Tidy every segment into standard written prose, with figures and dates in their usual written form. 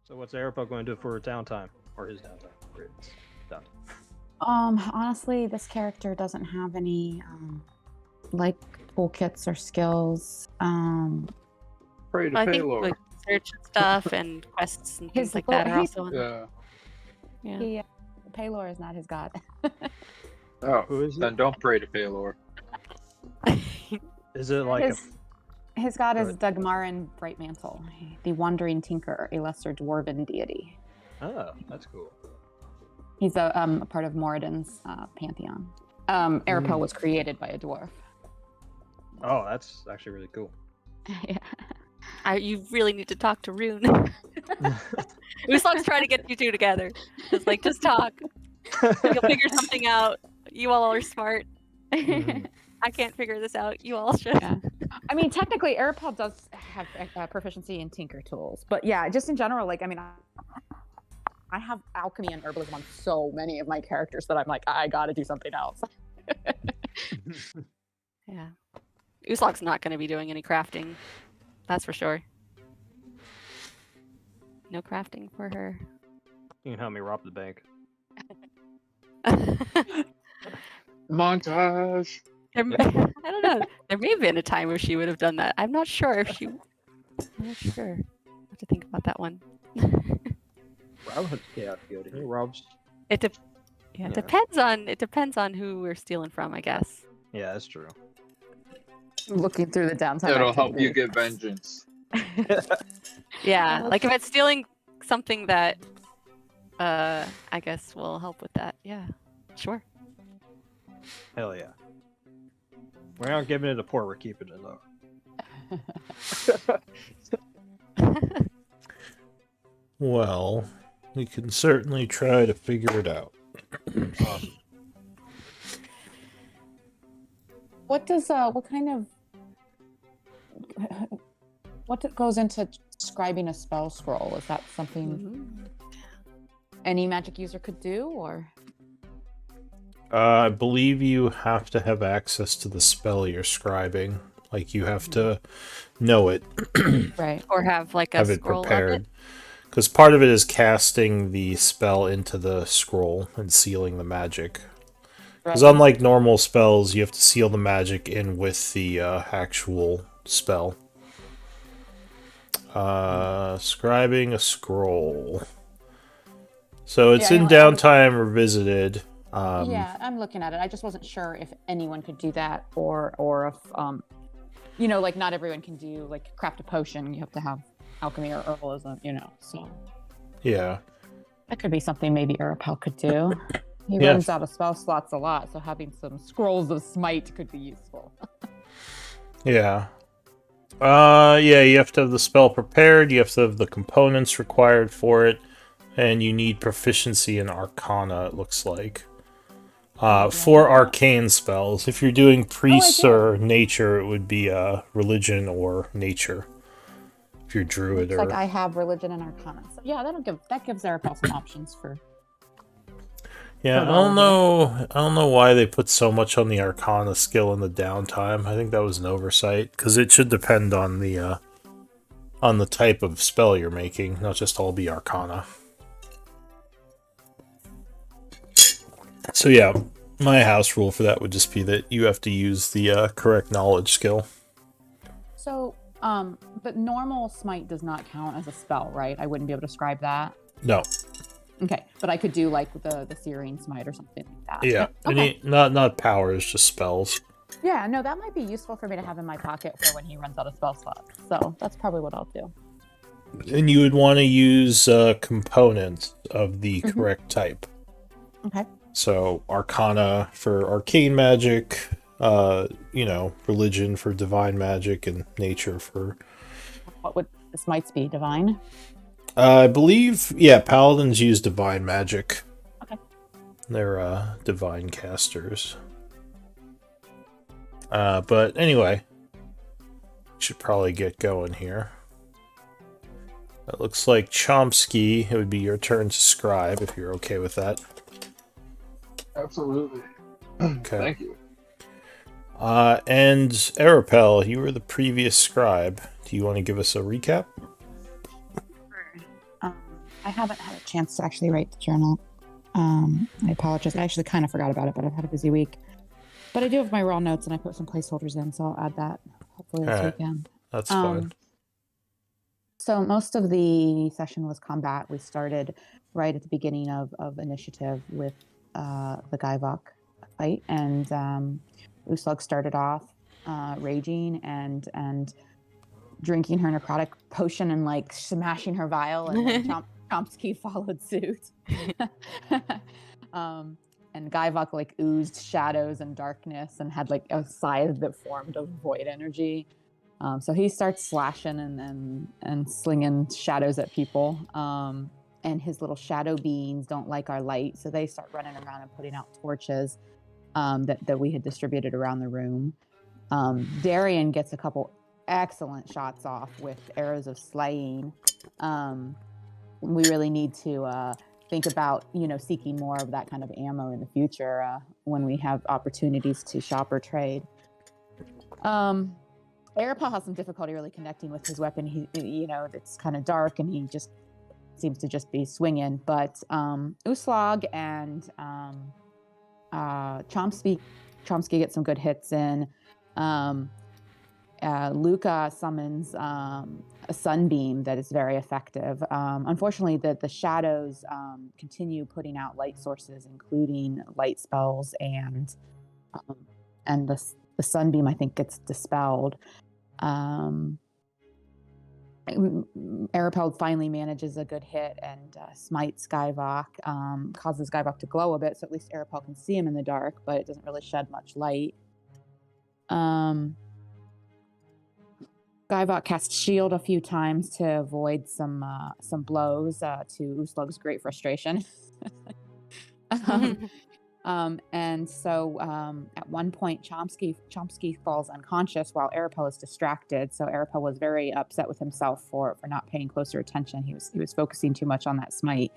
So what's Arapo going to do for downtime? Or his downtime? Or its downtime? Honestly, this character doesn't have any like toolkits or skills. Pray to I think Paylor. like search and stuff and quests and things His like little- that are he's- also. Yeah. Yeah. He, Paylor is not his god. Oh, Who is then it? don't pray to Paylor. Is it like His god is Good. Dagmarin Brightmantle, the Wandering Tinker, a lesser dwarven deity. Oh, that's cool. He's a part of Moradin's pantheon. Arapel was created by a dwarf. Oh, that's actually really cool. Yeah. You really need to talk to Rune. Uslog's trying to get you two together. It's like, just talk. You'll figure something out. You all are smart. Mhm. I can't figure this out. You all should. Yeah. I mean, technically, Arapel does have proficiency in tinker tools, but yeah, just in general, like, I mean, I have alchemy and herbalism on so many of my characters that I'm like, I gotta do something else. Yeah. Uslog's not going to be doing any crafting. That's for sure. No crafting for her. You can help me rob the bank. Montage. I don't know. There may have been a time where she would have done that. I'm not sure if she. I'm not sure. I have to think about that one. Rob has chaos goat. He robs. It Yeah. depends on who we're stealing from, I guess. Yeah, that's true. Looking through the downtime. It'll help you activity. get vengeance. Yeah, like if it's stealing something that I guess will help with that. Yeah. Sure. Hell yeah. We're not giving it a port, we're keeping it though. Well, we can certainly try to figure it out. Awesome. What does what kind of goes into scribing a spell scroll? Is that something any magic user could do, or? I believe you have to have access to the spell you're scribing. Like, you have to know it. Right. Or have like a Have it scroll of prepared. it. Because part of it is casting the spell into the scroll and sealing the magic. Because unlike normal spells, you have to seal the magic in with the actual spell. Scribing a scroll. So it's Yeah, in I- downtime revisited. Yeah, I'm looking at it. I just wasn't sure if anyone could do that, or if you know, like not everyone can do like craft a potion. You have to have alchemy or herbalism, you know. So Yeah. that could be something maybe Arapel could do. He Yeah. runs out of spell slots a lot, so having some scrolls of smite could be useful. Yeah. Yeah, you have to have the spell prepared, you have to have the components required for it, and you need proficiency in Arcana, it looks like. For arcane spells. If you're doing priests do. or nature, it would be religion or nature. If you're druid It's or... like I have religion and arcana. So yeah, that gives Arapel some options for. Yeah, I don't know why they put so much on the Arcana skill in the downtime. I think that was an oversight, because it should depend on the type of spell you're making, not just all be Arcana. So yeah, my house rule for that would just be that you have to use the correct knowledge skill. So, but normal smite does not count as a spell, right? I wouldn't be able to describe that. No, Okay, but I could do like the Searing Smite or something like that. yeah, Okay. not powers, just spells. Yeah, no, that might be useful for me to have in my pocket for when he runs out of spell slots. So that's probably what I'll do. And you would want to use components of the correct type. Okay. So Arcana for arcane magic, religion for divine magic, and nature for... What would the smites be? Divine? I believe, yeah, paladins use divine magic. Okay. They're divine casters. But anyway, should probably get going here. It looks like Chomsky, it would be your turn to scribe, if you're okay with that. Absolutely. Okay. Thank you. And Arapel, you were the previous scribe. Do you want to give us a recap? I haven't had a chance to actually write the journal. I apologize. I actually kind of forgot about it, but I've had a busy week. But I do have my raw notes, and I put some placeholders in, so I'll add that hopefully this Alright. weekend. That's fine. So most of the session was combat. We started right at the beginning of initiative with the Gaivok fight, and Uslug started off raging and drinking her necrotic potion and like smashing her vial, and then Chomsky followed suit. And Gaivok like oozed shadows and darkness and had like a scythe that formed of void energy. So he starts slashing and slinging shadows at people. And his little shadow beings don't like our light, so they start running around and putting out torches that we had distributed around the room. Darian gets a couple excellent shots off with arrows of slaying. We really need to think about, seeking more of that kind of ammo in the future when we have opportunities to shop or trade. Arapel has some difficulty really connecting with his weapon. He, it's kind of dark, and he just seems to just be swinging. But Uslog and Chomsky get some good hits in. Luca summons a sunbeam that is very effective. Unfortunately, the shadows continue putting out light sources, including light spells, and the sunbeam, I think, gets dispelled. Arapel finally manages a good hit and smites Gaivok, causes Gaivok to glow a bit, so at least Arapel can see him in the dark, but it doesn't really shed much light. Gaivok casts shield a few times to avoid some blows, to Uslug's great frustration. And so at one point, Chomsky falls unconscious while Arapel is distracted. So Arapel was very upset with himself for not paying closer attention. He was focusing too much on that smite.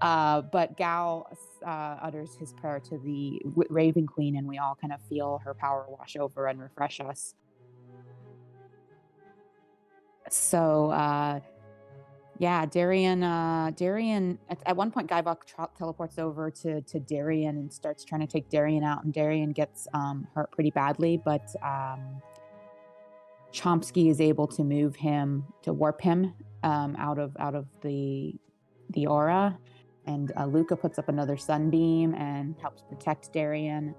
But Gal utters his prayer to the Raven Queen, and we all kind of feel her power wash over and refresh us. So Darian at one point Gaivok teleports over to Darian and starts trying to take Darian out, and Darian gets hurt pretty badly, but Chomsky is able to move him, to warp him out of the aura, and Luca puts up another sunbeam and helps protect Darian.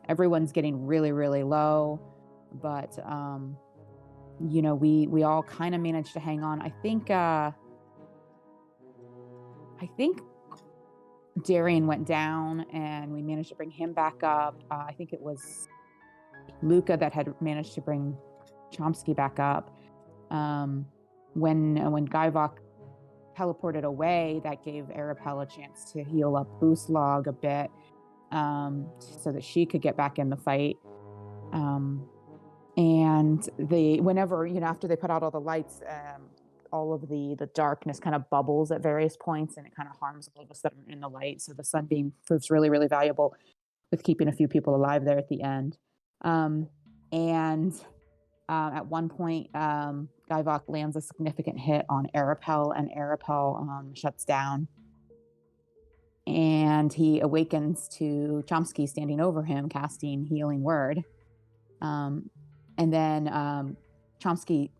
Everyone's getting really, really low, but we all kind of managed to hang on. I think Darian went down, and we managed to bring him back up. I think it was Luca that had managed to bring Chomsky back up. When Gaivok teleported away, that gave Arapel a chance to heal up Uslog a bit, so that she could get back in the fight. And whenever, after they put out all the lights, all of the darkness kind of bubbles at various points, and it kind of harms all of us that are in the light. So the sunbeam proves really, really valuable with keeping a few people alive there at the end. At one point, Gaivok lands a significant hit on Arapel, and Arapel shuts down. And he awakens to Chomsky standing over him, casting Healing Word. And then Chomsky,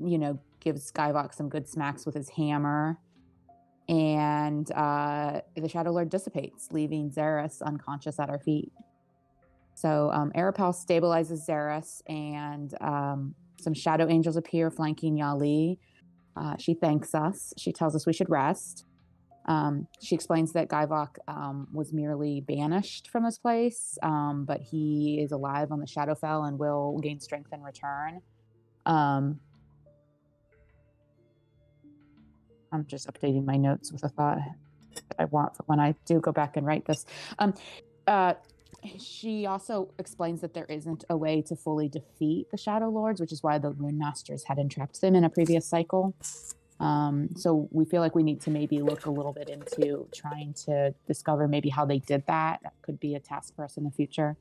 gives Gaivok some good smacks with his hammer, and the Shadowlord dissipates, leaving Xeris unconscious at our feet. So Arapel stabilizes Xeris, and some shadow angels appear flanking Yali. She thanks us. She tells us we should rest. She explains that Gaivok was merely banished from this place, but he is alive on the Shadowfell and will gain strength in return. I'm just updating my notes with a thought that I want for when I do go back and write this. She also explains that there isn't a way to fully defeat the Shadowlords, which is why the Rune Masters had entrapped them in a previous cycle. So we feel like we need to maybe look a little bit into trying to discover maybe how they did that. That could be a task for us in the future.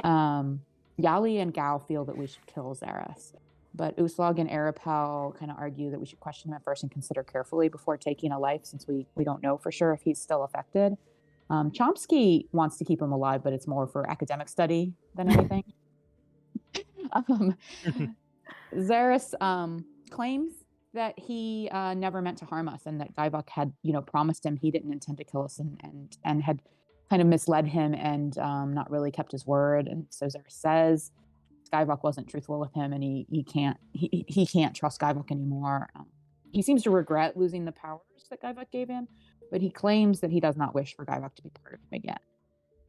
Yali and Gao feel that we should kill Xeris. But Uslag and Arapel kind of argue that we should question him at first and consider carefully before taking a life, since we don't know for sure if he's still affected. Chomsky wants to keep him alive, but it's more for academic study than anything. Zaris claims that he never meant to harm us, and that Guyvok had, promised him he didn't intend to kill us, and had kind of misled him and not really kept his word. And so Zaris says Guyvok wasn't truthful with him, and he can't trust Guyvok anymore. He seems to regret losing the powers that Guyvok gave him, but he claims that he does not wish for Guyvok to be part of him again.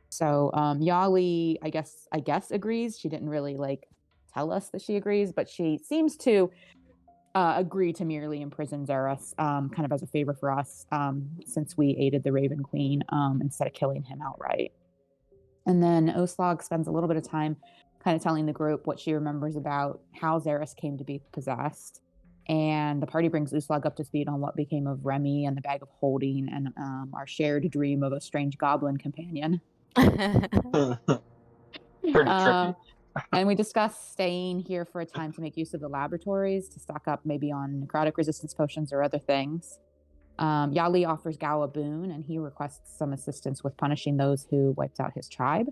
So Yali, I guess agrees. She didn't really tell us that she agrees, but she seems to agree to merely imprison Zaris, kind of as a favor for us, since we aided the Raven Queen instead of killing him outright. And then Oslag spends a little bit of time kind of telling the group what she remembers about how Zaris came to be possessed. And the party brings Uslag up to speed on what became of Remy and the bag of holding, and our shared dream of a strange goblin companion. Pretty trippy. And we discussed staying here for a time to make use of the laboratories to stock up maybe on necrotic resistance potions or other things. Yali offers Gao a boon, and he requests some assistance with punishing those who wiped out his tribe.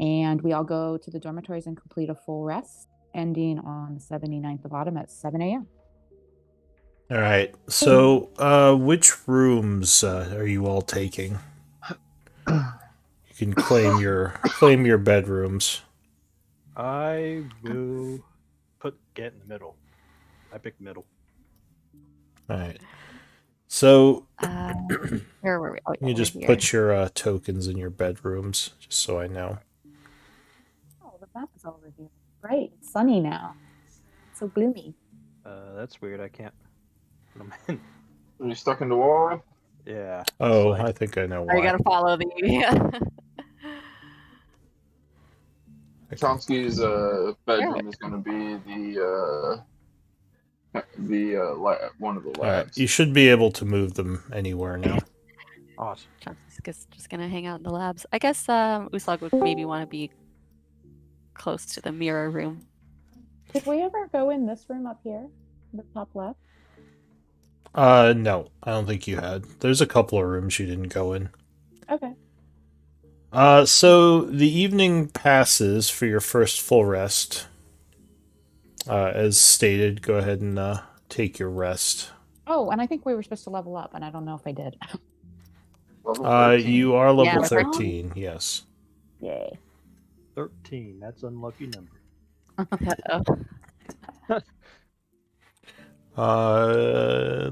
And we all go to the dormitories and complete a full rest, ending on the 79th of autumn at 7 a.m. All right. So, which rooms are you all taking? You can claim your bedrooms. I will get in the middle. I pick middle. All right. So Where were we? Oh, yeah, you we're just here. put your tokens in your bedrooms, just so I know. Oh, the map is all revealed. Great. It's sunny now. It's so gloomy. That's weird. I can't put them in. Are you stuck in the wall? Yeah. Oh, it's like- I think I know Are you why. gonna follow the? Yeah. Chomsky's bedroom is going to be one of the All right. labs. You should be able to move them anywhere now. Awesome. Just gonna hang out in the labs. I guess Uslag would maybe want to be close to the mirror room. Did we ever go in this room up here? The top left? No, I don't think you had. There's a couple of rooms you didn't go in. Okay. So the evening passes for your first full rest. As stated, go ahead and take your rest. Oh, and I think we were supposed to level up, and I don't know if I did. Level 13. You are level we're 13, yes. Yay. 13. That's unlucky number.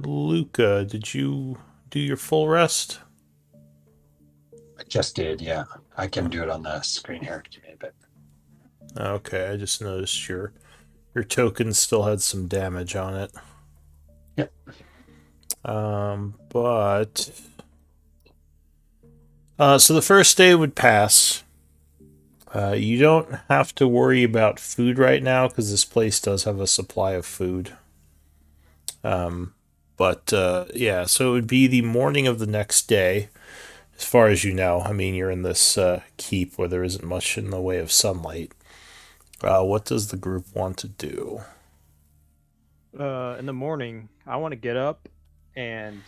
Luca, did you do your full rest? I just did, yeah. I can do it on the screen here. Give me a bit. Okay, I just noticed your token still had some damage on it. Yep. But so the first day would pass. You don't have to worry about food right now because this place does have a supply of food. But yeah, so it would be the morning of the next day, as far as you know. I mean, you're in this keep where there isn't much in the way of sunlight. What does the group want to do? In the morning, I want to get up and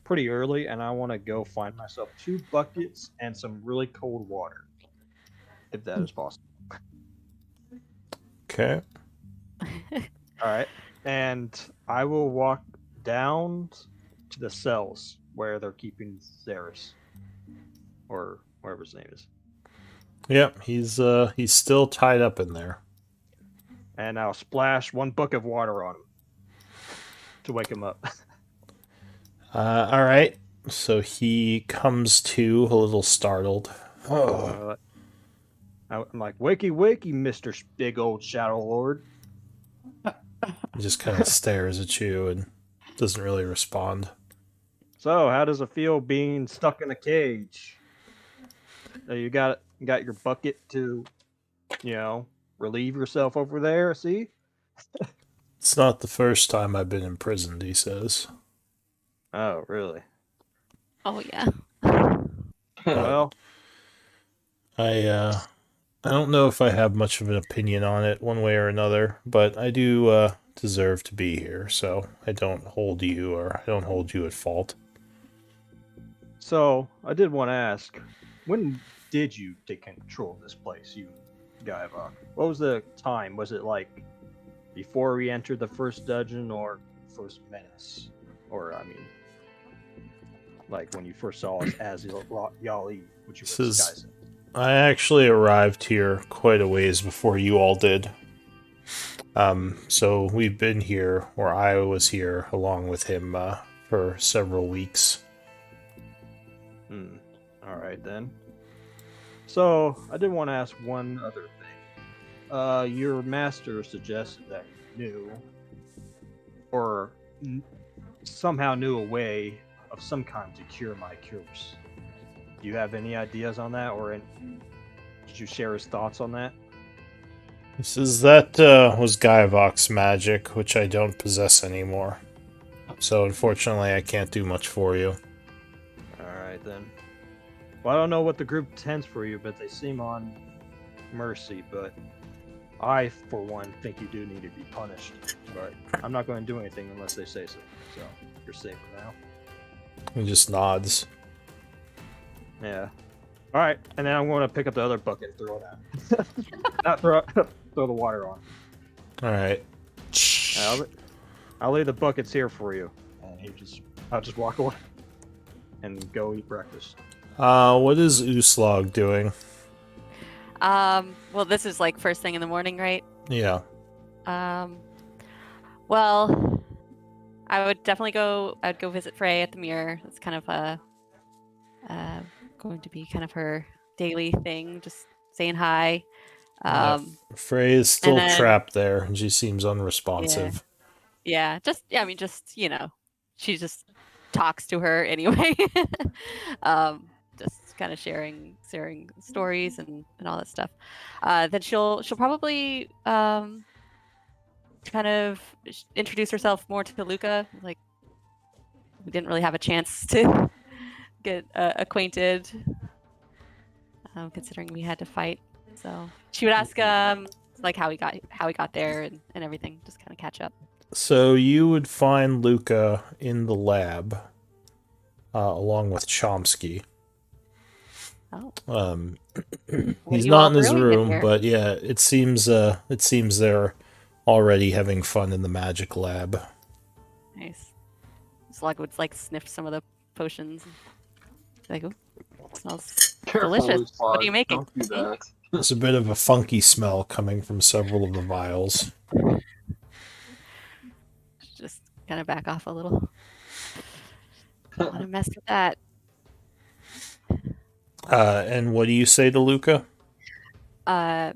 pretty early, and I want to go find myself 2 buckets and some really cold water, if that is possible. Okay. All right. And I will walk down to the cells where they're keeping Zaris, or whatever his name is. Yep, he's still tied up in there. And I'll splash 1 bucket of water on him to wake him up. All right. So he comes to a little startled. Oh. I'm like, wakey, wakey, Mr. Big Old Shadowlord. He just kind of stares at you and doesn't really respond. So, how does it feel being stuck in a cage? You got your bucket to, relieve yourself over there, see? It's not the first time I've been imprisoned, he says. Oh, really? Oh yeah. Well, I I don't know if I have much of an opinion on it one way or another, but I do deserve to be here, so I don't hold you at fault. So I did want to ask, when did you take control of this place, you Guyvok? What was the time? Was it like before we entered the first dungeon or first menace? Or I mean, like when you first saw us as Yali, which you This were is- disguising. I actually arrived here quite a ways before you all did. So we've been here, or I was here along with him for several weeks. All right then. So I did want to ask one other thing. Your master suggested that you knew, or somehow knew a way of some kind to cure my cures. Do you have any ideas on that, or did you share his thoughts on that? That was Guyvok's magic, which I don't possess anymore. So unfortunately, I can't do much for you. All right then. Well, I don't know what the group intends for you, but they seem on mercy. But I, for one, think you do need to be punished. But I'm not going to do anything unless they say so. So you're safe for now. He just nods. Yeah. All right, and then I'm going to pick up the other bucket and throw it out. Not throw the water on. All right. I'll leave the buckets here for you, and I'll just walk away and go eat breakfast. What is Uslog doing? Well, this is like first thing in the morning, right? Yeah. Well, I'd go visit Frey at the mirror. It's kind of going to be kind of her daily thing, just saying hi. Frey is still then- trapped there, and she seems unresponsive. Yeah, I mean, she just talks to her anyway. Just kind of sharing stories and all that stuff. Then she'll probably kind of introduce herself more to Luca. Like, we didn't really have a chance to get acquainted, considering we had to fight. So she would ask like how he got there and everything, just kind of catch up. So you would find Luca in the lab, along with Chomsky. Oh. He's you not all in his brewing in room, here? but yeah, it seems they're already having fun in the magic lab. Nice. Slug would like sniff some of the potions. Like, ooh, smells delicious. What are you making? Don't do that. There's a bit of a funky smell coming from several of the vials. Just kind of back off a little. Don't want to mess with that. And what do you say to Luca? How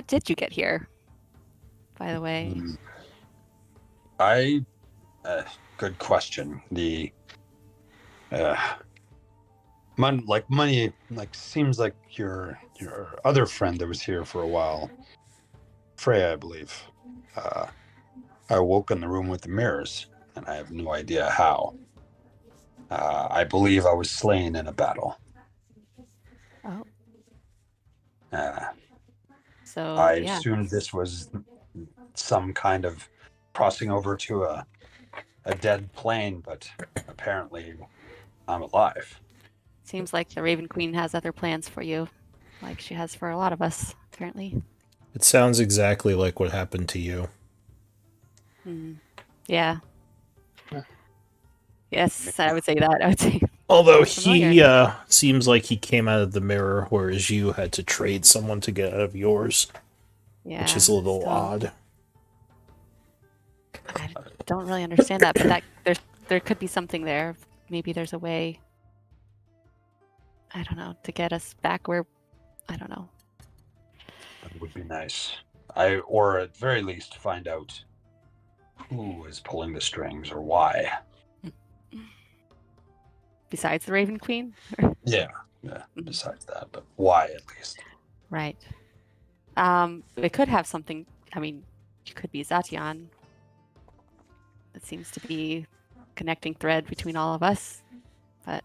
did you get here? By the way. Good question. The money seems like your other friend that was here for a while, Freya, I believe. I awoke in the room with the mirrors, and I have no idea how. I believe I was slain in a battle. Oh. So I yeah. assumed this was some kind of crossing over to a dead plane, but apparently I'm alive. Seems like the Raven Queen has other plans for you, like she has for a lot of us, apparently. It sounds exactly like what happened to you. Yeah. Yes, I would say that. I would say. Although Sounds he familiar. seems like he came out of the mirror, whereas you had to trade someone to get out of yours, Yeah. which is a little still- odd. I don't really understand that, but there could be something there. Maybe there's a way. I don't know, to get us back where. I don't know. That would be nice. Or at very least, find out who is pulling the strings or why. Besides the Raven Queen. Yeah. Besides that, but why at least? Right. It could have something. I mean, it could be Zatian. That seems to be connecting thread between all of us, but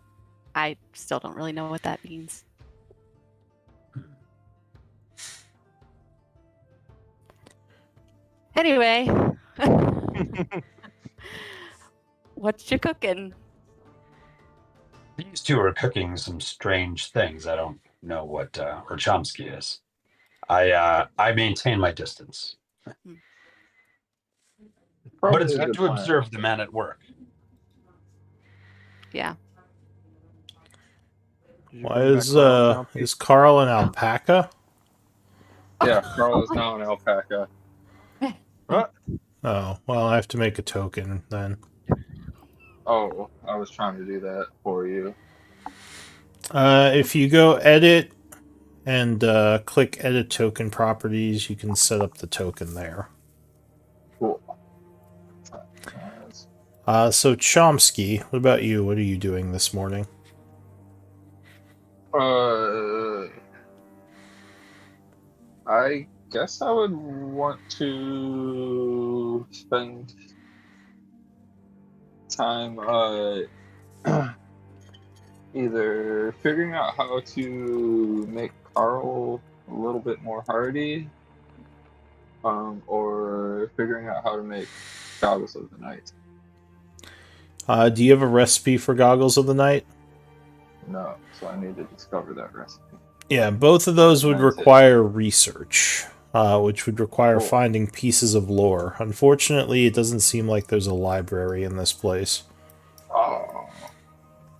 I still don't really know what that means. Anyway, what you cooking? These two are cooking some strange things. I don't know what Chomsky is. I maintain my distance, but Probably it's a good good to plan. observe the man at work. Yeah. Did you Why bring back Carl, Chomsky? is Carl an alpaca? Yeah, Carl is now an alpaca. What? Oh, well, I have to make a token then. Oh, I was trying to do that for you. If you go edit and click edit token properties, you can set up the token there. Cool. So Chomsky, what about you? What are you doing this morning? I guess I would want to spend time either figuring out how to make Carl a little bit more hardy, or figuring out how to make Goggles of the Night. Do you have a recipe for Goggles of the Night? No, so I need to discover that recipe. Yeah, both of those would That's it. require research, which would require Cool. finding pieces of lore. Unfortunately, it doesn't seem like there's a library in this place. Oh,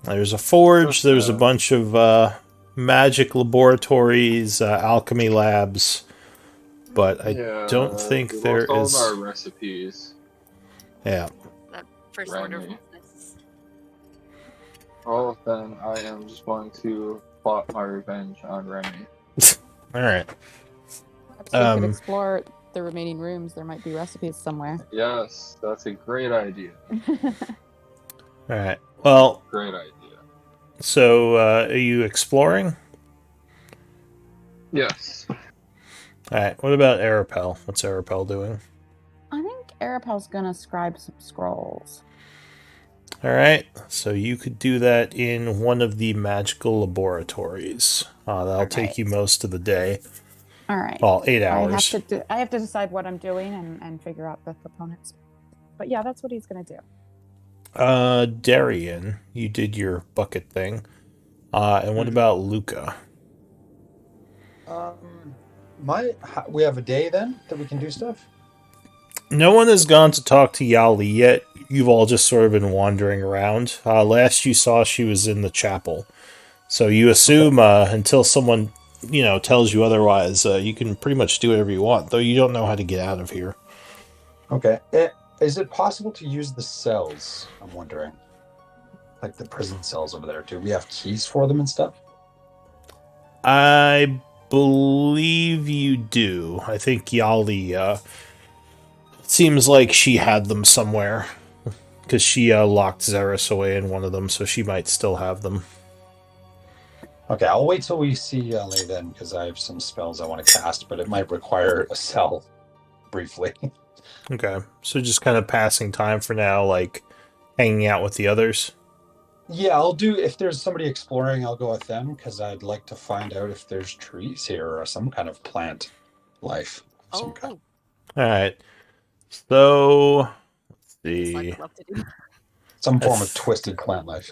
There's a forge, So there's a sad. bunch of magic laboratories, alchemy labs, but I yeah, don't think we there lost all is. of our recipes. Yeah. That first order of Remy. business. Oh, then I am just going to plot my revenge on Remy. All right. Perhaps we Um, could explore the remaining rooms. There might be recipes somewhere. Yes, that's a great idea. All right. Well, Great idea. so are you exploring? Yes. All right. What about Arapel? What's Arapel doing? I think Arapel's gonna scribe some scrolls. All right. So you could do that in one of the magical laboratories. That'll take you most of the day. All right. Well, 8 hours. I have to decide what I'm doing and figure out the components. But yeah, that's what he's gonna do. Darian, you did your bucket thing. And what about Luca? We have a day then that we can do stuff. No one has gone to talk to Yali yet. You've all just sort of been wandering around. Last you saw, she was in the chapel. So you assume until someone, tells you otherwise, you can pretty much do whatever you want, though you don't know how to get out of here. Okay. Is it possible to use the cells? I'm wondering. Like the prison cells over there. Do we have keys for them and stuff? I believe you do. I think Yali, seems like she had them somewhere. Because she locked Xeris away in one of them, so she might still have them. Okay, I'll wait till we see Yali then, because I have some spells I want to cast, but it might require a cell briefly. Okay, so just kind of passing time for now, like hanging out with the others. Yeah, I'll do, if there's somebody exploring, I'll go with them, because I'd like to find out if there's trees here or some kind of plant life. Some kind. Alright, so let's It's like see. I'd love to do. Some form of twisted plant life.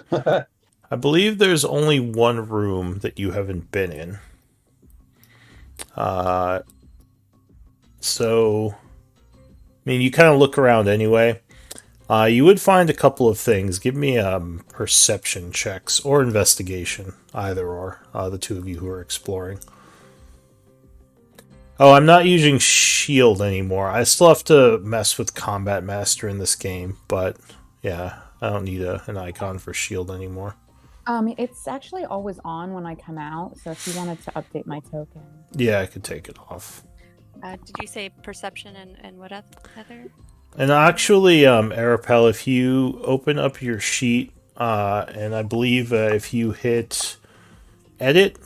I believe there's only one room that you haven't been in. So, I mean, you kind of look around anyway. You would find a couple of things. Give me perception checks or investigation, either or. The two of you who are exploring. Oh, I'm not using shield anymore. I still have to mess with Combat Master in this game, but yeah, I don't need an icon for shield anymore. It's actually always on when I come out, so if you wanted to update my token. Yeah, I could take it off. Did you say perception and what other? And actually, Arapel, if you open up your sheet, and I believe if you hit edit,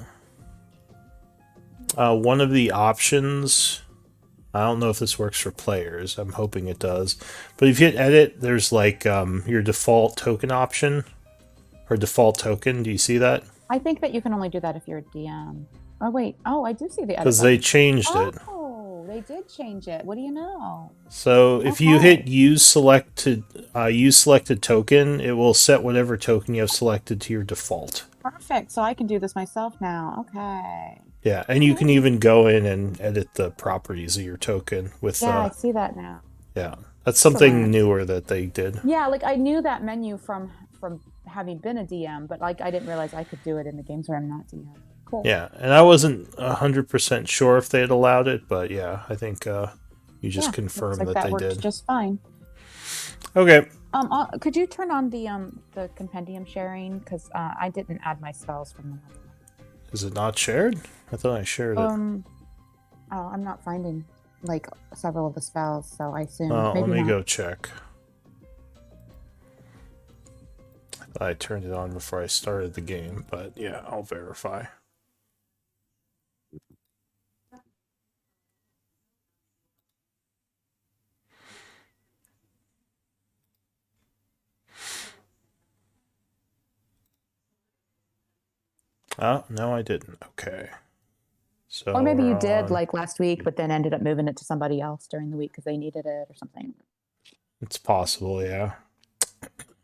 one of the options, I don't know if this works for players, I'm hoping it does, but if you hit edit, there's like your default token option, or default token, do you see that? I think that you can only do that if you're a DM. Oh wait, I do see the edit Because button. they changed it. Oh, they did change it. What do you know? So if you Okay. hit use selected token, it will set whatever token you have selected to your default. Perfect. So I can do this myself now. Okay. Yeah, and you can even go in and edit the properties of your token with Yeah, I see that now. yeah. That's something Excellent. newer that they did. Yeah, like I knew that menu from having been a DM, but like I didn't realize I could do it in the games where I'm not DM. Cool. Yeah, and I wasn't 100% sure if they had allowed it, but yeah, I think you just Yeah, confirmed looks like that they worked did. just fine. Okay. Could you turn on the compendium sharing? Because I didn't add my spells from the last one. Is it not shared? I thought I shared it. Oh, I'm not finding like several of the spells, so I assume Let maybe me not. go check. I turned it on before I started the game, but yeah, I'll verify. Oh, no, I didn't. Okay. So, Or maybe you we're did on- like last week, but then ended up moving it to somebody else during the week because they needed it or something. It's possible, yeah.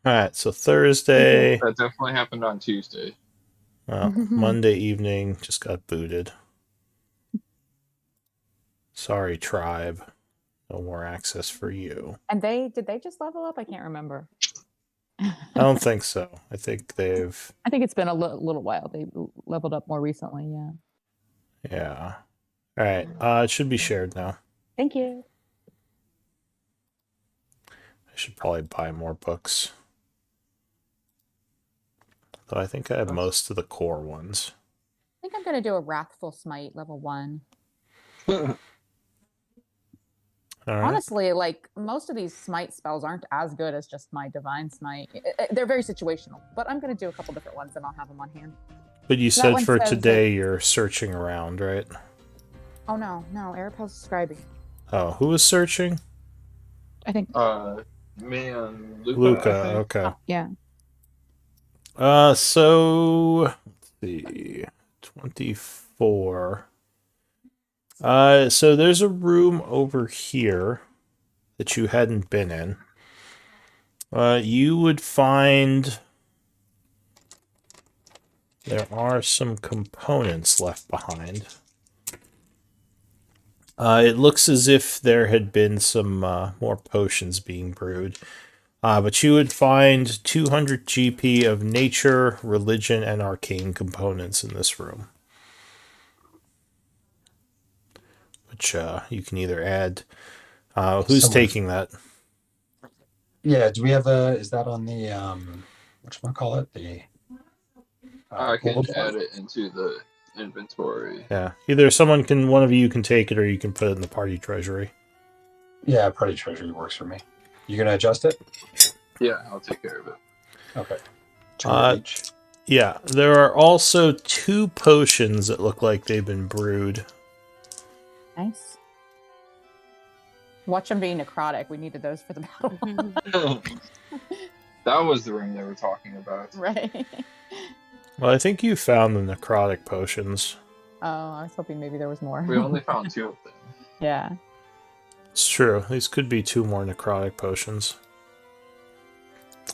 Alright, so Thursday. That definitely happened on Tuesday. Monday evening, just got booted. Sorry, tribe. No more access for you. And did they just level up? I can't remember. I don't think so. I think they've... I think it's been a little while. They leveled up more recently, yeah. Yeah. Alright, it should be shared now. Thank you. I should probably buy more books. Though I think I have most of the core ones. I think I'm going to do a Wrathful Smite level 1. All right. Honestly, like most of these smite spells aren't as good as just my divine smite. They're very situational, but I'm going to do a couple different ones and I'll have them on hand. But you That said one for says today you're searching around, right? Oh no, Arapel's scribing. Oh, who was searching? I think. Me and Luca. Luca, I think. okay. Oh, yeah. So let's see. 24. So there's a room over here that you hadn't been in. You would find there are some components left behind. It looks as if there had been some more potions being brewed. But you would find 200 GP of nature, religion, and arcane components in this room. Which you can either add. Who's taking that? Yeah, do we have is that on the, whatchamacallit? The... I can gold add one? it into the inventory. Yeah, either one of you can take it, or you can put it in the party treasury. Yeah, party treasury works for me. You gonna adjust it? Yeah, I'll take care of it. Okay. 2 each. Yeah, there are also 2 potions that look like they've been brewed. Nice. Watch them being necrotic. We needed those for the battle. That was the room they were talking about. Right. Well, I think you found the necrotic potions. Oh, I was hoping maybe there was more. We only found 2 of them. Yeah. It's true. These could be 2 more necrotic potions.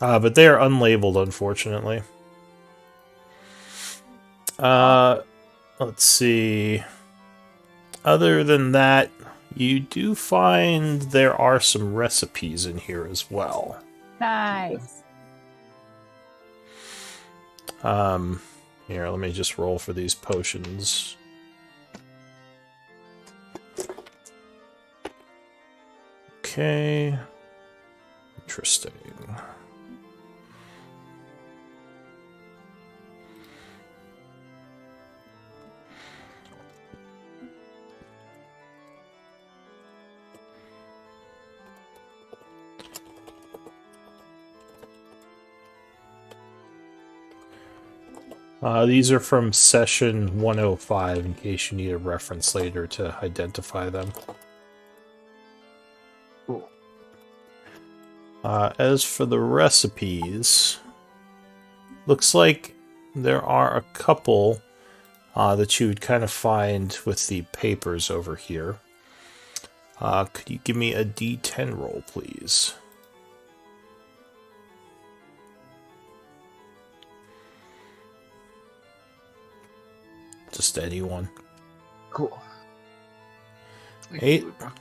But they are unlabeled, unfortunately. Let's see. Other than that, you do find there are some recipes in here as well. Nice. Here, let me just roll for these potions. Okay. Interesting. These are from session 105 in case you need a reference later to identify them. Cool. As for the recipes, looks like there are a couple that you would kind of find with the papers over here. Could you give me a D10 roll, please? Just anyone. Cool. Thank 8. you, Luca.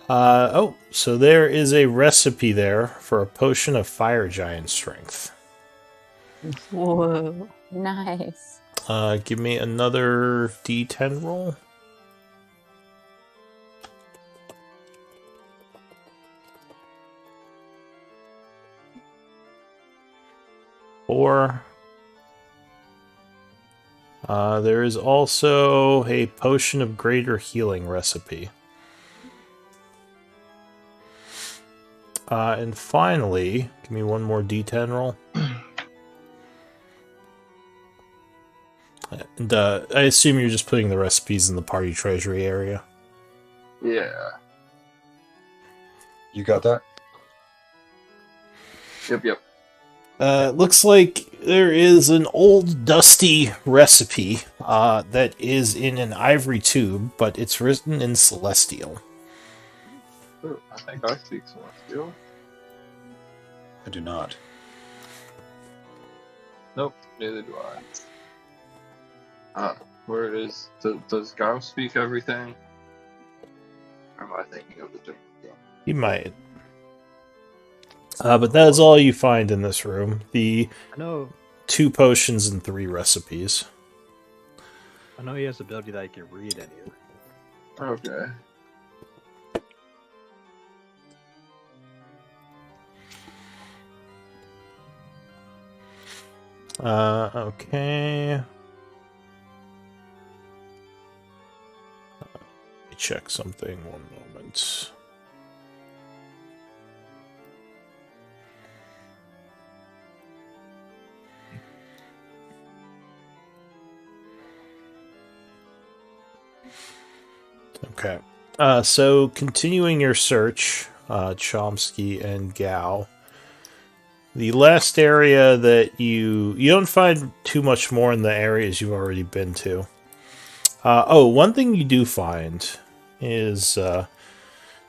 Oh, so there is a recipe there for a potion of fire giant strength. Whoa. Nice. Give me another D10 roll. Four. There is also a potion of greater healing recipe. And finally, give me one more D10 roll. And I assume you're just putting the recipes in the party treasury area. Yeah. You got that? Yep. Looks like there is an old dusty recipe that is in an ivory tube, but it's written in Celestial. Ooh, I think I speak Celestial. I do not. Nope, neither do I. Where is... Does Gao speak everything? Or am I thinking of a different Gao? You might. But that is all you find in this room. The I know 2 potions and 3 recipes. he has the ability that he can read any of it. Okay. Okay. Let me check something. One moment. Okay. So continuing your search, Chomsky and Gao. The last area that you don't find too much more in the areas you've already been to. One thing you do find is you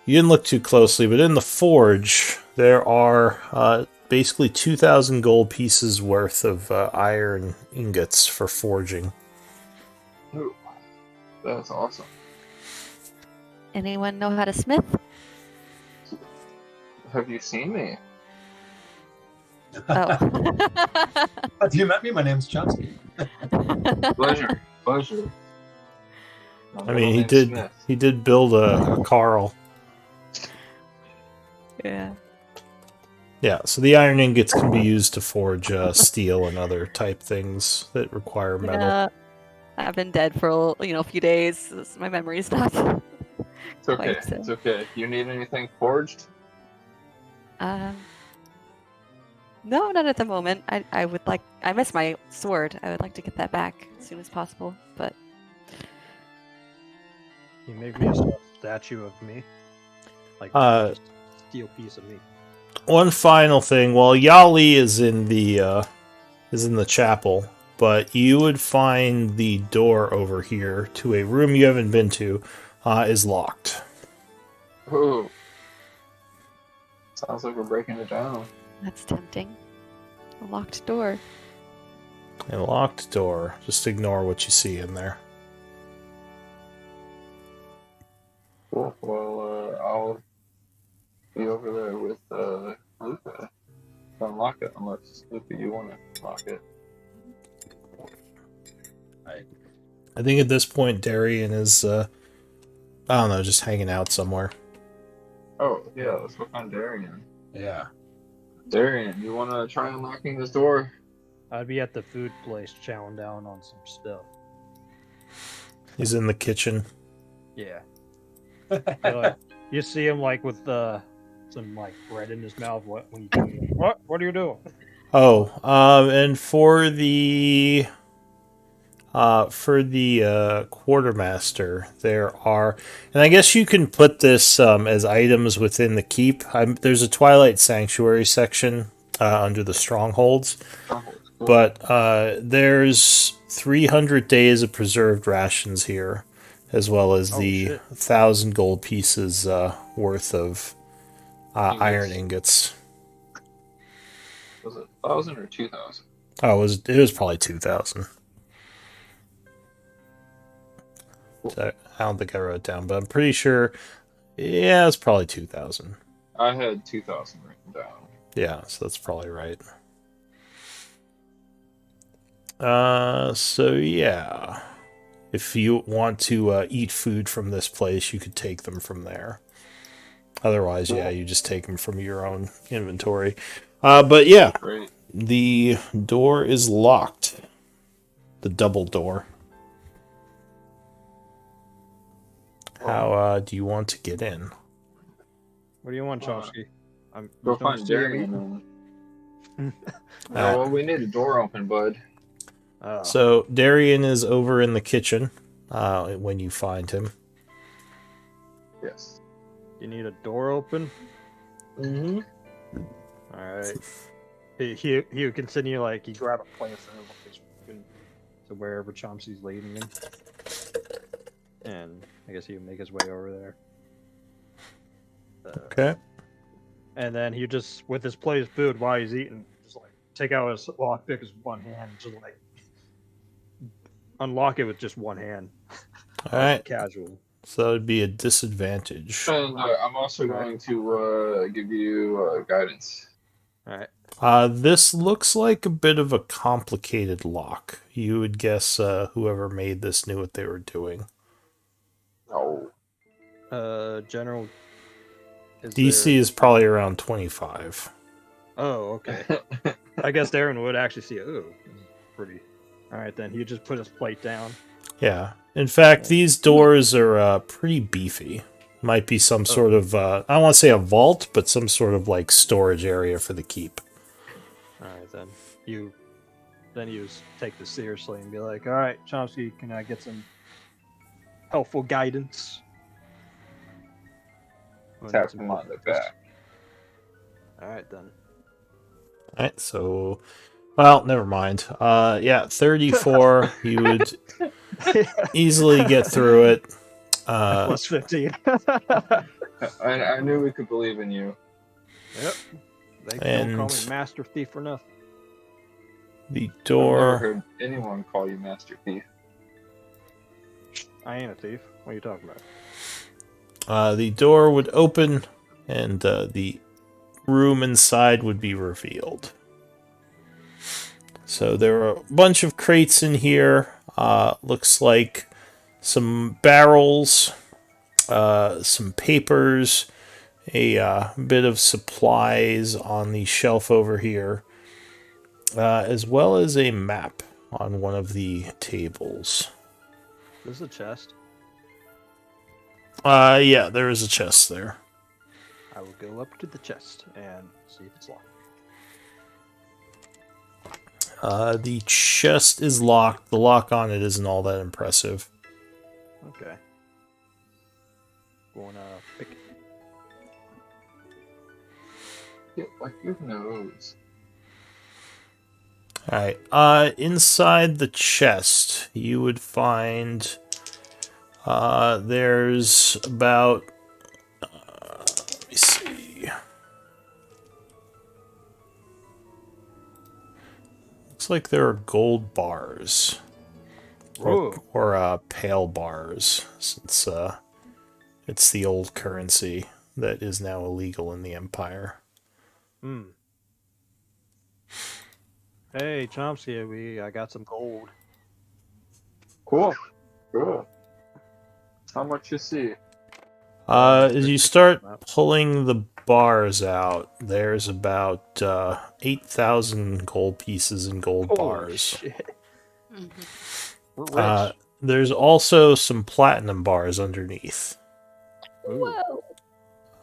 didn't look too closely, but in the forge there are basically 2,000 gold pieces worth of iron ingots for forging. Ooh, that's awesome. Anyone know how to smith? Have you seen me? Oh. Have you met me? My name's Chomsky. Pleasure. Pleasure. I mean, he did build a Carl. Yeah. Yeah, so the iron ingots can be used to forge steel and other type things that require metal. Yeah. I've been dead for a few days. My memory's not. It's okay. quite so. It's okay. You need anything forged? No, not at the moment. I would like. I miss my sword. I would like to get that back as soon as possible. But He made me a stuffed statue of me. Like just a steel piece of me. One final thing, while Yali is in the chapel, but you would find the door over here to a room you haven't been to is locked. Ooh. Sounds like we're breaking it down. that's tempting. A locked door. A locked door. Just ignore what you see in there. Cool. Well, I'll be over there with Luca. Unlock it, unless Luca, you want to lock it. I think at this point Darian is I don't know, just hanging out somewhere. Oh, yeah, let's go find Darian. Yeah. Darian, you want to try unlocking this door? I'd be at the food place chowing down on some stuff. He's in the kitchen. Yeah. You see him like with some like bread in his mouth. What when you do it, what are you doing? Oh, and for the quartermaster, there are, and I guess you can put this as items within the keep. There's a Twilight Sanctuary section under the strongholds, Oh, cool. but there's 300 days of preserved rations here. as well as Oh, the shit. 1,000 gold pieces worth of iron Ingots. ingots. Was it 1,000 or 2,000? Oh, it was probably 2,000. Cool. So I don't think I wrote it down, but I'm pretty sure. Yeah, it's probably 2,000. I had 2,000 written down. Yeah, so that's probably right. So yeah, if you want to eat food from this place, you could take them from there. Otherwise, yeah, you just take them from your own inventory. But yeah, Great. the door is locked. The double door. How do you want to get in? What do you want, Chomsky? Go there's no find steer to Darian and. Uh, well, we need a door open, bud. Oh. So Darian is over in the kitchen when you find him. Yes. You need a door open? Mm-hmm. Alright. He would continue, like, he grab a plate from to wherever Chomsky's leading him. And I guess he would make his way over there. Okay. And then he just, with his plate of food while he's eating, just like take out his lockpick with one hand, just like unlock it with just one hand. All right. Casual. So that would be a disadvantage. And I'm also going to give you guidance. Alright. This looks like a bit of a complicated lock. You would guess whoever made this knew what they were doing. No. General. DC is probably around 25. Oh, okay. I guess Darren would actually see it. Ooh, this is pretty. Alright, then he just put his plate down. Yeah. In fact, these doors are pretty beefy. Might be some sort of, I don't want to say a vault, but some sort of like storage area for the keep. Alright, then you take this seriously and be like, alright, Chomsky, can I get some helpful guidance? Tap him on the back. Alright, then. Alright, so, well, never mind. Yeah, 34, you would easily get through it. Plus 15. I knew we could believe in you. Yep. They don't call me Master Thief for nothing. The I've never door. heard anyone call you Master Thief. I ain't a thief. What are you talking about? The door would open, and the room inside would be revealed. So there are a bunch of crates in here. Looks like some barrels, some papers, a bit of supplies on the shelf over here, as well as a map on one of the tables. This is a chest. Yeah, there is a chest there. I will go up to the chest and see if it's locked. The chest is locked. The lock on it isn't all that impressive. Okay. Gonna pick it. Yeah, like your nose. Alright, inside the chest, you would find, there's about, let me see. Looks like there are gold bars. Or pale bars, since, it's the old currency that is now illegal in the Empire. Hmm. Hey, Chomsky, I got some gold. Cool. Cool. How much you see? As you start pulling the bars out, there's about 8,000 gold pieces and gold bars. Shit. Mm-hmm. We're rich. There's also some platinum bars underneath. Ooh.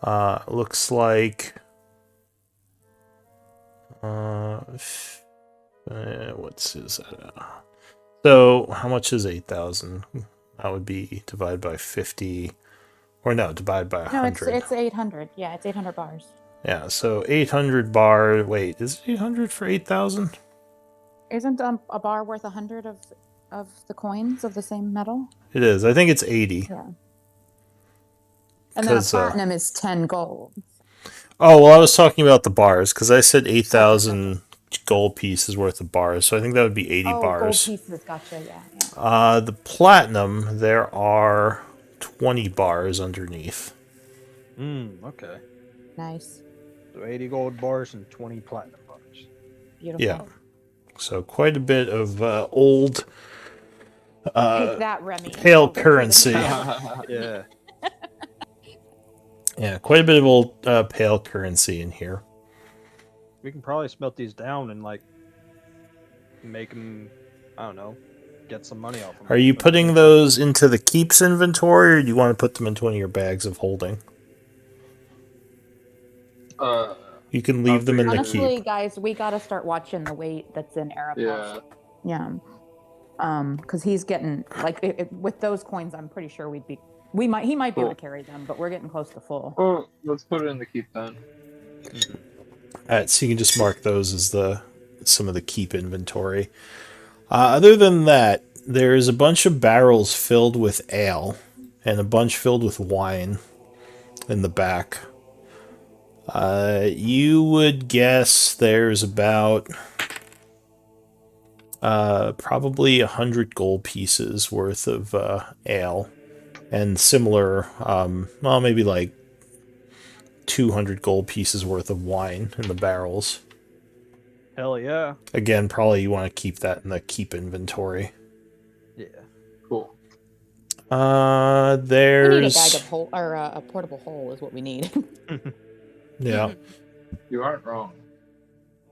Whoa. Looks like... what's his... So, how much is 8,000? That would be divided by 50... Or no, divided by 100. No, it's 800. Yeah, it's 800 bars. Yeah, so 800 bar... Wait, is it 800 for 8,000? Isn't a bar worth 100 of of the coins of the same metal? It is. I think it's 80. Yeah. And then a 'Cause, platinum is 10 gold. Oh, well, I was talking about the bars, because I said 8,000 gold pieces worth of bars, so I think that would be 80 Oh, gold bars. pieces. Gotcha. Yeah. The platinum, there are 20 bars underneath. Okay. Nice. So 80 gold bars and 20 platinum bars. Beautiful. Yeah. So quite a bit of old Take that, Remy. pale Over to the currency. mail. Yeah. Yeah, quite a bit of old pale currency in here. We can probably smelt these down and like make them, I don't know, get some money off them. Are you putting those into the keeps inventory, or do you want to put them into one of your bags of holding? You can leave them in the Honestly, keep. guys, we gotta start watching the weight that's in Arapel's. Yeah. Yeah. Because he's getting like with those coins, I'm pretty sure he might be able to carry them, but we're getting close to full. Well, let's put it in the keep then. Alright, so you can just mark those as some of the keep inventory. Other than that, there's a bunch of barrels filled with ale and a bunch filled with wine in the back. You would guess there's about probably 100 gold pieces worth of ale, and similar, well, maybe like 200 gold pieces worth of wine in the barrels. Hell yeah. Again, probably you want to keep that in the keep inventory. Yeah. Cool. There's... We need a bag of hole, or a portable hole is what we need. Yeah. You aren't wrong.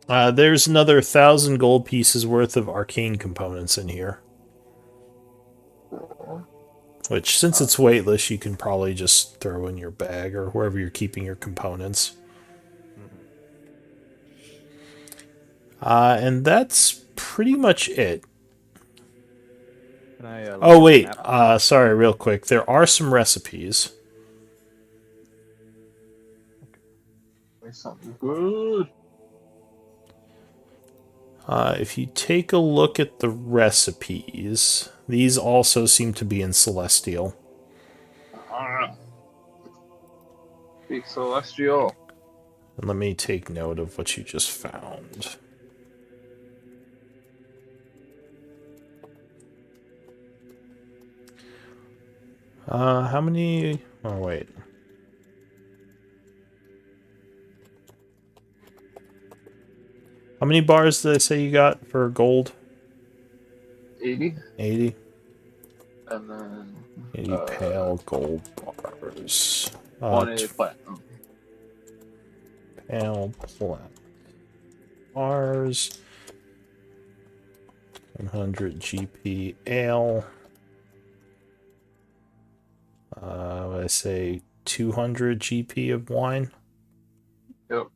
There's another 1,000 gold pieces worth of arcane components in here. Which, since it's weightless, you can probably just throw in your bag or wherever you're keeping your components. And that's pretty much it. Can I, Oh, wait. Sorry, real quick. There are some recipes. Make something good. If you take a look at the recipes, these also seem to be in Celestial. Speak Celestial. And let me take note of what you just found. How many... Oh, wait. How many bars did I say you got for gold? 80. 80? And then... 80 pale gold bars. 20 platinum. Pale platinum bars. 100 GP ale. I say 200 GP of wine. Yep.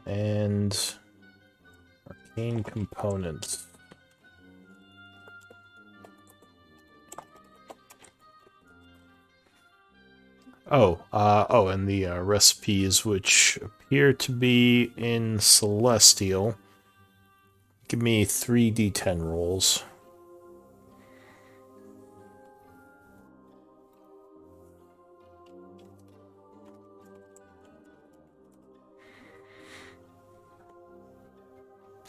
And arcane components. And the recipes, which appear to be in Celestial. Give me 3d10 rolls.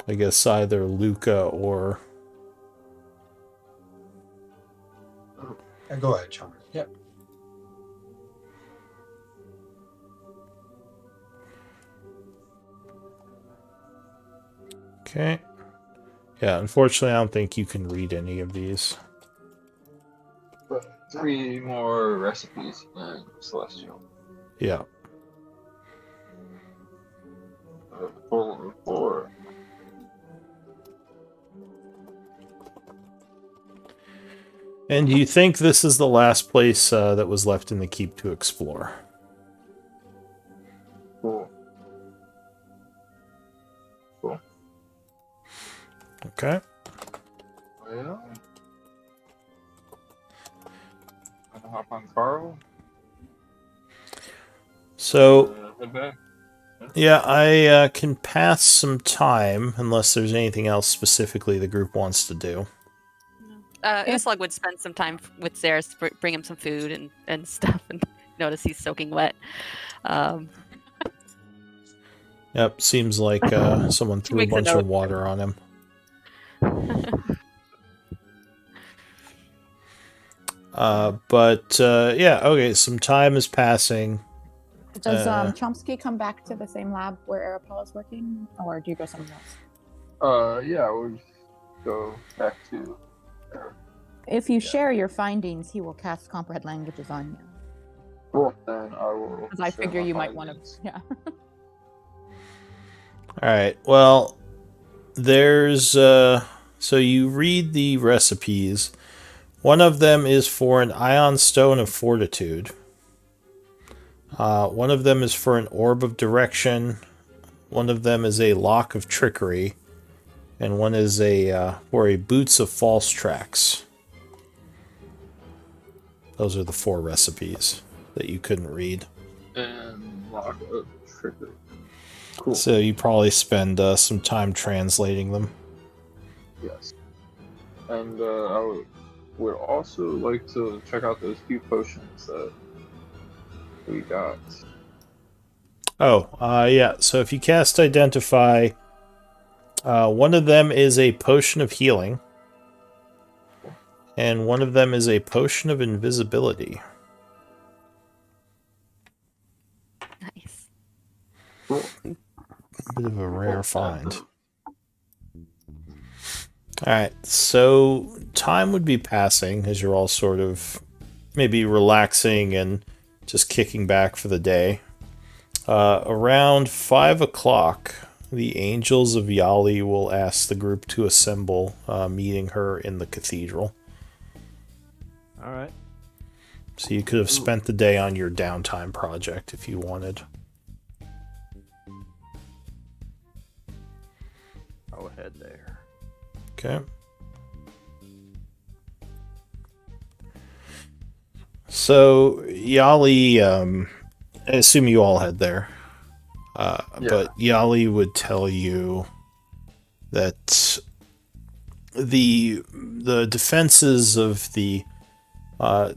I guess either Luca or... Go ahead, Chandra. Yep. Okay. Yeah, unfortunately, I don't think you can read any of these. But 3 more recipes in Celestial. Yeah. Total of 4. And do you think this is the last place that was left in the keep to explore? Cool. Cool. Okay. Well, gonna hop on Carl. So, Head back. Yeah, I can pass some time unless there's anything else specifically the group wants to do. Uslug would spend some time with Zaris, bring him some food and stuff, and notice he's soaking wet. Yep, seems like someone threw a Makes a bunch note. of water on him. Yeah, okay, some time is passing. Does Chomsky come back to the same lab where Arapel is working, or do you go somewhere else? Yeah, we'll just go back to there. If you share your findings, he will cast comprehend languages on you. Well, then I will. Because I share figure my you might want to. findings. Yeah. Alright, well, there's, so you read the recipes. One of them is for an Ion Stone of Fortitude. One of them is for an Orb of Direction. One of them is a Lock of Trickery. And one is for a Boots of False Tracks. Those are the 4 recipes that you couldn't read. And lock of trickery. Cool. So you probably spend some time translating them. Yes. And I would also like to check out those few potions that we got. Oh, yeah. So if you cast Identify, one of them is a Potion of Healing. And one of them is a Potion of Invisibility. Nice. Cool. Bit of a rare find. Alright, so time would be passing as you're all sort of maybe relaxing and just kicking back for the day. Around 5 o'clock, the Angels of Yali will ask the group to assemble, meeting her in the cathedral. Alright. So you could have spent the day on your downtime project if you wanted. I'll head there. Okay. So, Yali, I assume you all head there. But Yali would tell you that the defenses of the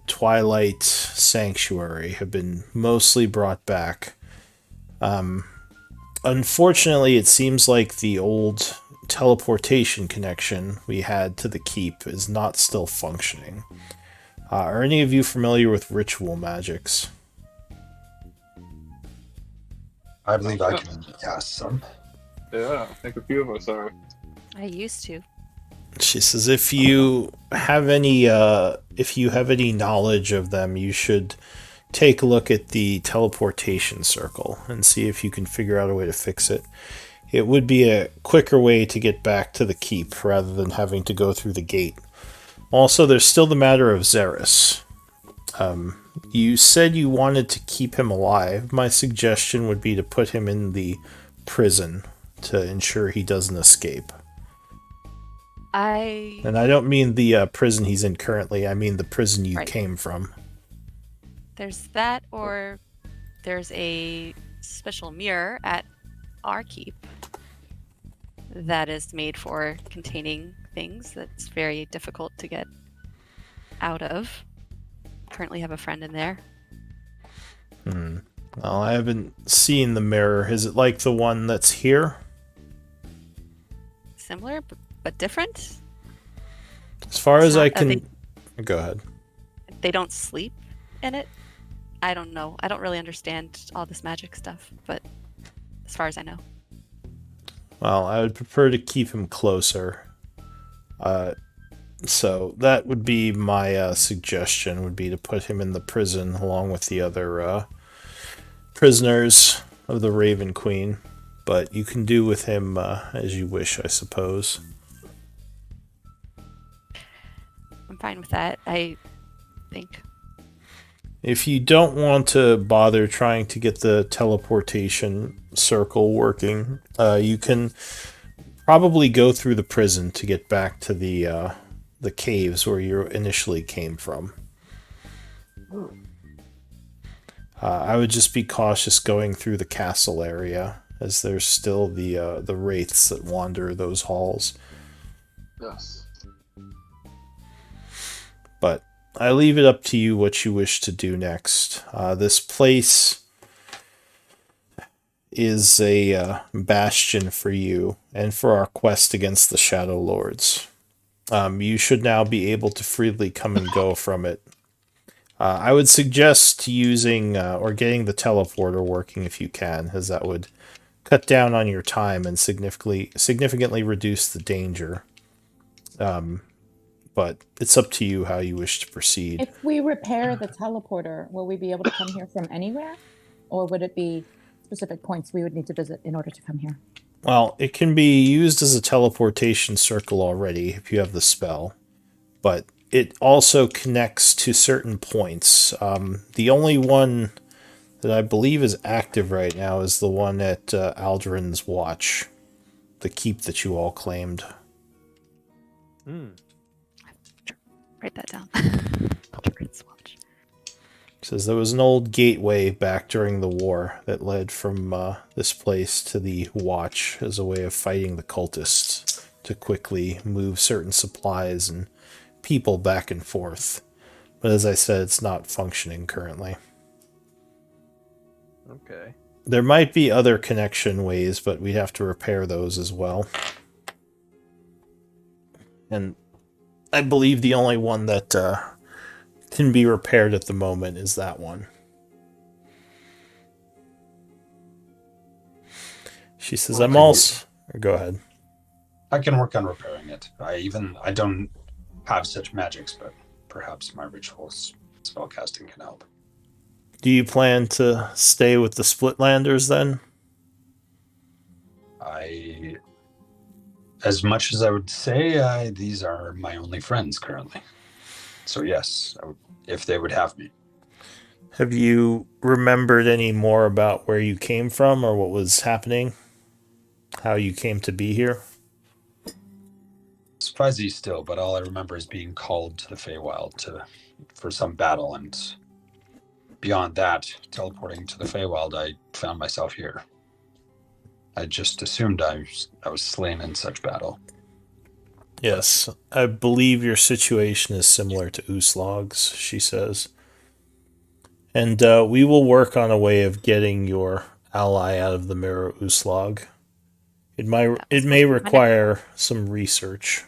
Twilight Sanctuary have been mostly brought back. Unfortunately, it seems like the old teleportation connection we had to the keep is not still functioning. Are any of you familiar with ritual magics? I believe I can cast some. Yeah, I think a few of us are. I used to. She says if you have any knowledge of them, you should take a look at the teleportation circle and see if you can figure out a way to fix it. It would be a quicker way to get back to the keep rather than having to go through the gate. Also, there's still the matter of Zaris. You said you wanted to keep him alive. My suggestion would be to put him in the prison to ensure he doesn't escape. And I don't mean the prison he's in currently, I mean the prison you came from. There's that, or there's a special mirror at our keep that is made for containing things that's very difficult to get out of. Currently have a friend in there. Well, I haven't seen the mirror. Is it like the one that's here? Similar, but different. As far as I not- can... Go ahead. They don't sleep in it. I don't know. I don't really understand all this magic stuff, but as far as I know. Well, I would prefer to keep him closer. So that would be my suggestion, would be to put him in the prison along with the other prisoners of the Raven Queen. But you can do with him as you wish, I suppose. I'm fine with that, I think. If you don't want to bother trying to get the teleportation circle working, you can probably go through the prison to get back to the caves where you initially came from. I would just be cautious going through the castle area. as there's still the wraiths that wander those halls. Yes. But I leave it up to you what you wish to do next. This place is a bastion for you and for our quest against the Shadowlords. You should now be able to freely come and go from it. I would suggest using or getting the teleporter working if you can, as that would cut down on your time and significantly reduce the danger. But it's up to you how you wish to proceed. If we repair the teleporter, will we be able to come here from anywhere? Or would it be specific points we would need to visit in order to come here? Well, it can be used as a teleportation circle already if you have the spell, but it also connects to certain points. The only one that I believe is active right now is the one at Aldrin's Watch, the keep that you all claimed. Write that down. Watch. Says there was an old gateway back during the war that led from this place to the Watch as a way of fighting the cultists to quickly move certain supplies and people back and forth. But as I said, it's not functioning currently. Okay. There might be other connection ways, but we'd have to repair those as well. And I believe the only one that can be repaired at the moment is that one. She says, I'm also... Go ahead. I can work on repairing it. I don't have such magics, but perhaps my rituals spellcasting can help. Do you plan to stay with the Splitlanders then? As much as I would say, these are my only friends currently. So yes, if they would have me. Have you remembered any more about where you came from or what was happening? How you came to be here? It's fuzzy still, but all I remember is being called to the Feywild for some battle, and beyond that, teleporting to the Feywild, I found myself here. I just assumed I was slain in such battle. Yes, I believe your situation is similar to Uslog's, she says. And we will work on a way of getting your ally out of the mirror, Uslog. It may require some research.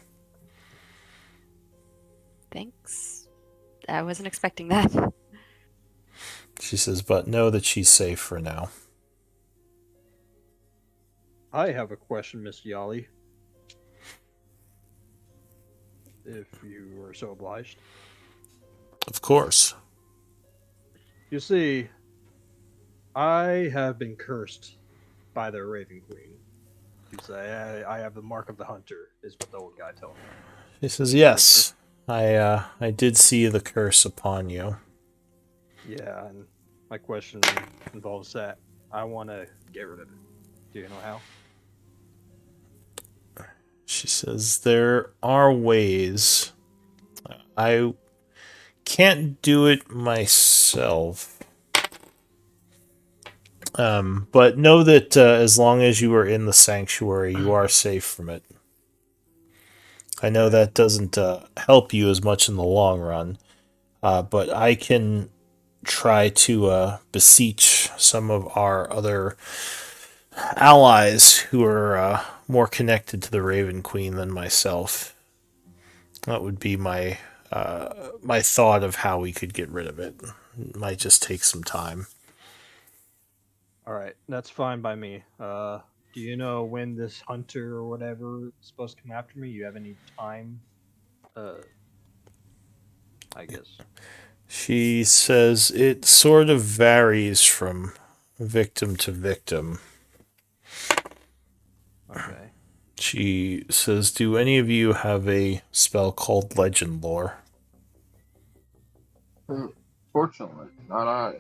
Thanks. I wasn't expecting that. She says, but know that she's safe for now. I have a question, Miss Yali. If you were so obliged. Of course. You see, I have been cursed by the Raven Queen. You say I have the mark of the hunter, is what the old guy told me. He says, yes, I did see the curse upon you. Yeah, and my question involves that. I want to get rid of it. Do you know how? She says, there are ways. I can't do it myself. But know that as long as you are in the sanctuary, you are safe from it. I know that doesn't help you as much in the long run, but I can try to beseech some of our other allies who are more connected to the Raven Queen than myself. That would be my my thought of how we could get rid of it. It might just take some time. Alright, that's fine by me. Do you know when this hunter or whatever is supposed to come after me? You have any time? I guess. She says it sort of varies from victim to victim. Okay. She says, do any of you have a spell called Legend Lore? Fortunately, not I.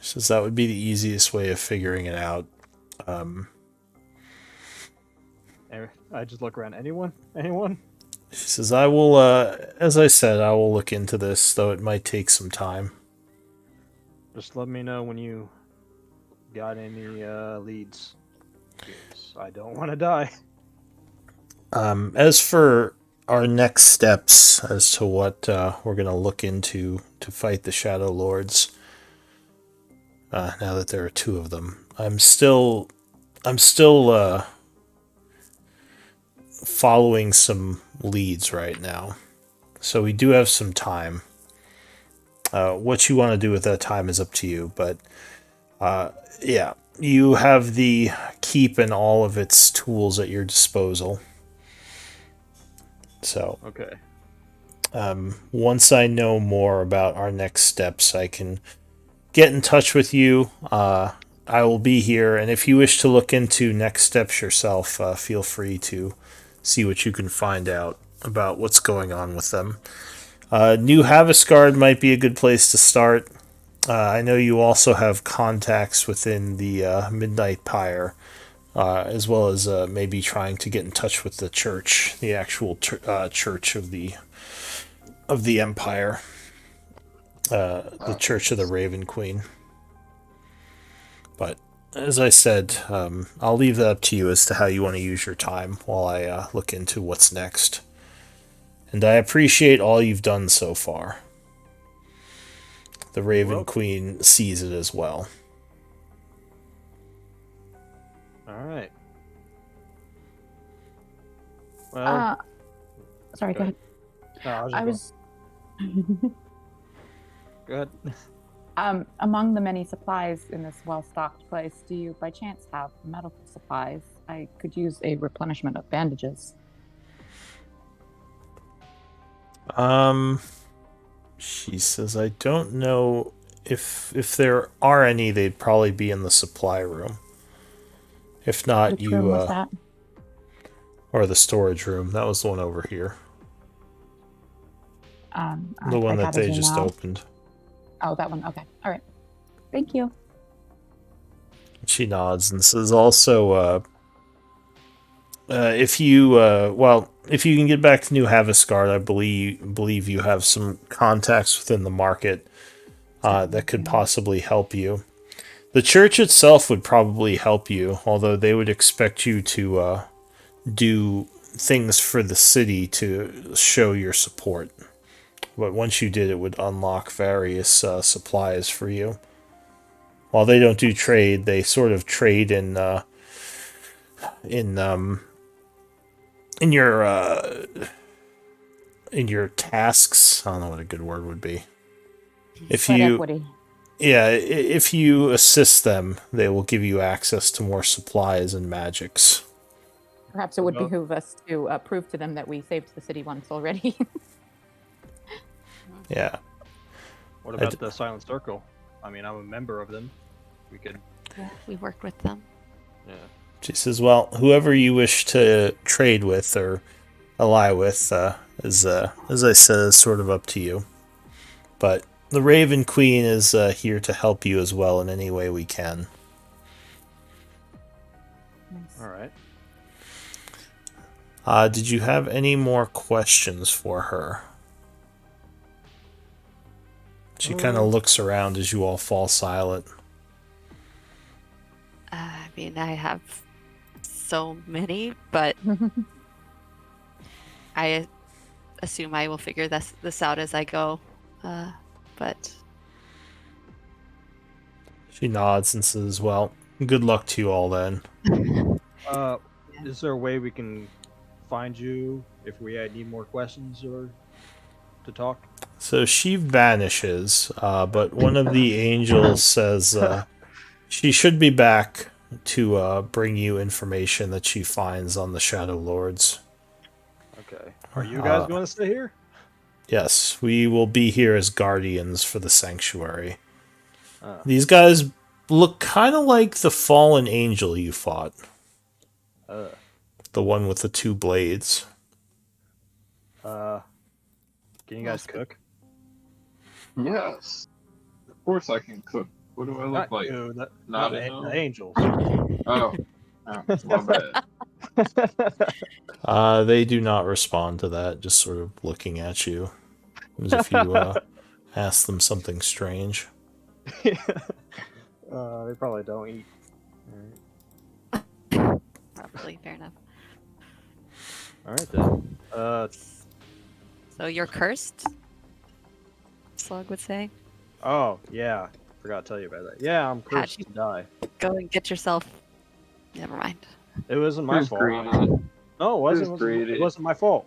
She says that would be the easiest way of figuring it out. I just look around. Anyone? Anyone? She says, I will, as I said, I will look into this, though it might take some time. Just let me know when you got any leads? Because I don't want to die. As for our next steps as to what we're going to look into to fight the Shadow Lords, now that there are two of them, I'm still following some leads right now, so we do have some time. What you want to do with that time is up to you, but yeah, you have the keep and all of its tools at your disposal. So Okay. once I know more about our next steps, I can get in touch with you. I will be here, and if you wish to look into next steps yourself, feel free to see what you can find out about what's going on with them. New Haviscard might be a good place to start. I know you also have contacts within the Midnight Pyre, as well as maybe trying to get in touch with the church, the actual church of the Empire, the Church of the Raven Queen. But as I said, I'll leave that up to you as to how you want to use your time while I look into what's next. And I appreciate all you've done so far. The Raven Queen sees it as well. All right. Well, sorry, go ahead. no, I was Go ahead. among the many supplies in this well-stocked place, do you by chance have medical supplies? I could use a replenishment of bandages. She says, I don't know if there are any, they'd probably be in the supply room. If not, Which room was that? Or the storage room. That was the one over here. The one that they just opened. Oh, that one. Okay. All right. Thank you. She nods and says, also, if you can get back to New Haviscard, I believe you have some contacts within the market that could possibly help you. The church itself would probably help you, although they would expect you to do things for the city to show your support. But once you did, it would unlock various supplies for you. While they don't do trade, they sort of trade in your tasks. I don't know what a good word would be. If you assist them, they will give you access to more supplies and magics. Perhaps it would behoove us to prove to them that we saved the city once already. Yeah. What about the Silent Circle? I mean, I'm a member of them. We could. Yeah, we worked with them. Yeah. She says, well, whoever you wish to trade with or ally with, as I said, is sort of up to you. But the Raven Queen is here to help you as well in any way we can. All right. Did you have any more questions for her? She kind of looks around as you all fall silent. I mean, I have so many, but I assume I will figure this out as I go. But she nods and says, well, good luck to you all then. Is there a way we can find you if we need more questions or to talk? So she vanishes, but one of the angels says she should be back to bring you information that she finds on the Shadow Lords. Okay. Are you guys going to stay here? Yes, we will be here as guardians for the sanctuary. These guys look kind of like the fallen angel you fought. The one with the two blades. Can you guys cook? Yes. Of course I can cook. What do I look like? You, Not the angels. Oh, my bad. They do not respond to that, just sort of looking at you as if you asked them something strange. They probably don't eat. Probably, fair enough. All right then. So you're cursed, Slug would say. Oh yeah, forgot to tell you about that. Yeah, I'm How'd cursed you to die. go and get yourself? Never mind. It wasn't my Who's fault. greedy? No, it wasn't. Who's It greedy? wasn't my fault.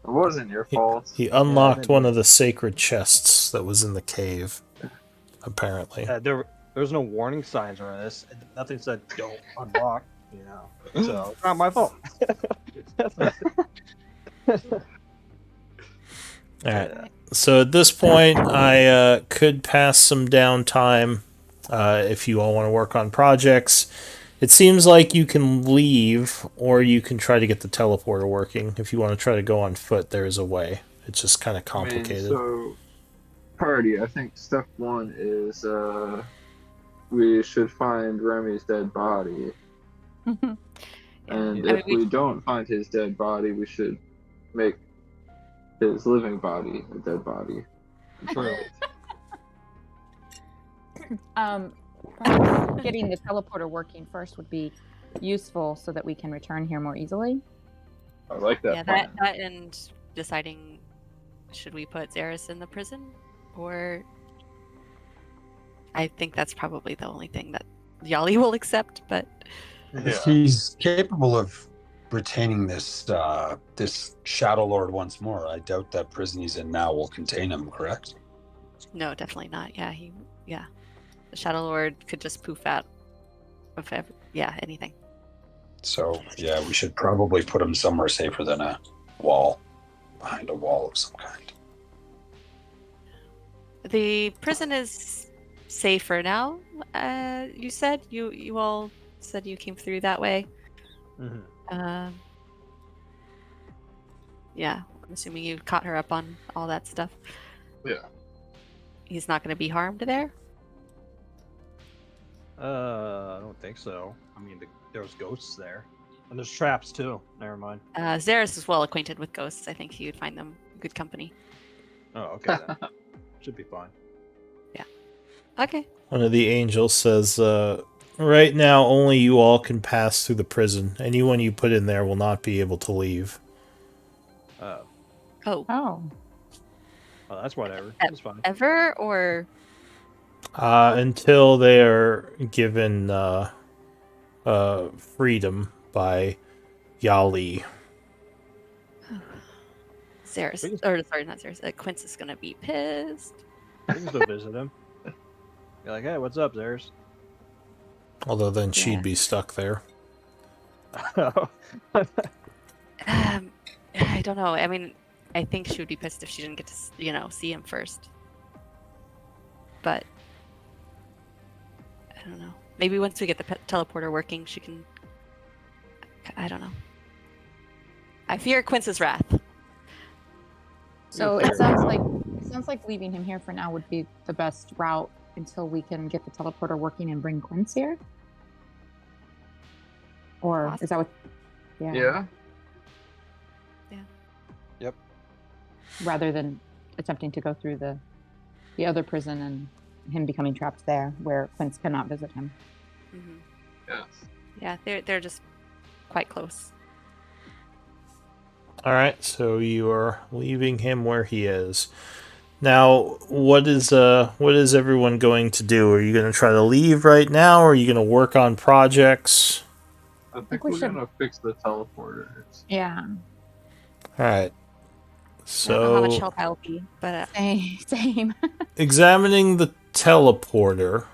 It wasn't your He, fault. he unlocked didn't one do of the sacred chests that was in the cave, apparently. There was no warning signs or this. Nothing said don't unlock. You know, so it's not my fault. Alright. So at this point, I could pass some downtime if you all want to work on projects. It seems like you can leave, or you can try to get the teleporter working. If you want to try to go on foot, there is a way. It's just kind of complicated. So, party, I think step one is we should find Remy's dead body. And I if mean, we don't find his dead body, we should make his living body a dead body. True. Perhaps getting the teleporter working first would be useful so that we can return here more easily. I like that yeah, plan. that and deciding should we put Zaris in the prison, or I think that's probably the only thing that Yali will accept. But If he's capable of retaining this this Shadowlord once more, I doubt that prison he's in now will contain him. Correct? no, definitely not. Yeah, the Shadowlord could just poof out of anything. So yeah, we should probably put him somewhere safer than a wall, behind a wall of some kind. The prison is safer now. You said you all said you came through that way. Mm-hmm. Yeah, I'm assuming you caught her up on all that stuff. Yeah. He's not going to be harmed there. I don't think so. I mean, there was ghosts there, and there's traps too. Never mind. Zaris is well acquainted with ghosts. I think he would find them good company. Oh, okay then. Should be fine. Okay. One of the angels says, right now, only you all can pass through the prison. Anyone you put in there will not be able to leave. Oh. Oh. Well, that's whatever. That's fine. Ever or Until they are given freedom by Yali. Zaris? Or sorry, not Zaris. Quince is gonna be pissed. We can still visit him. You're like, hey, what's up, Zaris? Although then she'd Yeah. be stuck there. I don't know. I mean, I think she would be pissed if she didn't get to, see him first. But I don't know. Maybe once we get the teleporter working, she can. I don't know. I fear Quince's wrath. So Fair. it sounds like leaving him here for now would be the best route until we can get the teleporter working and bring Quince here. Or is that what? Yeah. Yeah. Yep. Rather than attempting to go through the other prison and him becoming trapped there, where Quince cannot visit him. Mm-hmm. Yes. Yeah, they're just quite close. Alright, so you are leaving him where he is. Now, what is everyone going to do? Are you going to try to leave right now, or are you going to work on projects? I think we we're should- gonna fix the teleporters. Yeah. Alright. I don't know how much So, help I'll be, but Same. examining the teleporter,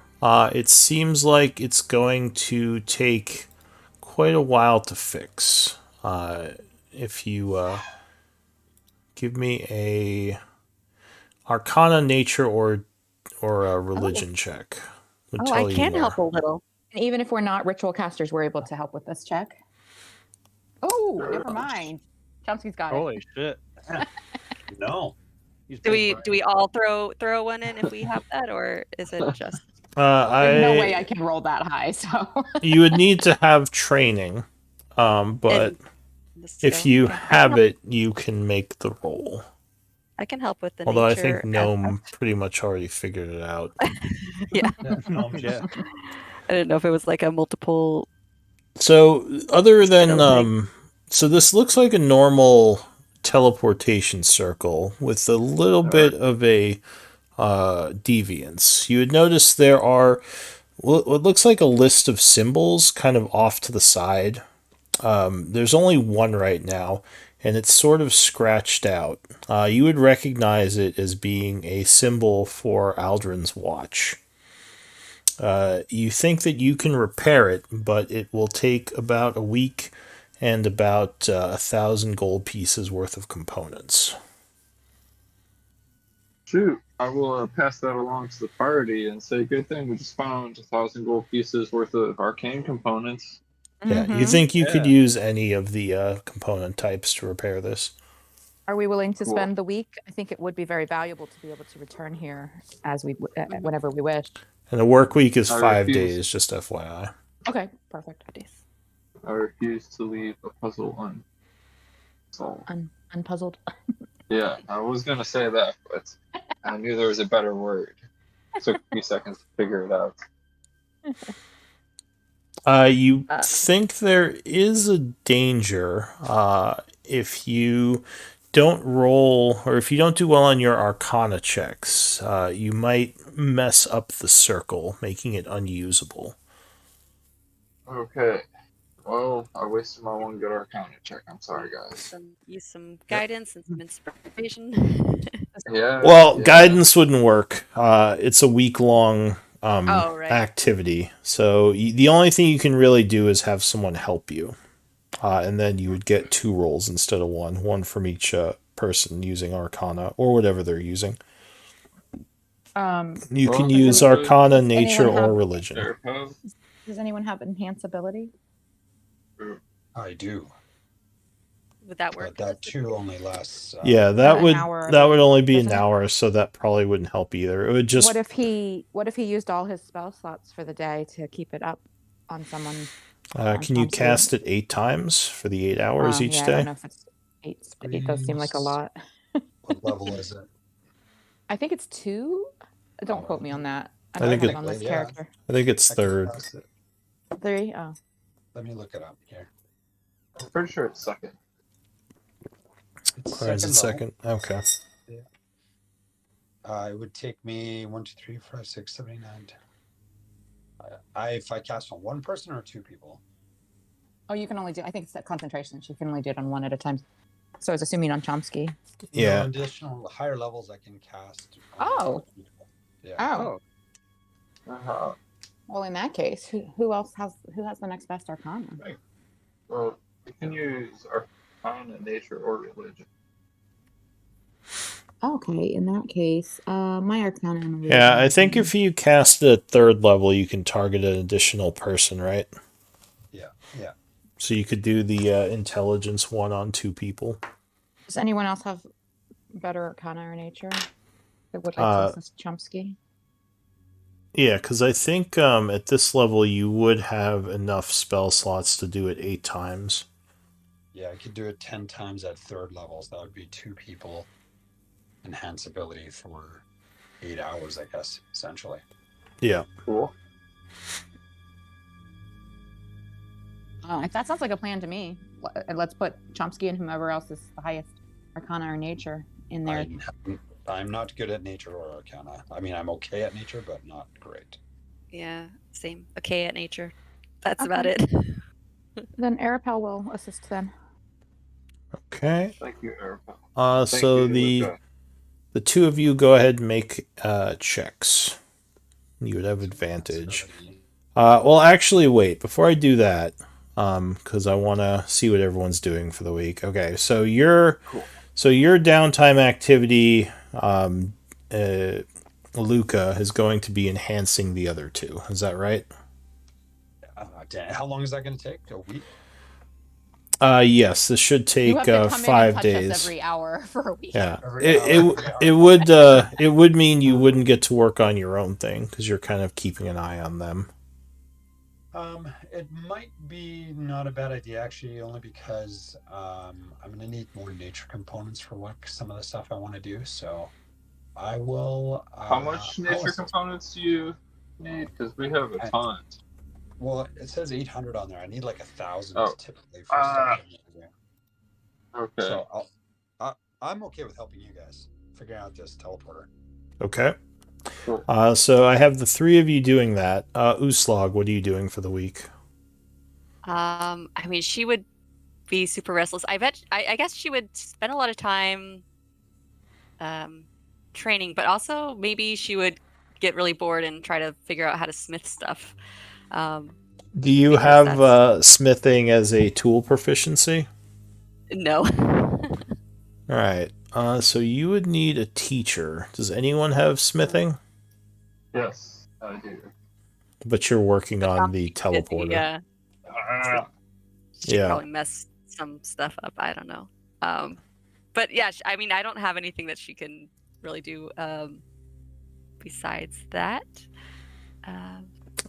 it seems like it's going to take quite a while to fix. If you give me a Arcana, Nature, or a Religion check, would tell I you can more. help a little. And even if we're not ritual casters, we're able to help with this check. Oh, never mind. Chomsky's got it. Holy shit. No. He's Do big we brain. all throw one in if we have that, or is it just? There's no way I can roll that high, so. You would need to have training, but in the if skill? you Okay. have it, you can make the roll. I can help with the Although I nature think Gnome aspect. pretty much already figured it out. Yeah. Yeah. I didn't know if it was like a multiple. So, other than Thing. so this looks like a normal teleportation circle with a little bit of a deviance. You would notice there are what looks like a list of symbols kind of off to the side. There's only one right now, and it's sort of scratched out. You would recognize it as being a symbol for Aldrin's watch. You think that you can repair it, but it will take about a week and about 1,000 gold pieces worth of components. Shoot, I will pass that along to the party and say, good thing we just found 1,000 gold pieces worth of arcane components. Yeah, you Mhm. think you could Yeah. use any of the component types to repair this? Are we willing to Cool. spend the week? I think it would be very valuable to be able to return here as whenever we wish. And the work week is I 5 refuse. days, just FYI. Okay, perfect. I refuse to leave a puzzle unsolved. Unpuzzled. Yeah, I was gonna say that, but I knew there was a better word. Took a few seconds to figure it out. You think there is a danger if you don't roll, or if you don't do well on your Arcana checks, you might mess up the circle, making it unusable. Okay. Well, I wasted my one good Arcana check. I'm sorry, guys. Use some guidance and some inspiration. Yeah. Well, yeah. guidance wouldn't work. It's a week-long Oh, right. activity, so the only thing you can really do is have someone help you, and then you would get 2 rolls instead of one from each person using Arcana or whatever they're using. You can use Arcana, Nature, or Religion. Does anyone have enhance ability? I do. Would that work? But that too only lasts. Yeah, About that an would hour, only be an doesn't it? hour, so that probably wouldn't help either. It would just What if he used all his spell slots for the day to keep it up on someone? can you cast it 8 times for the 8 hours each yeah, day? I don't know if it's 8. It does seem like a lot. What level is it? I think it's 2. Don't quote me on that. I I don't think have it- it on this Yeah. character. I think it's I can 3rd. cast it. 3. Oh. Let me look it up here. I'm pretty sure it's second. It's Or is it level. 2nd? Okay. It would take me 1, 2, 3, 4, 5, 6, 7, 8, 9. 10. If I cast on one person or 2 people. Oh, you can only do. I think it's that concentration. You can only do it on one at a time. So I was assuming on Chomsky. Yeah. No, additional higher levels I can cast. Oh. 2 people. Yeah. Oh. Uh-huh. Well, in that case, who else has the next best Arcana? Well, you can use Arcana, Nature, or Religion. Okay, in that case, my Arcana. And Yeah, I think if you cast it at 3rd level, you can target an additional person, right? Yeah. So you could do the intelligence one on 2 people. Does anyone else have better Arcana or Nature that would like to assist Chomsky? Yeah, because I think at this level you would have enough spell slots to do it 8 times. Yeah, I could do it 10 times at 3rd levels. That would be 2 people. Enhance ability for 8 hours, I guess, essentially. Yeah. Cool. That sounds like a plan to me. Let's put Chomsky and whomever else is the highest Arcana or Nature in there. I'm not good at Nature or Arcana. I mean, I'm okay at Nature, but not great. Yeah, same. Okay at nature. That's Okay. about it. Then Arapel will assist then. Okay. Thank you, Erica. So the 2 of you go ahead and make checks. You would have advantage. Well, actually, wait. Before I do that, because I want to see what everyone's doing for the week. Okay, so your downtime activity, Luca, is going to be enhancing the other 2. Is that right? How long is that going to take? A week? Yes, this should take You have to come 5 in and touch days. us every hour for a week. Yeah, Every it would mean you wouldn't get to work on your own thing because you're kind of keeping an eye on them. It might be not a bad idea actually, only because I'm gonna need more nature components for what some of the stuff I want to do. So I will. How much I'll nature assist. components do you need? Because we have a I, ton. well, it says 800 on there. I need like 1,000 Oh, typically for stuff. okay. So I'm okay with helping you guys figuring out this teleporter. Okay. Cool. So I have the three of you doing that. Uslog, what are you doing for the week? I mean, she would be super restless. I guess she would spend a lot of time training, but also maybe she would get really bored and try to figure out how to smith stuff. Do you Because have that's smithing as a tool proficiency? no. All right. So you would need a teacher. Does anyone have smithing? Yes, I do. But you're working But on the Dominique could be, teleporter. Ah, she'd Yeah. probably mess some stuff up. I don't know. But yeah, I mean, I don't have anything that she can really do besides that.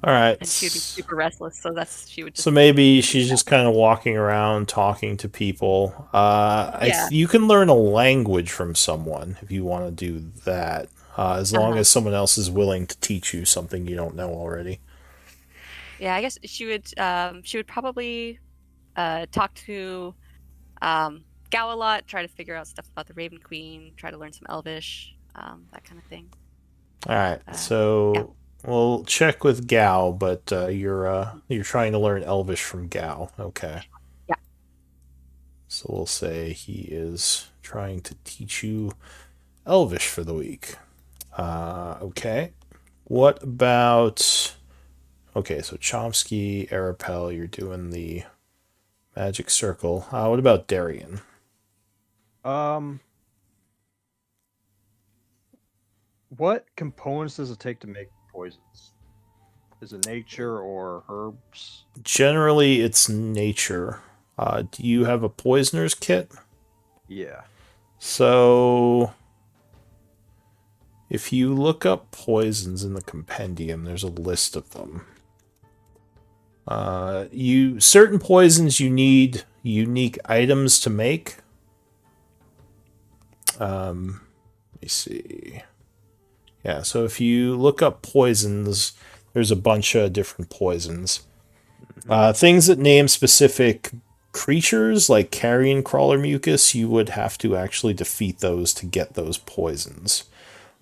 All right. And she would be super restless, so she would just. So maybe she's just kind of walking around talking to people. Yeah. You can learn a language from someone if you want to do that, as long as someone else is willing to teach you something you don't know already. Yeah, I guess she would probably talk to Gao a lot, try to figure out stuff about the Raven Queen, try to learn some Elvish, that kind of thing. All right. Yeah. We'll check with Gao, but you're trying to learn Elvish from Gao. Okay. Yeah. So we'll say he is trying to teach you Elvish for the week. Okay. What about? Okay, so Chomsky, Arapel, you're doing the magic circle. What about Darian? What components does it take to make poisons? Is it nature or herbs? Generally, it's nature. Do you have a poisoner's kit? Yeah. So, if you look up poisons in the compendium, there's a list of them. Certain poisons you need unique items to make. Let me see. Yeah, so if you look up poisons, there's a bunch of different poisons. Things that name specific creatures, like carrion crawler mucus, you would have to actually defeat those to get those poisons.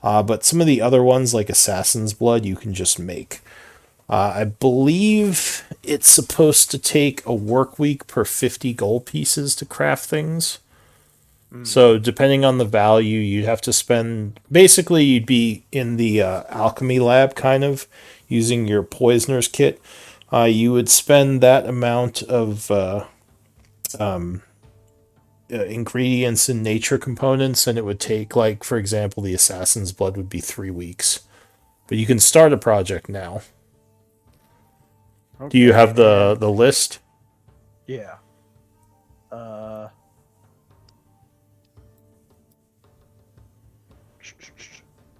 But some of the other ones, like assassin's blood, you can just make. I believe it's supposed to take a work week per 50 gold pieces to craft things. So depending on the value, you'd have to spend. Basically, you'd be in the alchemy lab, kind of using your poisoner's kit. You would spend that amount of ingredients and nature components, and it would take, like, for example, the assassin's blood would be 3 weeks. But you can start a project now. Okay. Do you have the list? Yeah.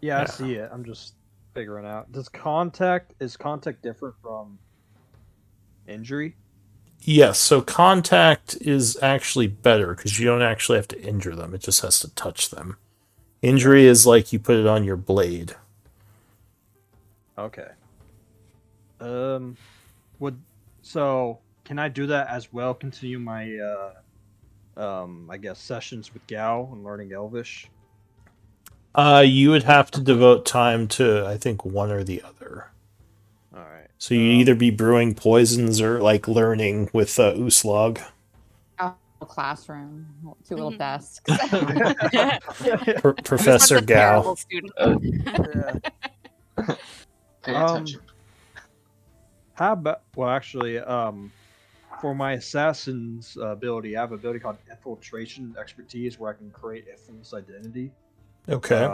Yeah, I see it. I'm just figuring out. Is contact different from injury? Yes, so contact is actually better because you don't actually have to injure them. It just has to touch them. Injury is like you put it on your blade. Okay. Can I do that as well? Continue my I guess sessions with Gao and learning Elvish. You would have to devote time to, I think, one or the other. All right. So you either be brewing poisons or like learning with Uslog. Classroom, 2 little Mhm. desks. Professor That's a terrible Gao. student. Pay attention. How about? Well, actually, for my assassin's ability, I have an ability called infiltration expertise, where I can create a false identity. Okay.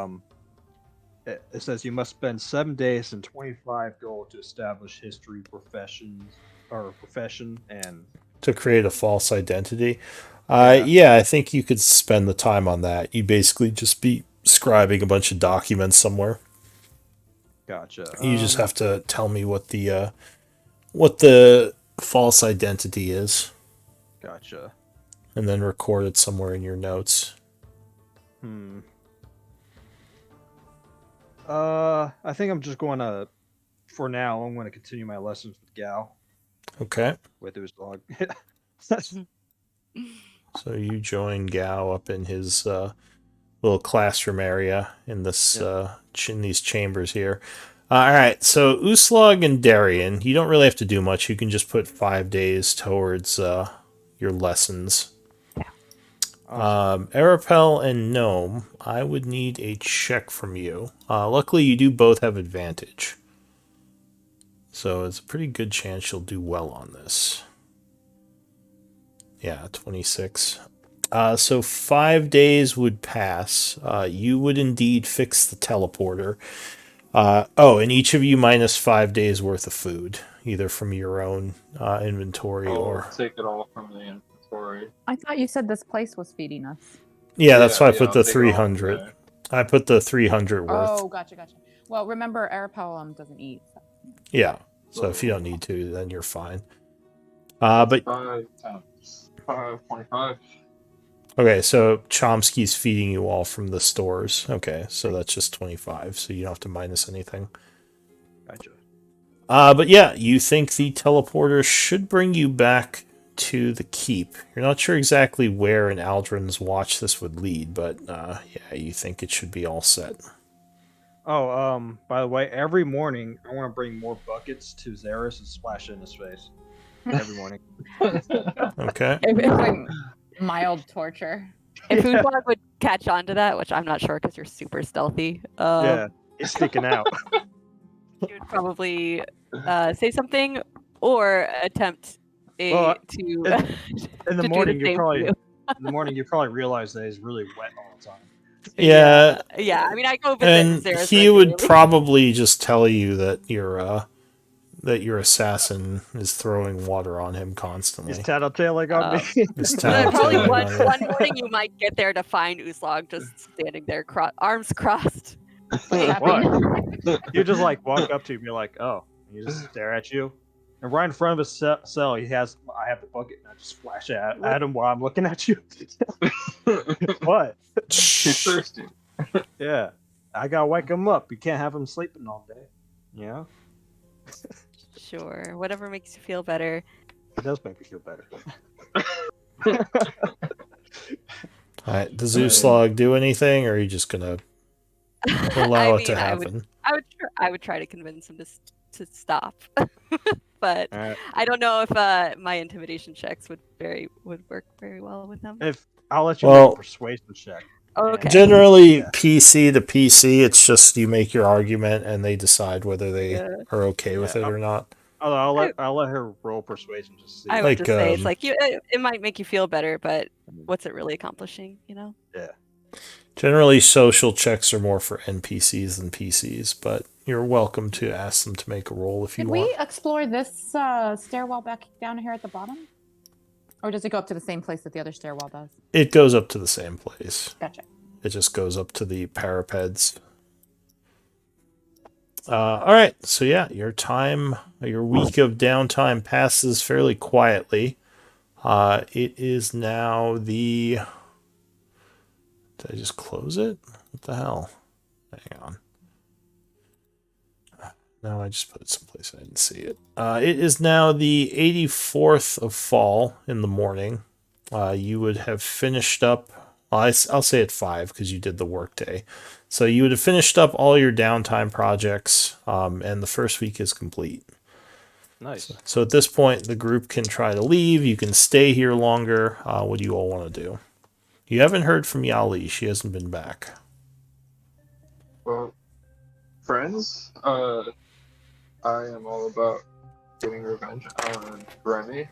It says you must spend 7 days and 25 gold to establish history, profession, and To create a false identity. Yeah. Yeah, I think you could spend the time on that. You'd basically just be scribing a bunch of documents somewhere. gotcha. You just have to tell me what what the false identity is, Gotcha. and then record it somewhere in your notes. I think I'm just going to, for now, I'm going to continue my lessons with Gal, Okay. with his dog. So you join Gao up in his little classroom area in this in these chambers here. All right, so Uslog and Darien, you don't really have to do much. You can just put 5 days towards your lessons. Awesome. Arapel and Gnome, I would need a check from you. Luckily, you do both have advantage. So it's a pretty good chance you'll do well on this. Yeah, 26. So 5 days would pass. You would indeed fix the teleporter. And each of you minus 5 days worth of food, either from your own inventory or... take it all from the inventory. I thought you said this place was feeding us. Yeah, that's why I put I'll the take it all from 300. there. I put the 300 worth. Oh, gotcha. Well, remember, Arapel doesn't eat. So. Yeah, so if you don't need to, then you're fine. But 5 times 5, 25. okay, so Chomsky's feeding you all from the stores. Okay, so that's just 25, so you don't have to minus anything. Gotcha. But yeah, you think the teleporter should bring you back to the keep. You're not sure exactly where in Aldrin's watch this would lead, but yeah, you think it should be all set. Oh, by the way, every morning I want to bring more buckets to Xeris and splash it in his face. Every morning. Okay. It's like mild torture. If Uslog would catch on to that, which I'm not sure because you're super stealthy, Yeah, it's sticking out. he would probably say something or attempt Well, to In the to do morning, the you same probably to you. in the morning you probably realize that he's really wet all the time. Yeah, Yeah, I mean, I go visit and Xeris he would regularly. probably just tell you that your assassin is throwing water on him constantly. He's tattletaling on me. It's Probably tattletaling one on you. morning you might get there to find Uslog just standing there, arms crossed. What? You just like walk up to him, you're like, oh, and you just stare at you. And right in front of his cell, I have the bucket, and I just splash it at him while I'm looking at you. What? He's thirsty. Yeah, I gotta wake him up. You can't have him sleeping all day. You know? Sure, whatever makes you feel better. It does make me feel better. Alright, does Uslog do anything, or are you just gonna allow it to I happen? I would try to convince him to stop, but Alright. I don't know if my intimidation checks would work very well with him. If I'll let you Well- make a persuasion check. Okay. Generally, Yeah. PC to PC, it's just you make your argument and they decide whether they Yeah. are okay with Yeah, it or not. I'll let her roll persuasion just to see. I would Like, just say it's um, like it might make you feel better, but what's it really accomplishing? You know? Generally, social checks are more for NPCs than PCs, but you're welcome to ask them to make a roll if you Did want. we explore this stairwell back down here at the bottom? Or does it go up to the same place that the other stairwell does? It goes up to the same place. Gotcha. It just goes up to the parapets. All right, so yeah, your week of downtime passes fairly quietly. It is now the... Did I just close it? What the hell? Hang on. No, I just put it someplace I didn't see it. It is now the 84th of fall in the morning. You would have finished up... I'll say at 5 because you did the work day. So you would have finished up all your downtime projects, and the first week is complete. Nice. So at this point, the group can try to leave. You can stay here longer. What do you all want to do? You haven't heard from Yali. She hasn't been back. Well, friends, I am all about getting revenge on Remy,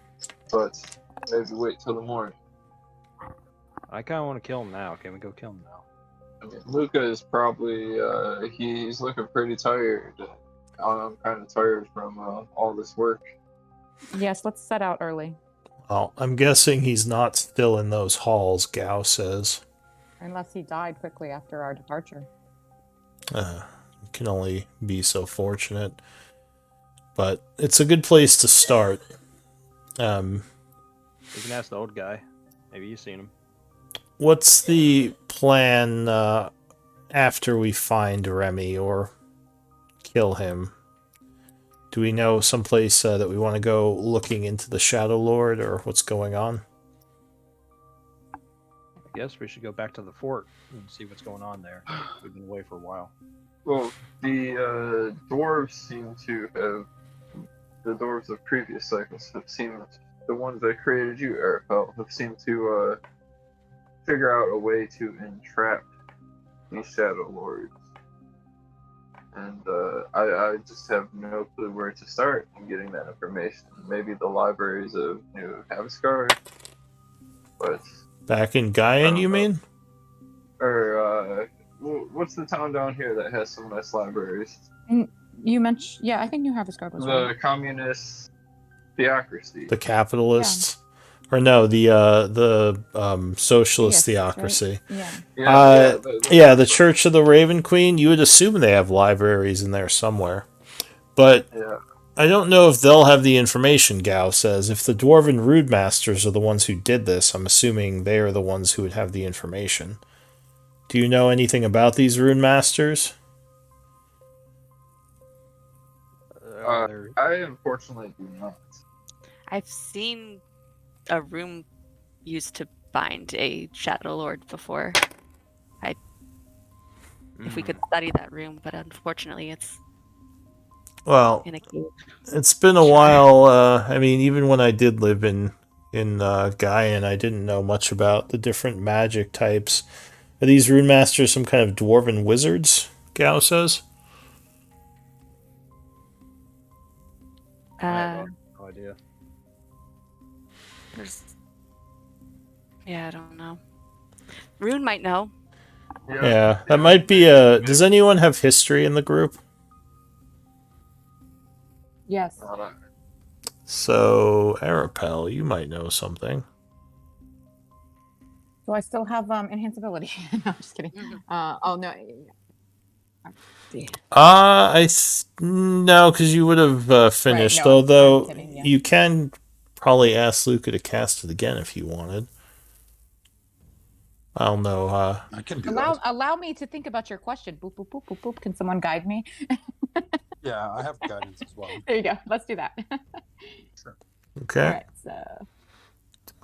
but maybe wait till the morning. I kind of want to kill him now. Can we go kill him now? I mean, Luca is probably, he's looking pretty tired. I'm kind of tired from all this work. Yes, let's set out early. Well, I'm guessing he's not still in those halls, Gao says. Unless he died quickly after our departure. You can only be so fortunate. but it's a good place to start. You can ask the old guy. Maybe you've seen him. What's the plan after we find Remy or kill him? Do we know someplace that we want to go looking into the Shadowlord, or what's going on? I guess we should go back to the fort and see what's going on there. We've been away for a while. Well, the dwarves seem to have. The dwarves of previous cycles have seemed. The ones that created you, Arafel, have seemed to figure out a way to entrap these Shadow Lords. And I just have no clue where to start in getting that information. Maybe the libraries of New Havascar, but Back in Gaian, you mean? or what's the town down here that has some nice libraries? You mentioned, yeah, I think New Harvest Guard was The right. communist theocracy. The capitalists, or no, the socialist Yes, right? theocracy. Yeah. Yeah, the Church of the Raven Queen. You would assume they have libraries in there somewhere, but Yeah. I don't know if they'll have the information. Gao says if the Dwarven Rude Masters are the ones who did this, I'm assuming they are the ones who would have the information. Do you know anything about these Rune Masters? I unfortunately do not. I've seen a room used to bind a Shadow Lord before. If we could study that room, but unfortunately it's Well, in a cave. it's been a while. I mean, even when I did live in Gaian, I didn't know much about the different magic types. Are these Rune Masters some kind of dwarven wizards? Gao says. I have no idea. Yeah, I don't know. Rune might know. Yeah, that might be a. Does anyone have history in the group? Yes. So, Arapel, you might know something. Do I still have enhanceability? No, I'm just kidding. Oh no. No, because you would have finished. Right, no, I'm although kidding, yeah. you can probably ask Luca to cast it again if you wanted. I don't know. I can do that. Allow me to think about your question. Boop boop boop boop boop. Can someone guide me? Yeah, I have guidance as well. There you go. Let's do that. Okay. All right.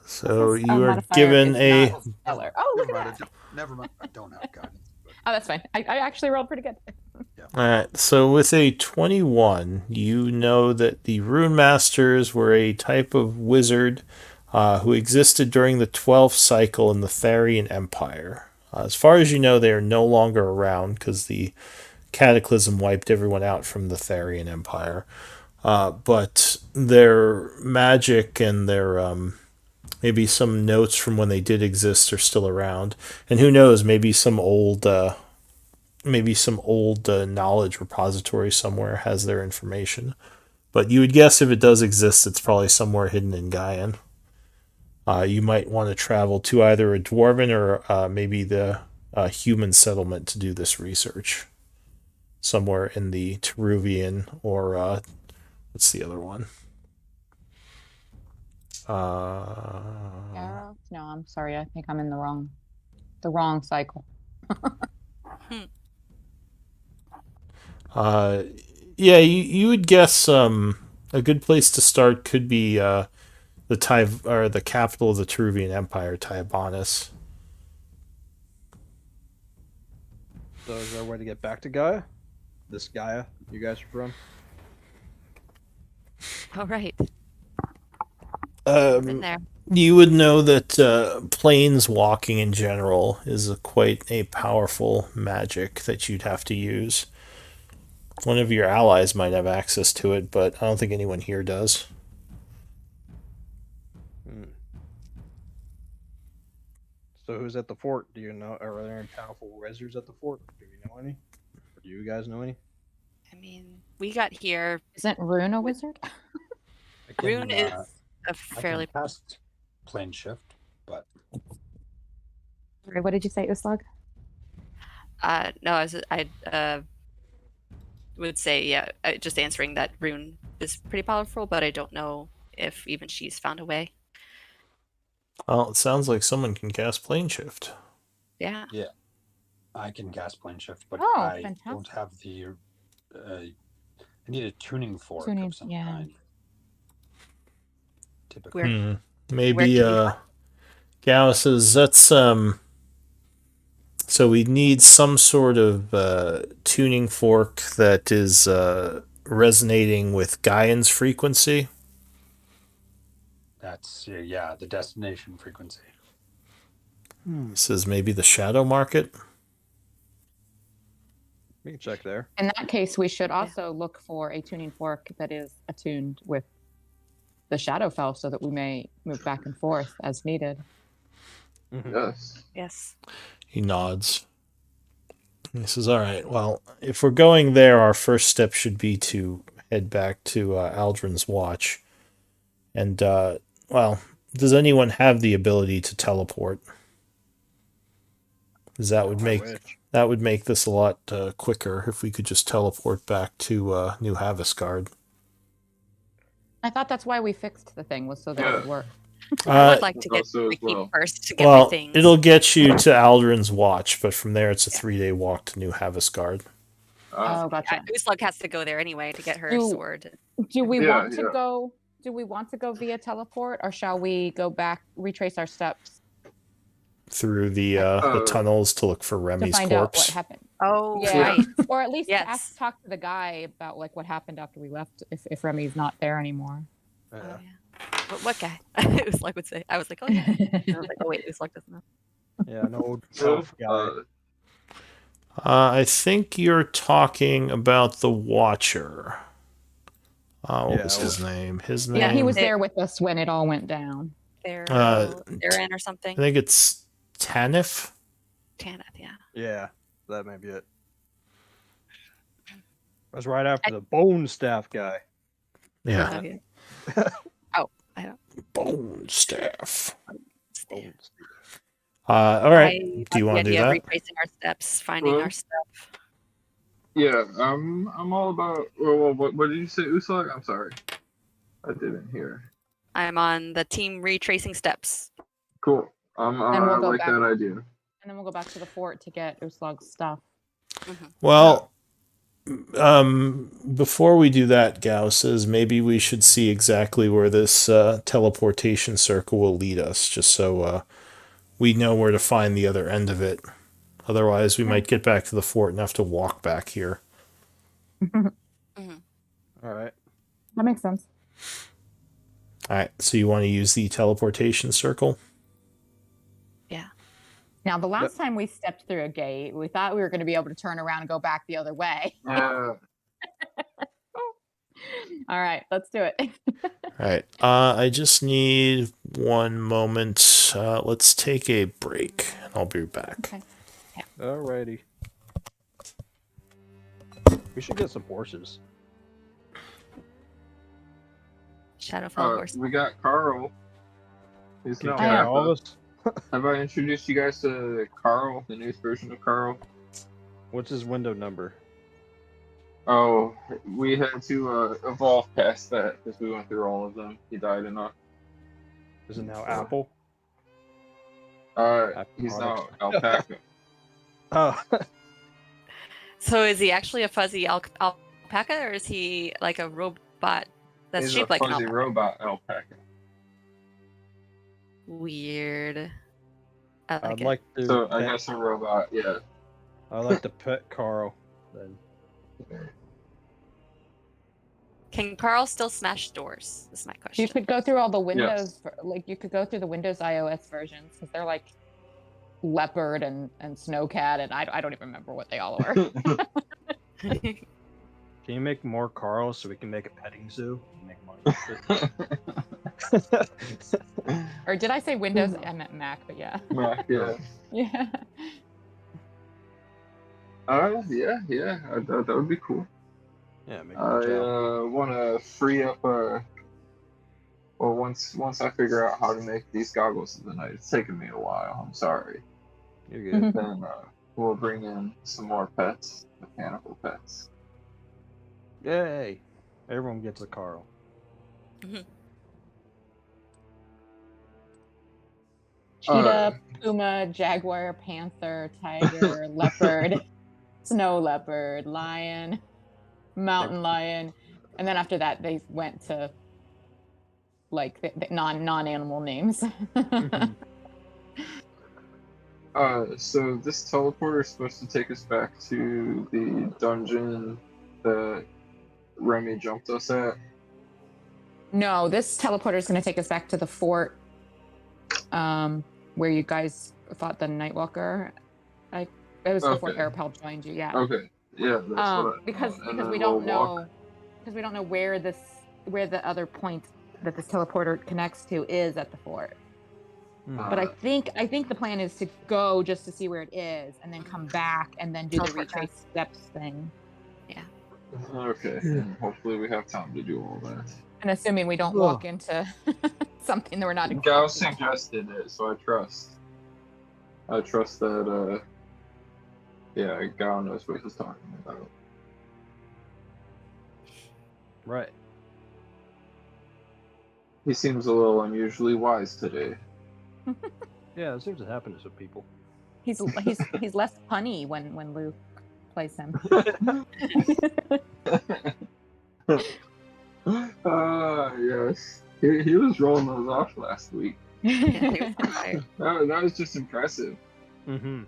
So This you are modifier given is a. not stellar. Oh, look Never at mind. that. Never mind. I don't have guidance. But Oh, that's fine. I actually rolled pretty good. All right. So with a 21, you know that the Rune Masters were a type of wizard who existed during the 12th cycle in the Therian Empire. As far as you know, they are no longer around because the Cataclysm wiped everyone out from the Therian Empire. But their magic and their maybe some notes from when they did exist are still around, and who knows, maybe some old knowledge repository somewhere has their information. But you would guess if it does exist, it's probably somewhere hidden in Gaian. You might want to travel to either a dwarven or maybe the human settlement to do this research. Somewhere in the Teruvian or what's the other one? Arrow? No, I'm sorry. I think I'm in the wrong cycle. Yeah, you would guess a good place to start could be the capital of the Teruvian Empire, Tyabanus. So is there a way to get back to Gaia? This Gaia you guys are from? All right. Been there. You would know that planes walking in general is quite a powerful magic that you'd have to use. One of your allies might have access to it, but I don't think anyone here does. So who's at the fort? Do you know? Are there any powerful wizards at the fort? Do you know any? Or do you guys know any? I mean, we got here. Isn't Rune a wizard? Rune is a I fairly. can cast plane shift, but Sorry, what did you say, Uslag? No, would say, yeah, just answering that rune is pretty powerful, but I don't know if even she's found a way. Well, it sounds like someone can cast plane shift. Yeah. I can cast plane shift, but Oh, I fantastic. don't have the. I need a tuning fork Tuning, of some yeah. kind. Typically. Where Maybe can we Gao says that's so we need some sort of tuning fork that is resonating with Gaian's frequency. That's the destination frequency. Says maybe the shadow market. We can check there. In that case, we should also look for a tuning fork that is attuned with the Shadowfell so that we may move back and forth as needed. Yes. Yes. He nods. He says, all right, well, if we're going there, our first step should be to head back to Aldrin's watch. And, well, does anyone have the ability to teleport? Because that would make this a lot quicker if we could just teleport back to New Havasgard. I thought that's why we fixed the thing, was so that it would work. I would like to get also the as keep well. first to get my things. It'll get you to Aldrin's watch, but from there it's a 3-day walk to New Havasgard. Oh, gotcha. Uslug has to go there anyway to get her sword. Do we Yeah, want to go? Do we want to go via teleport, or shall we go back, retrace our steps Through the tunnels to look for to Remy's find out what corpse. happened? Oh, Yeah. right. Or at least Yes. talk to the guy about like what happened after we left, if Remy's not there anymore. Oh, yeah. What guy? Uslug would say. I was like, oh yeah. And I was like, oh wait, Uslug doesn't know. Yeah, an old elf guy. I think you're talking about the Watcher. What was his name? His name? Yeah, he was there with us when it all went down. Aaron or something. I think it's Tanith. Tanith, yeah. Yeah, that may be it. That's right after the bone staff guy. Yeah. Oh, I don't. Bone staff. Bone staff. All right. Do you want to do that? Retracing our steps, finding our stuff. Yeah, I'm all about. Well, what did you say, Uslag? I'm sorry, I didn't hear. I'm on the team retracing steps. Cool. I like that idea. And then we'll go back to the fort to get Uslug's stuff. Mm-hmm. Well, before we do that, Gao says maybe we should see exactly where this teleportation circle will lead us, just so we know where to find the other end of it. Otherwise, we might get back to the fort and have to walk back here. Mm-hmm. All right. That makes sense. All right, so you want to use the teleportation circle? Yeah. Now, the last time we stepped through a gate, we thought we were going to be able to turn around and go back the other way. Yeah. All right, let's do it. All right, I just need one moment. Let's take a break, and I'll be back. Okay. Alrighty. We should get some horses. Shadowfell horse. We got Carl. He's now Yeah, all of us. Have I introduced you guys to Carl, the newest version of Carl? What's his window number? Oh, we had to evolve past that because we went through all of them. He died enough. Is it now Apple? He's now Alpaca. Oh. So is he actually a fuzzy alpaca, or is he like a robot that's He's shaped a like an fuzzy alpaca? robot alpaca. Weird. I like I'd it. like to. So I pet, guess a robot, yeah. I'd like to pet Carl. Then. Can Carl still smash doors? Is my question. You could go through all the Windows, you could go through the Windows iOS versions because they're like Leopard and Snowcat, and I don't even remember what they all are. Can you make more Carl so we can make a petting zoo? And make money with it? Or did I say Windows? I meant Mac, but yeah. Mac, yeah. Yeah. Yeah. That would be cool. Yeah, make I want to free up. Well, once I figure out how to make these goggles of the night, it's taken me a while. I'm sorry. You're good. Then we'll bring in some more pets, mechanical pets. Yay! Everyone gets a Carl. Cheetah, puma, jaguar, panther, tiger, leopard, snow leopard, lion, mountain lion, and then after that they went to like the non-animal names. So this teleporter is supposed to take us back to the dungeon that Remy jumped us at. No, this teleporter is going to take us back to the fort, where you guys fought the Nightwalker. It was before Okay. Arapel joined you. Yeah. Okay. Yeah, that's what I because thought. And because then we we'll don't walk. know because we don't know where the other point that this teleporter connects to is at the fort. But I think the plan is to go just to see where it is, and then come back and then do the Teleport back. retrace steps thing. Okay. And hopefully we have time to do all that. And assuming we don't walk into something that we're not Gao expecting. suggested it, so I trust. I trust that. Yeah, Gao knows what he's talking about. Right. He seems a little unusually wise today. Yeah, it seems to happen to some people. He's less punny when Luke plays him. Yes. He was rolling those off last week. Yeah, he was on fire. That was just impressive. Mm-hmm.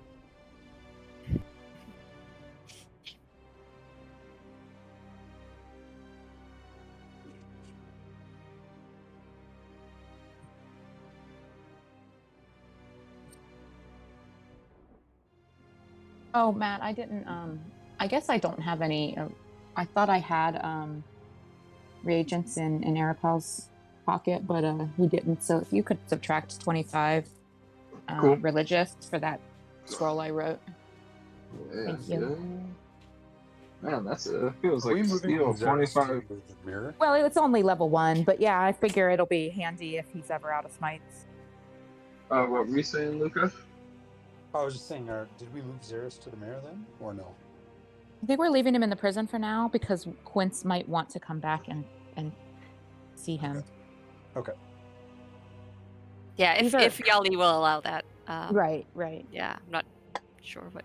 Oh, Matt, I didn't. I guess I don't have any. I thought I had reagents in Arapel's pocket, but he didn't. So if you could subtract 25 Cool. religious for that scroll I wrote. Yeah, Thank you. Man, that's feels Are we like a moving steal. from Xeris 25. to the mirror? Well, it's only level 1, but yeah, I figure it'll be handy if he's ever out of smites. What were you saying, Luca? I was just saying, did we move Xeris to the mirror then, or no? I think we're leaving him in the prison for now because Quince might want to come back and see him. Okay. Yeah, if These are- Yali will allow that. Right. Yeah, I'm not sure what.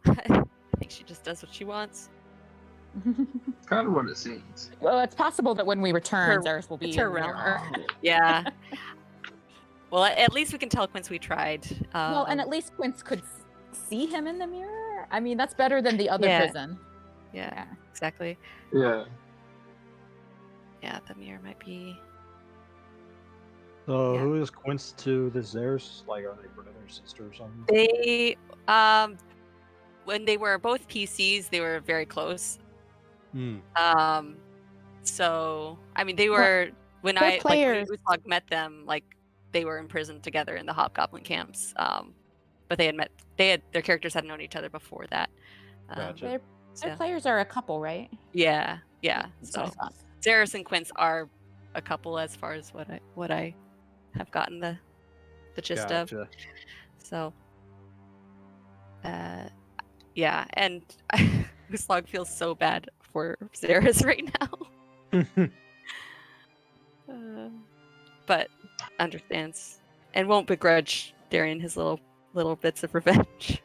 I think she just does what she wants. It's kind of what it seems. Well, it's possible that when we return, Her- Xeris will be it's her in the realm. mirror. Yeah. Well, at least we can tell Quince we tried. Well, and at least Quince could see him in the mirror. I mean, that's better than the other Yeah. prison. Yeah, exactly. Yeah. Yeah, the mirror might be. So Yeah. who is Quince to the Xeris? Like, are they brother or sister or something? They when they were both PCs, they were very close. So I mean, they were when they're I players. like when Uslog met them, like they were in prison together in the Hobgoblin camps. But they had their characters had known each other before that. Gotcha. Their players are a couple, right? Yeah. That's what I So thought. Xeris and Quince are a couple as far as what I have gotten the gist of. Gotcha. So yeah, and Uslog feels so bad for Xeris right now. But understands and won't begrudge Darian his little bits of revenge.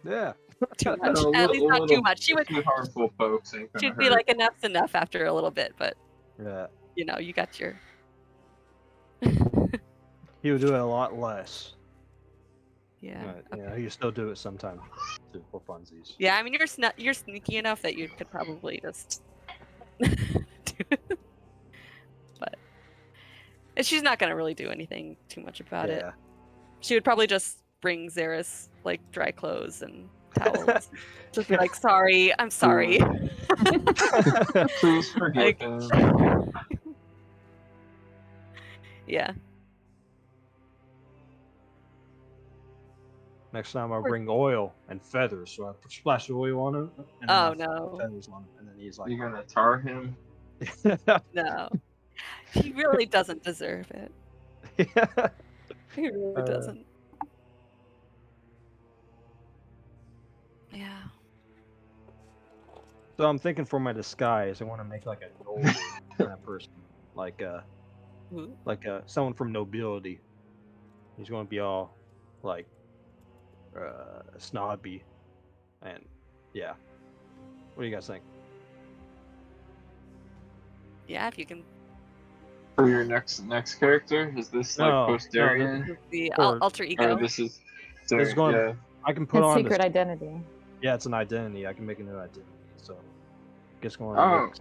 Yeah. Too I much. know, At least not too much. She would. Two harmful folks ain't gonna She'd be hurt. like, enough's enough after a little bit, but Yeah. you got your. He would do it a lot less. Yeah. But, you know, you still do it sometimes for funsies. Yeah, I mean, you're sneaky enough that you could probably just do it. But and she's not gonna really do anything too much about it. Yeah. She would probably just bring Xeris like dry clothes and towels. Just be like, sorry, I'm sorry. Please forgive Like- him. Yeah. Next time I'll bring oil and feathers, so I splash oil on him. And then Oh, I put no. Feathers on him, and then he's like, You're gonna tar him? No. He really doesn't deserve it. yeah. He really doesn't. Yeah. So I'm thinking for my disguise, I want to make like a noble kind of person, like Ooh. someone from nobility. He's going to be all like snobby, and yeah. What do you guys think? Yeah, if you can. For your next character, is this like No, Posterian? The For- alter Or ego. this is This is going. yeah. I can put His on secret this. identity. Yeah, it's an identity. I can make a new identity. So, guess going Oh. with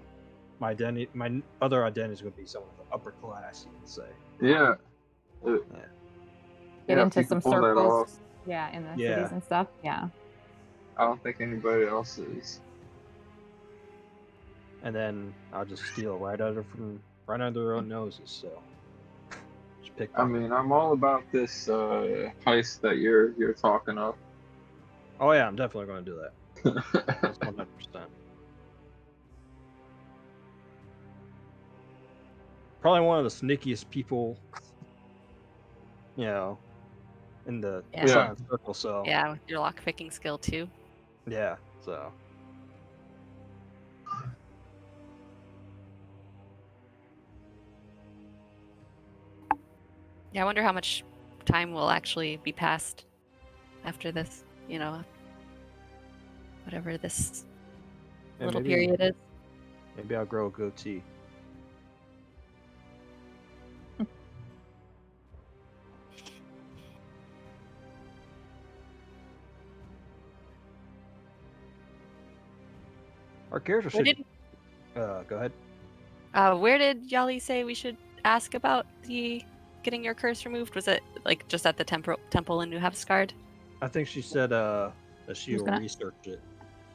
my identity. My other identity is going to be someone of the upper class. You can say. Yeah. Get Yeah, if into you can some pull that circles. off. Yeah, in the Yeah. cities and stuff. Yeah. I don't think anybody else is. And then I'll just steal right under their own noses. So, just pick. I mean, I'm all about this heist that you're talking of. Oh yeah, I'm definitely going to do that. That's 100%. Probably one of the sneakiest people, you know, in the Yeah. science circle. So Yeah, with your lock picking skill too. yeah, so Yeah, I wonder how much time will actually be passed after this. You know, whatever this yeah, little maybe period is. maybe I'll grow a goatee. Our character Where should. did Go ahead. where did Yali say we should ask about the getting your curse removed? Was it like just at the temple in New Havsgard? I think she said that she Who's will gonna- research it.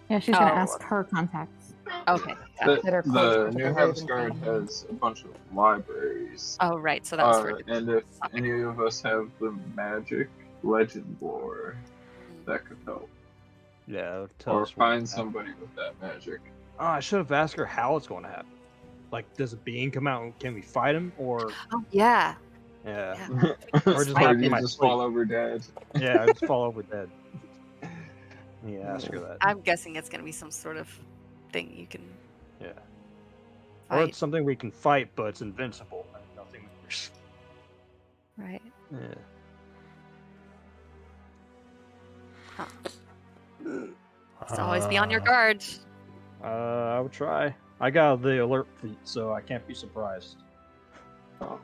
Yeah, she's gonna Oh. ask her contacts. Okay. The, That are closer the to New the Raven Havsgard family. has a bunch of libraries. Oh, right. So that was for. And if any of us have the magic legend lore, that could help. Yeah, it'll tell Or us what find happened. somebody with that magic. Oh, I should have asked her how it's going to happen. Like, does a being come out and can we fight him? Or Oh yeah. yeah, Yeah. Or just or happen you my just sleep. fall over dead. Yeah, I just fall over dead. Yeah, ask her that. I'm guessing it's gonna be some sort of thing you can Yeah. Or fight. it's something we can fight, but it's invincible. And nothing matters. Right. Yeah. So always be on your guard. I would try. I got the alert feat, so I can't be surprised. Oh.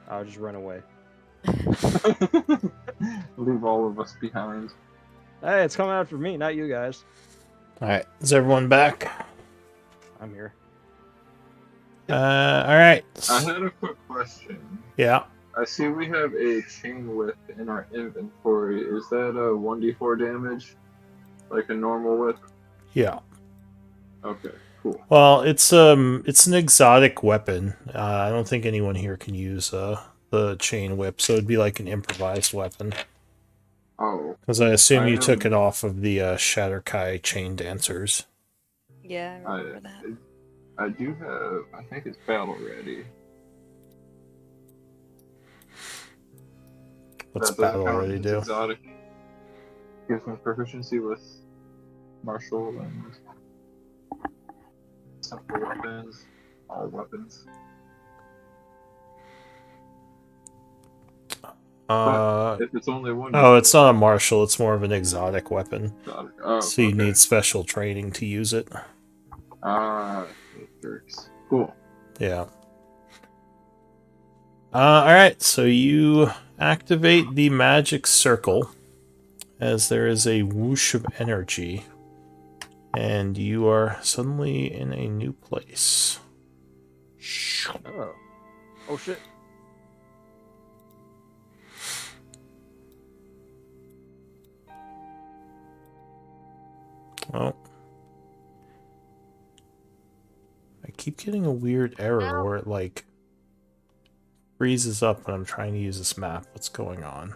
I'll just run away. Leave all of us behind. Hey, it's coming after me, not you guys. Alright, is everyone back? I'm here. Alright. I had a quick question. Yeah. I see we have a chain whip in our inventory. Is that a 1d4 damage? Like a normal whip? Yeah. Okay, cool. Well, it's an exotic weapon. I don't think anyone here can use the chain whip, so it'd be like an improvised weapon. Oh. Because I assume I you took am- it off of the Shatterkai chain dancers. Yeah, I remember that. I do have, I think it's battle ready. What's That doesn't battle count already as do? Exotic. Gives me proficiency with martial and simple weapons, all weapons. If it's only one. Oh, it's not a martial, it's more of an exotic weapon. Exotic. Oh, So you okay. need special training to use it. Ah, jerks. Cool. Yeah. Alright, so you activate the magic circle as there is a whoosh of energy. And you are suddenly in a new place. Oh. Oh shit. Well, I keep getting a weird error where it like freezes up when I'm trying to use this map. What's going on?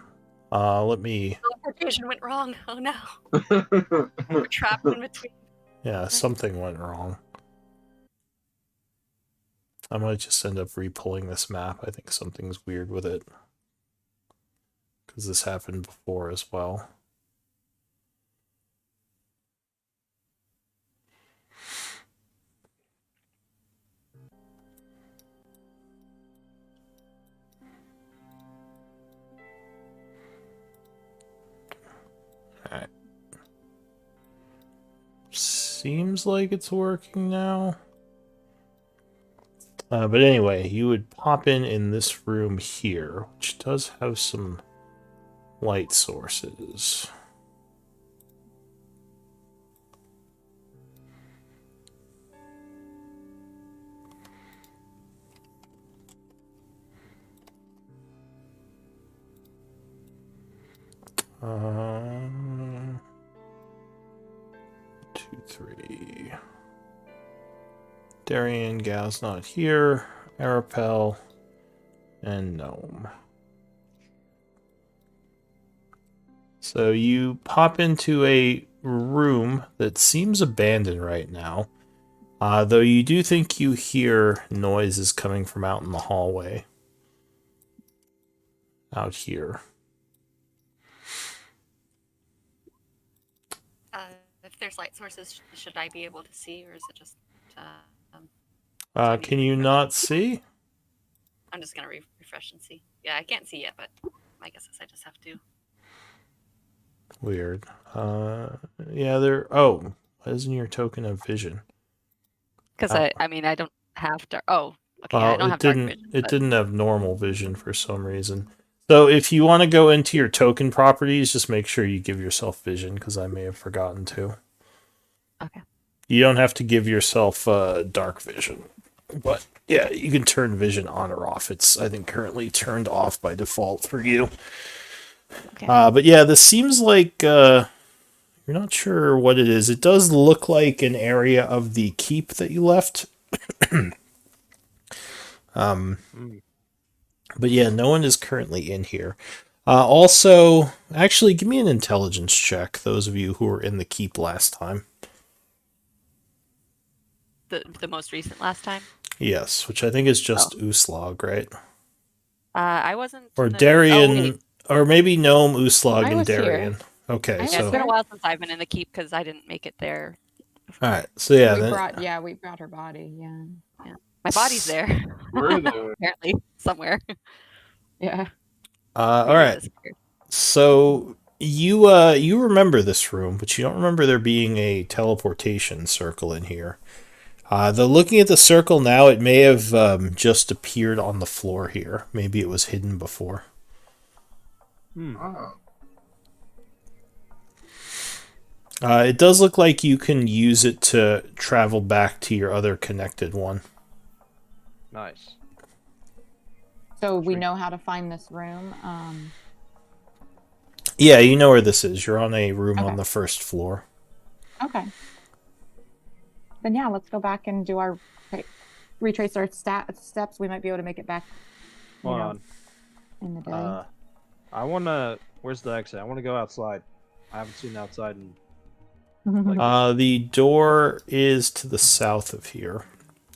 Let me. Teleportation went wrong. Oh no. We're trapped in between. Yeah, something went wrong. I might just end up re-pulling this map. I think something's weird with it. Because this happened before as well. seems like it's working now. But anyway, you would pop in this room here, which does have some light sources. Two, three. Darian, Gal's not here. Arapel, and Gnome. So you pop into a room that seems abandoned right now. Though you do think you hear noises coming from out in the hallway. Out here. If there's light sources, should I be able to see, or is it just? Do I need Can to you refresh? not see? I'm just gonna refresh and see. Yeah, I can't see yet, but my guess is I just have to. Weird. Yeah, there. Oh, why isn't your token of vision? Because Oh. I mean, I don't have dark. Oh, okay. I Well, don't it have dark didn't. vision. It but- didn't have normal vision for some reason. So if you want to go into your token properties, just make sure you give yourself vision, because I may have forgotten to. Okay. You don't have to give yourself dark vision, but yeah, you can turn vision on or off. It's, I think, currently turned off by default for you. Okay. But yeah, this seems like you're not sure what it is. It does look like an area of the keep that you left. But yeah, no one is currently in here. Also, actually, give me an intelligence check, those of you who were in the keep last time. The most recent last time. Yes, which I think is just Uslag, right? I wasn't. Or in the- Darian, Oh, wait. or maybe Gnome, Uslag, I and was here. Darian. Okay, I was Yeah, it's so been a while since I've been in the keep because I didn't make it there. all right, so yeah, we brought her body. Yeah. My body's there. Where though? Apparently, somewhere. Yeah. all Maybe it right. disappeared. So you remember this room, but you don't remember there being a teleportation circle in here. Though looking at the circle now, it may have just appeared on the floor here. Maybe it was hidden before. Oh. It does look like you can use it to travel back to your other connected one. Nice. So we Sweet. know how to find this room. Yeah, you know where this is. You're on a room on Okay. the first floor. Okay. Then yeah, let's go back and do our retrace our steps. We might be able to make it back. You Hold know, on. in the day. I wanna. Where's the exit? I wanna go outside. I haven't seen outside in. The door is to the south of here.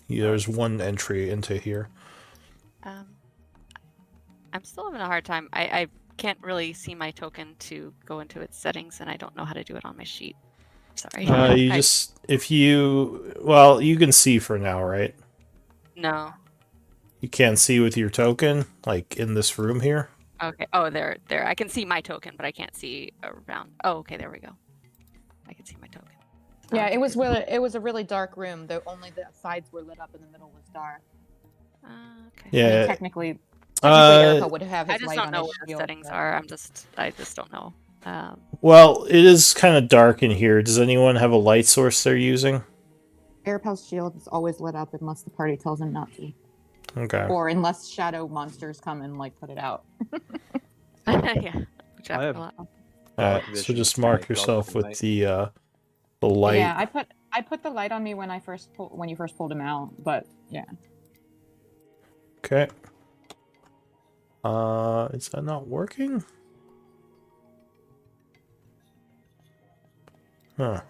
There's one entry into here. I'm still having a hard time. I can't really see my token to go into its settings, and I don't know how to do it on my sheet. Sorry. You just you can see for now, right? No. You can't see with your token, like in this room here. Okay. Oh, there. I can see my token, but I can't see around. Oh, okay. There we go. I can see my token. Yeah, it was a really dark room. Though only the sides were lit up and the middle was dark. Okay. I Yeah. mean, technically Erica would have I his just light don't on know his what the shield, settings but- are. I just don't know. Well, it is kind of dark in here. Does anyone have a light source they're using? Arapel's shield is always lit up unless the party tells him not to, Okay. or unless shadow monsters come and like put it out. Yeah. Which I have- a lot. Dark So vision just is mark kinda dark yourself at with night. the light. Yeah, I put the light on me when you first pulled him out, but yeah. Okay. Is that not working? Huh.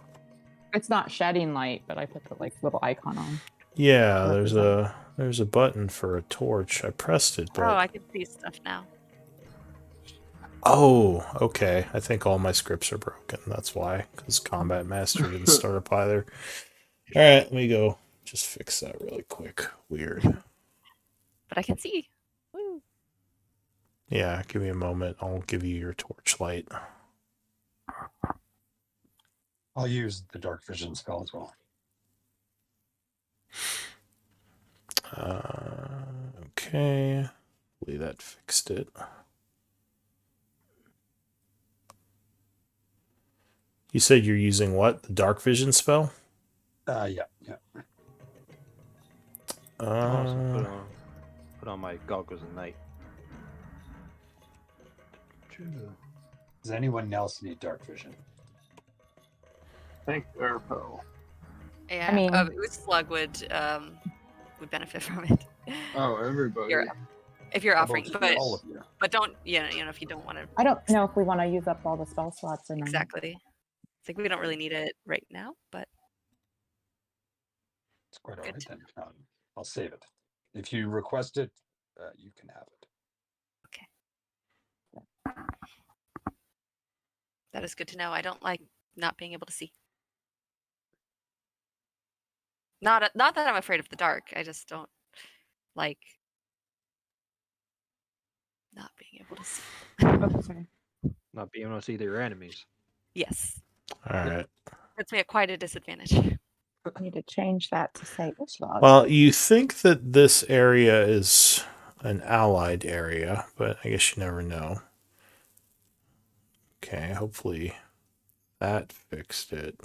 It's not shedding light, but I put the like little icon on. Yeah, Represent. there's a button for a torch. I pressed it, Oh, but I can see stuff now. oh, okay. I think all my scripts are broken. That's why, because Combat Master didn't start up either. All right, let me go. Just fix that really quick. Weird. But I can see. Woo. Yeah, give me a moment. I'll give you your torchlight. I'll use the dark vision spell as well. Okay. Hopefully that fixed it. You said you're using what? The dark vision spell? Yeah. I'll also put on my goggles at night. Does anyone else need dark vision? Thank Arapel. Yeah, I mean- Slug would benefit from it. Oh, everybody. If you're offering, About but all of you. don't if you don't want to I don't know if we want to use up all the spell slots or not. exactly. It's like we don't really need it right now, but It's quite all Good. right then. I'll save it. If you request it, you can have it. that is good to know. I don't like not being able to see. Not that I'm afraid of the dark. I just don't like not being able to see. Oh, sorry. Not being able to see their enemies. Yes, All right. puts me at quite a disadvantage. I need to change that to say Uslog. Well, you think that this area is an allied area, but I guess you never know. Okay, hopefully that fixed it.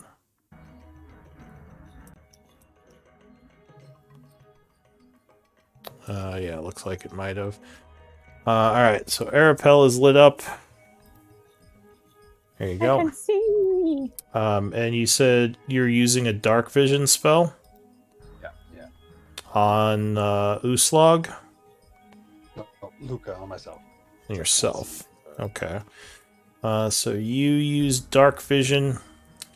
Yeah, it looks like it might have. Alright, so Arapel is lit up. There you I go. can see. And you said you're using a dark vision spell Yeah. on Uslog No, Luca, on myself. and yourself. Okay. So you use dark vision,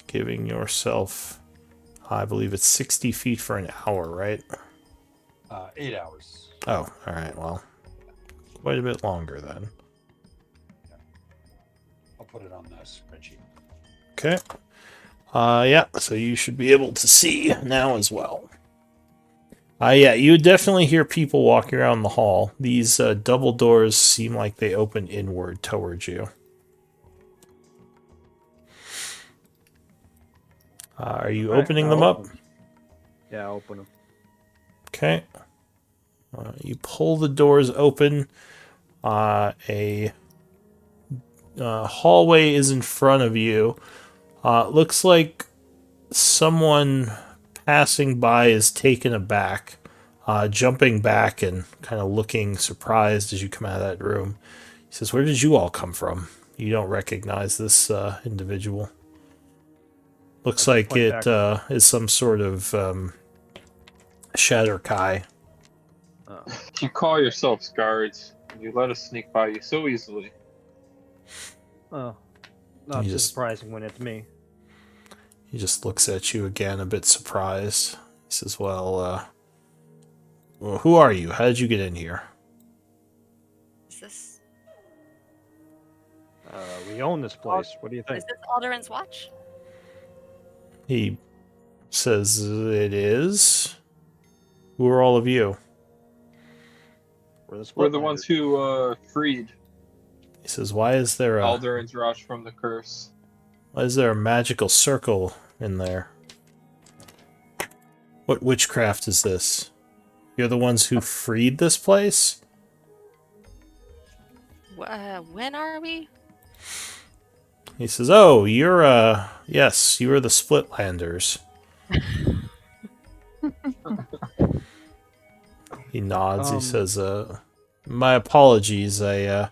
giving yourself, I believe it's 60 feet for an hour, right? 8 hours. Oh, alright, well, quite a bit longer then. I'll put it on the spreadsheet. Okay. Yeah, so you should be able to see now as well. Yeah, you would definitely hear people walking around the hall. These double doors seem like they open inward towards you. Are you Alright, opening I'll them up? open 'em. Yeah, I'll open them. Okay. You pull the doors open. A hallway is in front of you. Looks like someone passing by is taken aback, jumping back and kind of looking surprised as you come out of that room. He says, "Where did you all come from? You don't recognize this individual. Looks I like point it back. is some sort of Shatterkai." You call yourselves guards, and you let us sneak by you so easily. Oh, not You too just- surprising when it's me. He just looks at you again, a bit surprised. He says, well, who are you? How did you get in here?" Is this We own this place. What do you think? is this Alderin's watch? He says, "It is. Who are all of you?" We're the ones who freed He says, why is there Alderin's Rush from the curse. a magical circle in there? What witchcraft is this? You're the ones who freed this place? When are we? He says, oh, you're, yes, you are the Splitlanders. He nods. He says, my apologies. I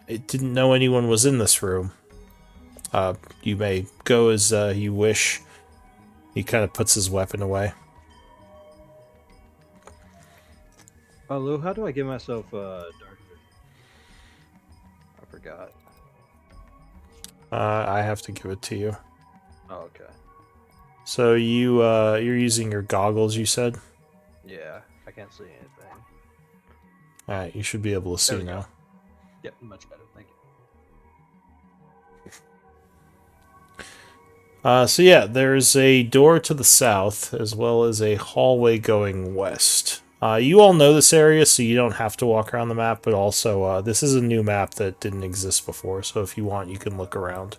didn't know anyone was in this room. You may go as you wish. He kind of puts his weapon away. Lou, how do I give myself dark vision? I forgot. I have to give it to you. Oh, okay. So you're using your goggles, you said? Yeah, I can't see anything. Alright, you should be able to see There we go. now. Yep, much better. Thank you. So yeah, there's a door to the south, as well as a hallway going west. You all know this area, so you don't have to walk around the map, but also, this is a new map that didn't exist before, so if you want, you can look around.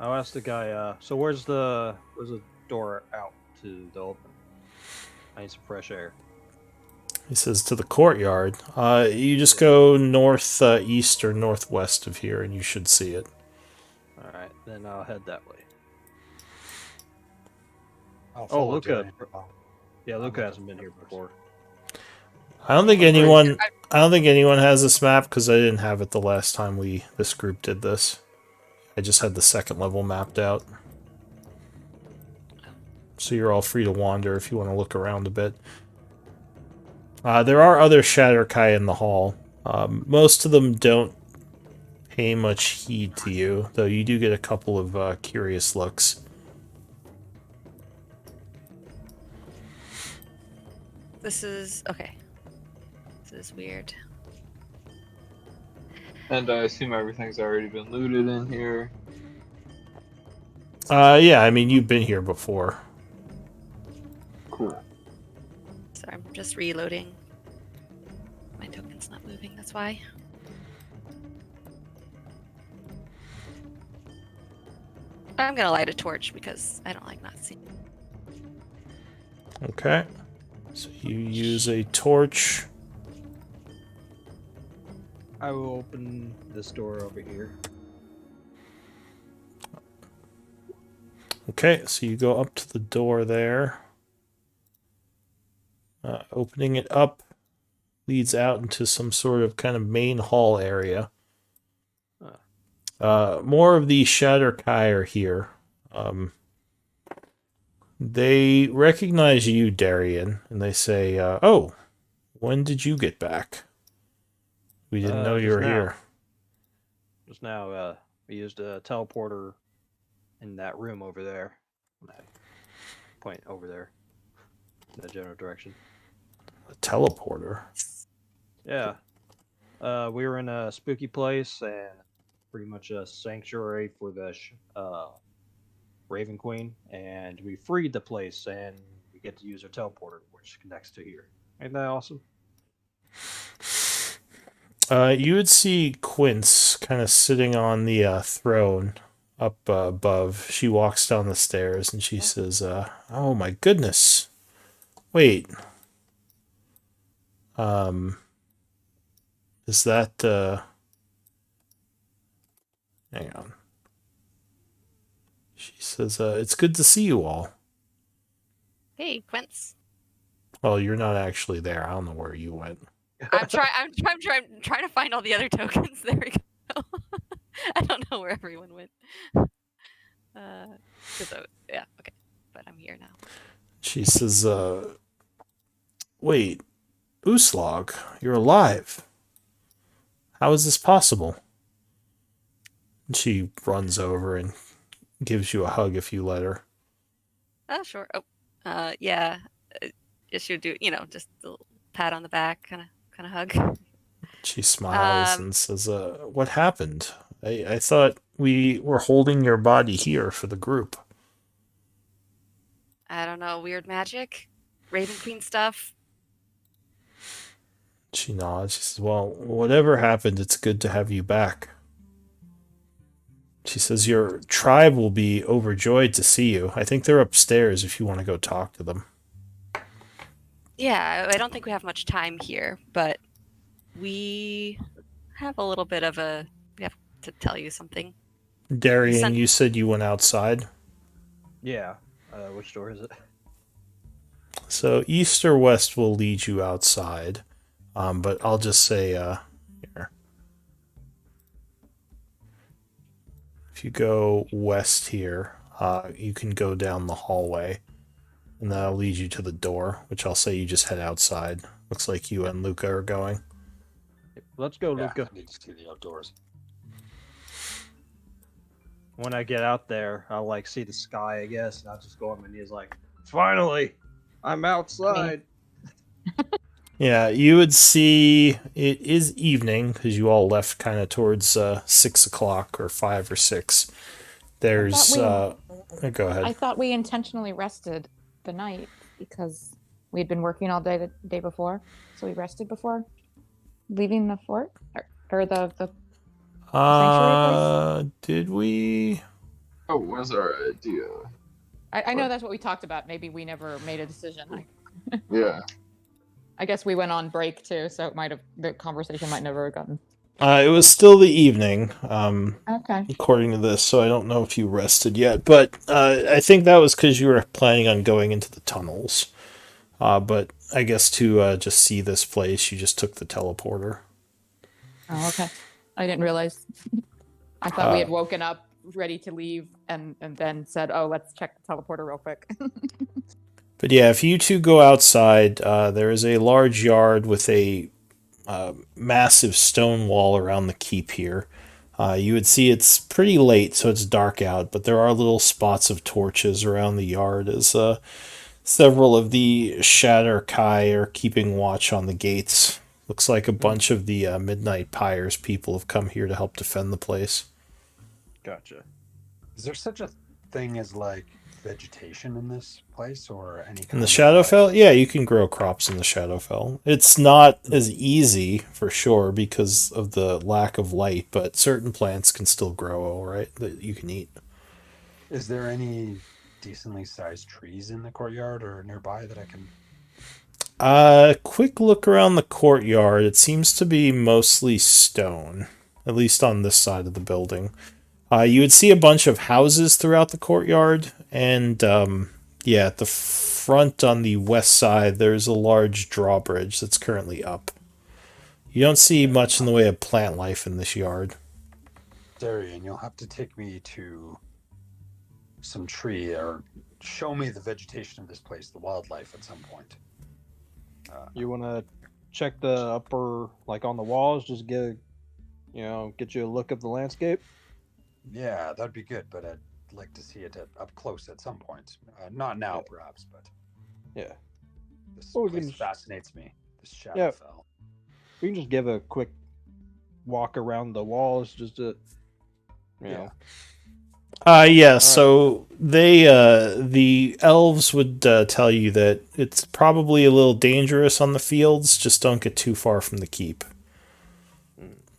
I'll ask the guy. So where's the door out to the open? I need some fresh air. He says to the courtyard. You just go north, east, or northwest of here, and you should see it. All right, then I'll head that way. I'll Oh, follow Luca. Jerry. Yeah, I'm Luca looking hasn't been for here first. before. I don't think I'm pretty anyone. I don't think anyone has this map because I didn't have it the last time this group did this. I just had the second level mapped out. So you're all free to wander if you want to look around a bit. There are other Shatterkai in the hall. Most of them don't pay much heed to you, though you do get a couple of curious looks. This is okay. This is weird. And I assume everything's already been looted in here. Yeah, I mean, you've been here before. Cool. Sorry, I'm just reloading. My token's not moving, that's why. I'm gonna light a torch because I don't like not seeing. Okay. So you use a torch. I will open this door over here. Okay, so you go up to the door there. Opening it up leads out into some sort of kind of main hall area. More of the Shatterkai are here. They recognize you, Darian, and they say, "Oh, when did you get back? We didn't know you Just were now. here." Just now, we used a teleporter in that room over there. When I point over there in the general direction. A teleporter. Yeah. We were in a spooky place and pretty much a sanctuary for the Raven Queen, and we freed the place, and we get to use our teleporter, which connects to here. Ain't that awesome? You would see Quince kind of sitting on the throne up above. She walks down the stairs and she says, "Oh my goodness! Wait, is that hang on." She says, "It's good to see you all." Hey, Quince. Well, you're not actually there. I don't know where you went. I'm trying to find all the other tokens. There we go. I don't know where everyone went. Yeah, okay. But I'm here now. She says, "Wait, Uslog, you're alive. How is this possible?" And she runs over and gives you a hug if you let her. Oh, sure. Oh, yeah. Just should do, just a little pat on the back, kind of hug. She smiles and says, "What happened? I thought we were holding your body here for the group." I don't know, weird magic, Raven Queen stuff. She nods. She says, "Well, whatever happened, it's good to have you back." She says, "Your tribe will be overjoyed to see you. I think they're upstairs if you want to go talk to them." Yeah, I don't think we have much time here, but we have a little bit of we have to tell you something. Darian, you said you went outside? Yeah. Which door is it? So east or west will lead you outside. But I'll just say, here. If you go west here, you can go down the hallway. And that'll lead you to the door, which I'll say you just head outside. Looks like you and Luca are going. Let's go, Luca. I need to see the outdoors. When I get out there, I'll see the sky, I guess, and I'll just go on my knees finally, I'm outside. Yeah, you would see it is evening because you all left kind of towards 6 o'clock or 5 or 6. There's go ahead. I thought we intentionally rested the night because we had been working all day the day before, so we rested before leaving the fort or the sanctuary place. Did we? Oh, what was our idea? I know that's what we talked about. Maybe we never made a decision. Yeah. I guess we went on break too, so the conversation might never have gotten. It was still the evening, Okay. according to this, so I don't know if you rested yet. But I think that was because you were planning on going into the tunnels. But I guess to just see this place, you just took the teleporter. Oh, okay. I didn't realize. I thought we had woken up ready to leave and then said, "Oh, let's check the teleporter real quick." But yeah, if you two go outside, there is a large yard with a massive stone wall around the keep here. You would see it's pretty late, so it's dark out, but there are little spots of torches around the yard as several of the Shatter Kai are keeping watch on the gates. Looks like a bunch of the Midnight Pyres people have come here to help defend the place. Gotcha. Is there such a thing as like vegetation in this place, or any In kind the of Shadowfell, yeah, you can grow crops in the Shadowfell. It's not as easy for sure because of the lack of light, but certain plants can still grow all right that you can eat. Is there any decently sized trees in the courtyard or nearby that I can? Quick look around the courtyard. It seems to be mostly stone, at least on this side of the building. You would see a bunch of houses throughout the courtyard, and yeah, at the front on the west side, there's a large drawbridge that's currently up. You don't see much in the way of plant life in this yard. Darian, you'll have to take me to some tree or show me the vegetation of this place, the wildlife at some point. You want to check the upper, like on the walls, just get you a look of the landscape. Yeah, that'd be good, but I'd like to see it up close at some point. Not now, Yeah. perhaps, but Yeah. this Well, we place can just- fascinates me. This Yeah. Shadowfell. We can just give a quick walk around the walls, just to, you know. Yeah, so the elves would tell you that it's probably a little dangerous on the fields, just don't get too far from the keep.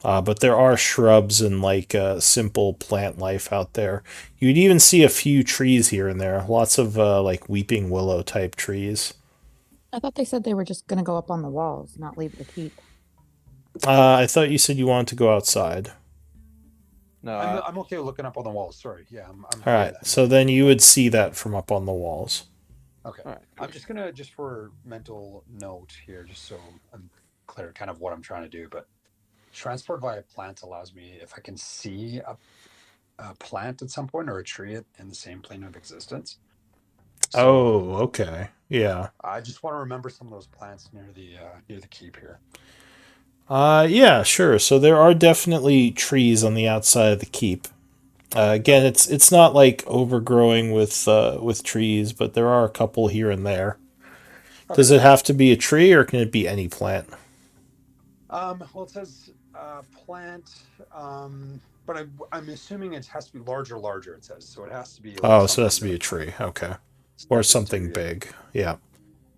But there are shrubs and like simple plant life out there. You'd even see a few trees here and there, lots of like weeping willow type trees. I thought they said they were just gonna go up on the walls, not leave the keep. I thought you said you wanted to go outside. No, I'm okay with looking up on the walls. Sorry. Yeah, I'm All right, so then you would see that from up on the walls. Okay. All right, I'm just gonna just for mental note here, just so I'm clear, kind of what I'm trying to do. But transport via plant allows me if I can see a plant at some point or a tree in the same plane of existence. So Oh, okay, yeah. I just want to remember some of those plants near the keep here. Yeah, sure. So there are definitely trees on the outside of the keep. Again, it's not like overgrowing with trees, but there are a couple here and there. Does it have to be a tree, or can it be any plant? Well, it says plant, but I'm assuming it has to be larger. It says so. It has to be like Oh, so it has to something be a that- tree. Okay, or something big. Yeah.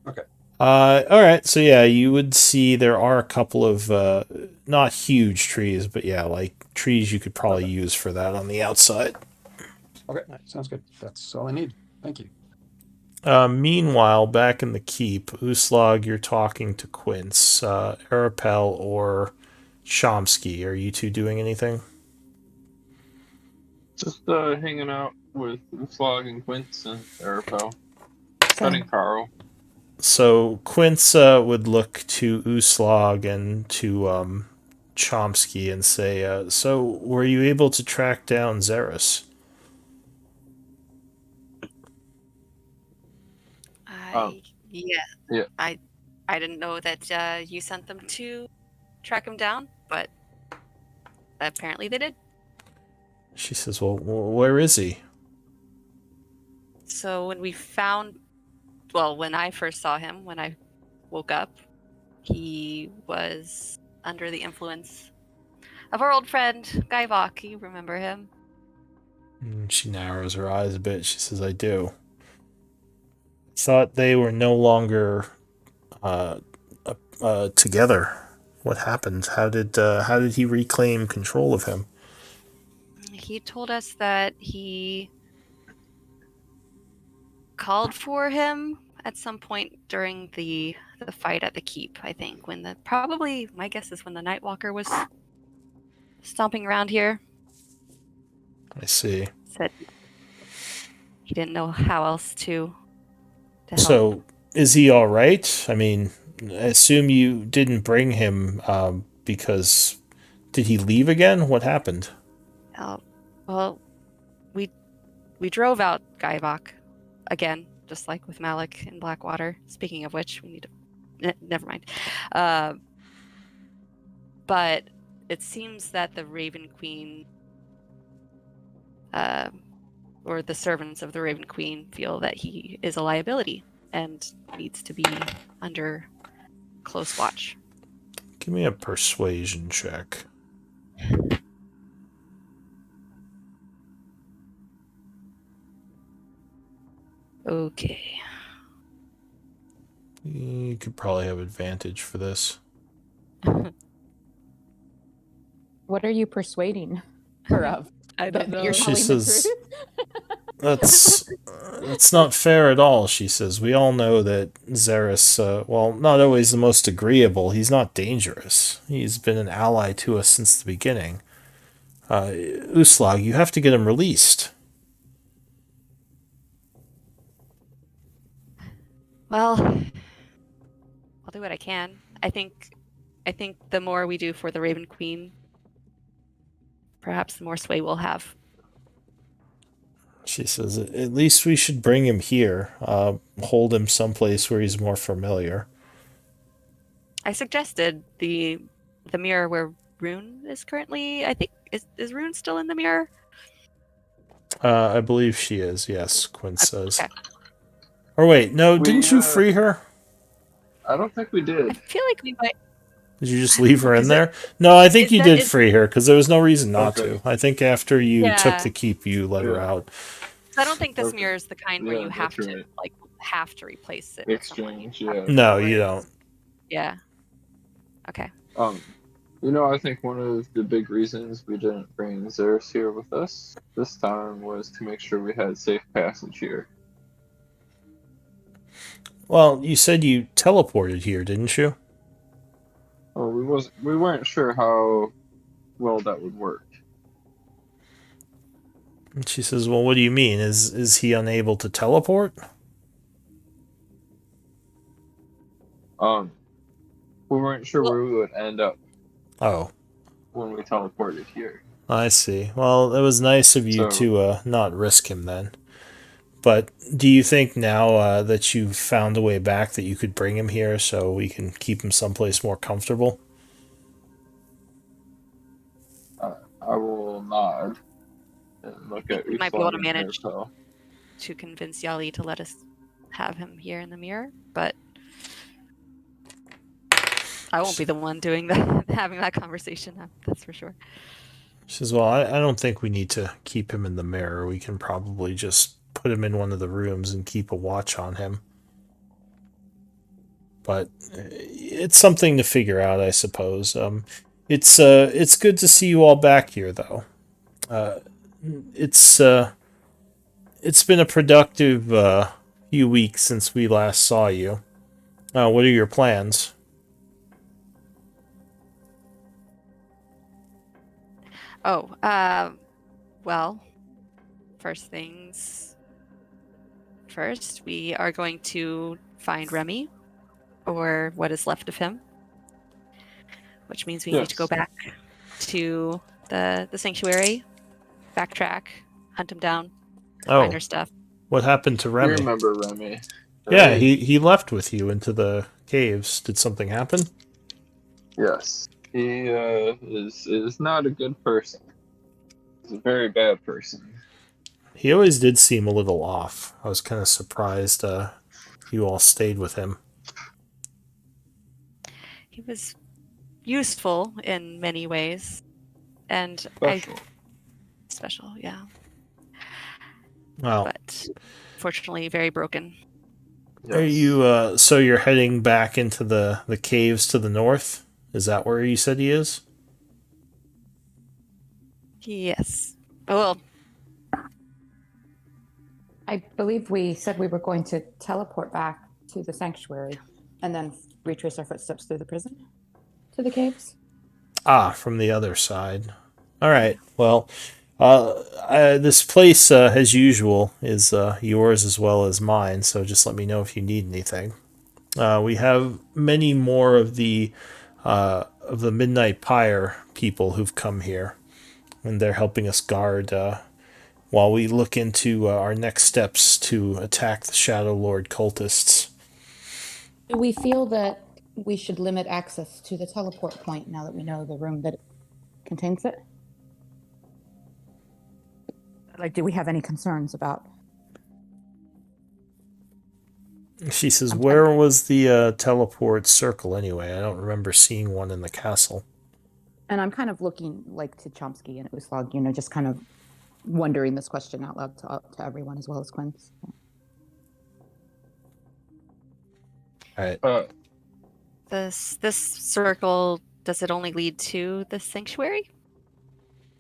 Okay. All right. So yeah, you would see there are a couple of not huge trees, but yeah, like trees you could probably use for that on the outside. Okay, sounds good. That's all I need. Thank you. Meanwhile, back in the keep, Uslog, you're talking to Quince, Arapel, or Chomsky. Are you two doing anything? Just hanging out with Flog and Quince and Arapel. Cutting Carl. So Quince would look to Uslog and to Chomsky and say, so were you able to track down Xeris? Yeah. Yeah. I didn't know that you sent them to track him down, but apparently they did. She says, well, where is he? So when when I first saw him, when I woke up, he was under the influence of our old friend, Gaivok. You remember him? She narrows her eyes a bit. She says, I do. Thought they were no longer together. What happened? How did he reclaim control of him? He told us that he called for him at some point during the fight at the keep, I think, when probably my guess is when the Nightwalker was stomping around here. I see. Said he didn't know how else to help. So, is he all right? I mean, I assume you didn't bring him because did he leave again? What happened? Well, we drove out Gaivok again, just like with Malik in Blackwater. Speaking of which, we need to. Never mind. But it seems that the Raven Queen, or the servants of the Raven Queen, feel that he is a liability and needs to be under close watch. Give me a persuasion check. Okay. You could probably have advantage for this. What are you persuading her of? I don't know. You're She telling the says- truth? That's not fair at all, she says. We all know that Xeris, while not always the most agreeable, he's not dangerous. He's been an ally to us since the beginning. Uslag, you have to get him released. Well, I'll do what I can. I think the more we do for the Raven Queen, perhaps the more sway we'll have. She says, at least we should bring him here. Hold him someplace where he's more familiar. I suggested the mirror where Rune is currently. I think is Rune still in the mirror? I believe she is, yes, Quinn says. Okay. Or wait, no, didn't you free her? I don't think we I did. feel like we might. Did you just leave her in Is there? No, I think you did is- free her, because there was no reason not Okay. to. I think after you took Yeah. the keep, you let her Yeah. out. I don't think this Okay. mirror is the kind where Yeah, you have that's to right. have to replace it. with someone. You Exchange, have yeah. No, you don't. Yeah. Okay. I think one of the big reasons we didn't bring Xeris here with us this time was to make sure we had safe passage here. Well, you said you teleported here, didn't you? Oh, we weren't sure how well that would work. And she says, well, what do you mean? Is he unable to teleport? We weren't sure where we would end up Oh, when we teleported here. I see. Well, it was nice of you So- to not risk him then. But do you think now that you've found a way back that you could bring him here so we can keep him someplace more comfortable? I will nod and look at We might be able to Uthlan and manage. Urkel. To convince Yali to let us have him here in the mirror, but I won't be the one doing having that conversation. That's for sure. She says, well, I don't think we need to keep him in the mirror. We can probably just put him in one of the rooms and keep a watch on him. But it's something to figure out, I suppose. It's good to see you all back here, though. It's been a productive few weeks since we last saw you. What are your plans? Oh, well, first things first, we are going to find Remy, or what is left of him, which means we need to go Yes. back to the sanctuary, backtrack, hunt him down, find Oh, her stuff. what happened to You Remy? remember Remy? Yeah, right? he left with you into the caves. Did something happen? Yes. He is not a good person. He's a very bad person. He always did seem a little off. I was kind of surprised you all stayed with him. He was useful in many ways, and Special. special, yeah, Well, but fortunately very broken. are Yes. you so you're heading back into the caves to the north? Is that where you said he is? Yes. Well, I believe we said we were going to teleport back to the sanctuary and then retrace our footsteps through the prison to the caves. Ah, from the other side. All right. Well, this place, as usual, is yours as well as mine. So just let me know if you need anything. We have many more of the Midnight Pyre people who've come here, and they're helping us guard while we look into our next steps to attack the Shadowlord cultists. Do we feel that we should limit access to the teleport point now that we know the room that contains it? Like, do we have any concerns about? She says, "Where was the teleport circle anyway? I don't remember seeing one in the castle." And I'm kind of looking like to Chomsky and Uslag, just kind of wondering this question out loud to everyone as well as Quinn. All right. This circle, does it only lead to the sanctuary?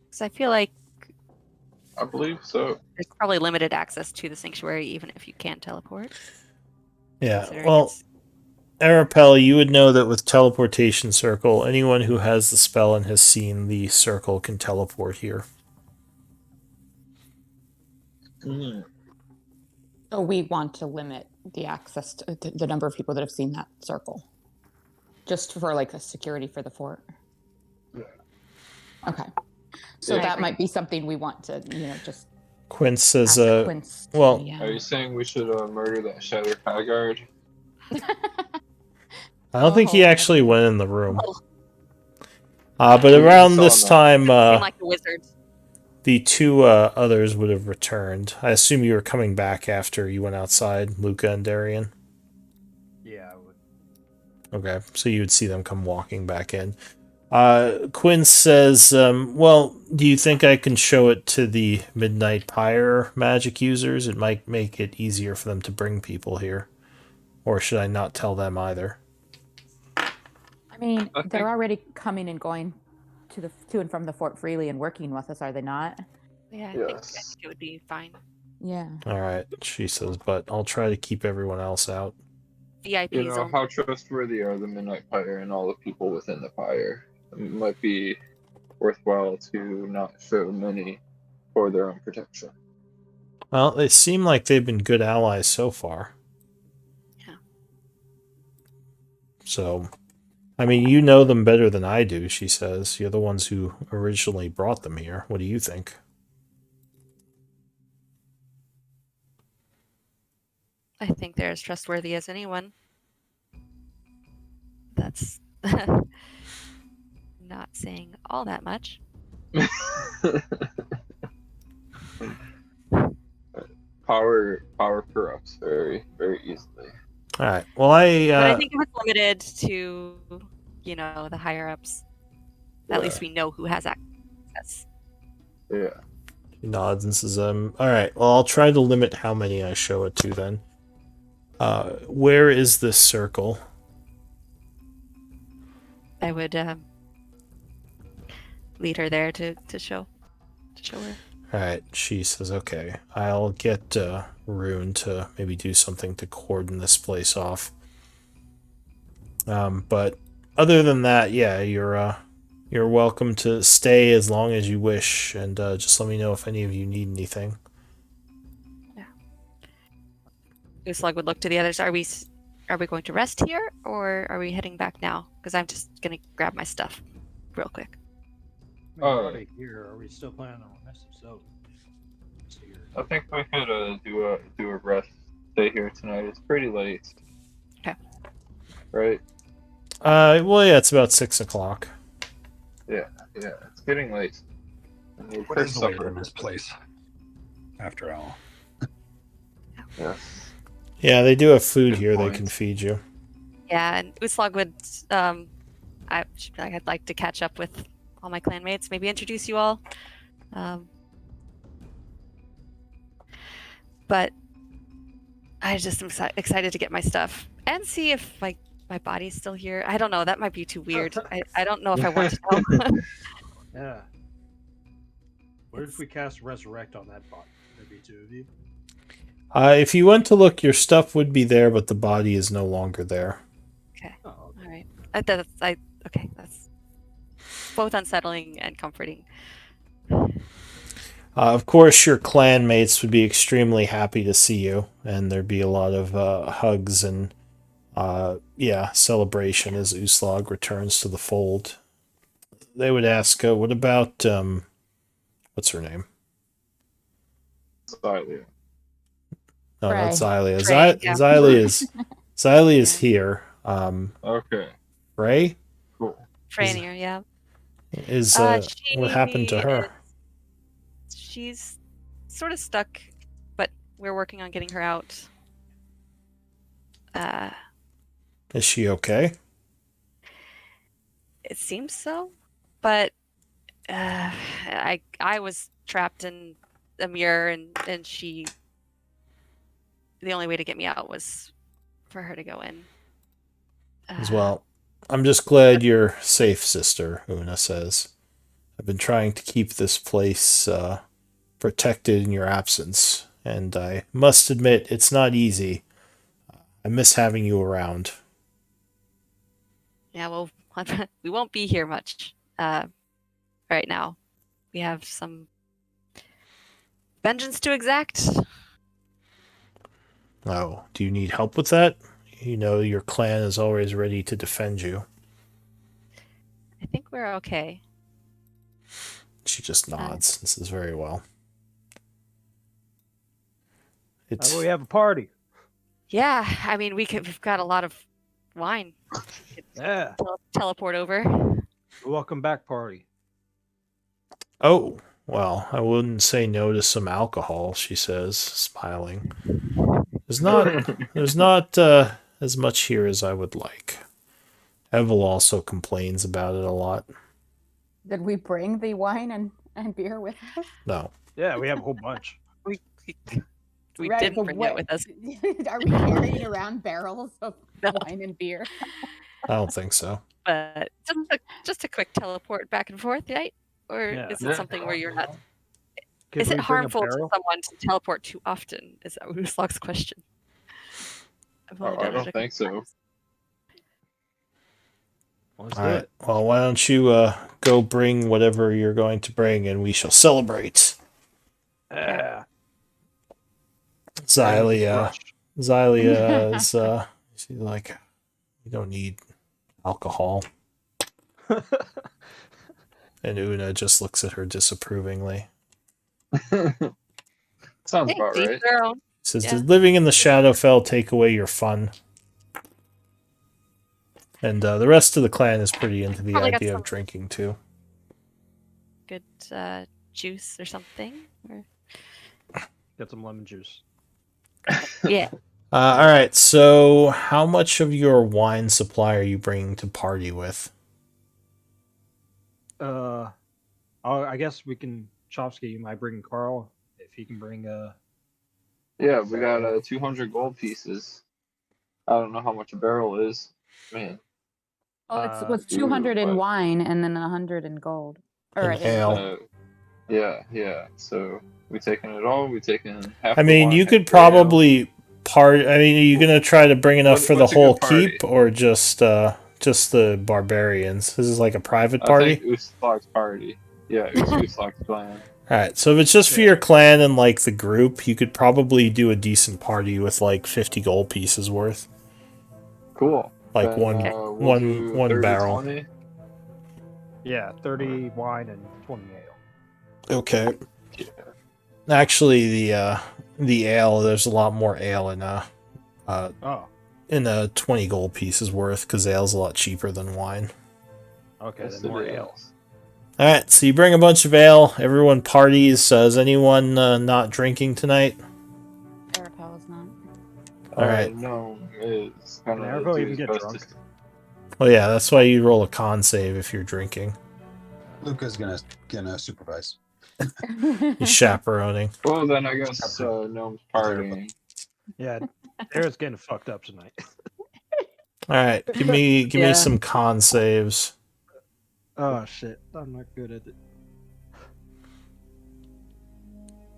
Because I feel like I believe so. there's probably limited access to the sanctuary, even if you can't teleport. Yeah. Considering Well, it's- Arapel, you would know that with teleportation circle, anyone who has the spell and has seen the circle can teleport here. So we want to limit the access to the number of people that have seen that circle, just for like the security for the fort. Yeah. Okay. So Yeah. that might be something we want to, just Quince says, ask Quince to, well- yeah. Are you saying we should murder that Shadow Guard? I don't think he Oh. actually went in the room. Oh. But We around saw this that. time, Seem like a wizard. the two others would have returned. I assume you were coming back after you went outside, Luca and Darian. Yeah, I would. Okay, so you would see them come walking back in. Quinn says, well, do you think I can show it to the Midnight Pyre magic users? It might make it easier for them to bring people here. Or should I not tell them either? I mean, I they're think- already coming and going to and from the fort freely and working with us, are they not? Yeah, I Yes. think it would be fine. Yeah. Alright, she says, but I'll try to keep everyone else out. VIPs You know, only. how trustworthy are the Midnight Pyre and all the people within the Pyre? It might be worthwhile to not show many for their own protection. Well, they seem like they've been good allies so far. Yeah. So, I mean, you know them better than I do, she says. You're the ones who originally brought them here. What do you think? I think they're as trustworthy as anyone. That's not saying all that much. Power corrupts very, very easily. Alright, well, But I think if it's limited to, the higher ups, at least we know who has access. Yeah. He nods and says, alright, well, I'll try to limit how many I show it to then. Where is this circle? I would lead her there to show her. Alright, she says, okay, I'll get Rune to maybe do something to cordon this place off. But other than that, yeah, you're welcome to stay as long as you wish, and just let me know if any of you need anything. Uslag would look to the others. Are we going to rest here, or are we heading back now? Because I'm just gonna grab my stuff real quick. I mean, we're already here. Are we still planning on resting? So, I think we could do a rest. Stay here tonight. It's pretty late. Okay. Right? Well, yeah, it's about 6 o'clock. Yeah, it's getting late. And we What is first the way supper. in this place? After all. Yes. Yeah, they do have food Good here they point. can feed you. Yeah, and Uslag would. I'd like to catch up with all my clanmates. Maybe introduce you all. But I just am excited to get my stuff and see if my body's still here. I don't know. That might be too weird. I don't know if I want to know. yeah. What if we cast Resurrect on that bot? Maybe two of you. If you went to look, your stuff would be there, but the body is no longer there. Okay. Oh, All right. Okay. That's both unsettling and comforting. Of course, your clanmates would be extremely happy to see you, and there'd be a lot of hugs and celebration as Uslag returns to the fold. They would ask, "What about what's her name?" Xylia. No, not Frey. Xylia. Frey, yeah. Xylia is Yeah. here. Okay, Ray cool. Franier, yeah. is what happened to her? She's sort of stuck, but we're working on getting her out. Is she okay? It seems so, but I was trapped in a mirror, and she. The only way to get me out was for her to go in. As well. I'm just glad you're safe, sister, Una says. I've been trying to keep this place protected in your absence, and I must admit it's not easy. I miss having you around. Yeah, well, we won't be here much right now. We have some vengeance to exact. Oh, do you need help with that? You know your clan is always ready to defend you. I think we're okay. She just nods. This is very well. It's we have a party. Yeah, I mean, we've got a lot of wine. Yeah. Teleport over. Welcome back party. Oh, well, I wouldn't say no to some alcohol, she says, smiling. There's not as much here as I would like. Evel also complains about it a lot. Did we bring the wine and beer with us? No. Yeah, we have a whole bunch. We Right, didn't so bring it with us. Are we carrying around barrels of No. wine and beer? I don't think so. But just a quick teleport back and forth, right? Or is it something where you're not? Could Is we it bring a harmful to barrel? someone to teleport too often? Is that Uslog's question? I've only I done it don't a think couple so. times. Let's All do right. it. Well, why don't you go bring whatever you're going to bring, and we shall celebrate. Yeah. Xylia is she's like, you don't need alcohol. And Una just looks at her disapprovingly. Sounds Hey, about each right. their own. Says, Yeah. "Did living in the Shadowfell take away your fun?" And the rest of the clan is pretty into the Probably got idea some of drinking too. good juice or something. Or... Get some lemon juice. Yeah. All right. So, how much of your wine supply are you bringing to party with? I guess we can. Chomsky, you might bring Carl if he can bring Yeah, we got 200 gold pieces. I don't know how much a barrel is. Man. Well, it was Ooh, 200 in but- wine and then 100 in gold. Or In ale. Yeah. So we taking it all? We taking half? I the mean, wine, you half could the ale? probably are you gonna try to bring enough for the What's a good whole party? keep, or just the barbarians? This is like a private I party. think Uslog's party. Yeah, Uslog's clan. All right, so if it's just for your clan and like the group, you could probably do a decent party with like 50 gold pieces worth. Cool. Like Then, we'll do one 30, barrel. 20. Yeah, 30 wine and 20 ale. Okay. Yeah. Actually, the ale, there's a lot more ale in Oh, a 20 gold pieces worth, because ale's a lot cheaper than wine. okay, Yes, then more it ale. is. All right, so you bring a bunch of ale. Everyone parties. Is anyone not drinking tonight? Arapel is not. All right. No, it's kind Can of Arvo even get drunk? Well, yeah, that's why you roll a con save if you're drinking. Luca's gonna supervise. He's chaperoning. Well, then I guess Gnome's partying. Yeah, Aaron's getting fucked up tonight. All right, give me Yeah. some con saves. Oh shit, I'm not good at it.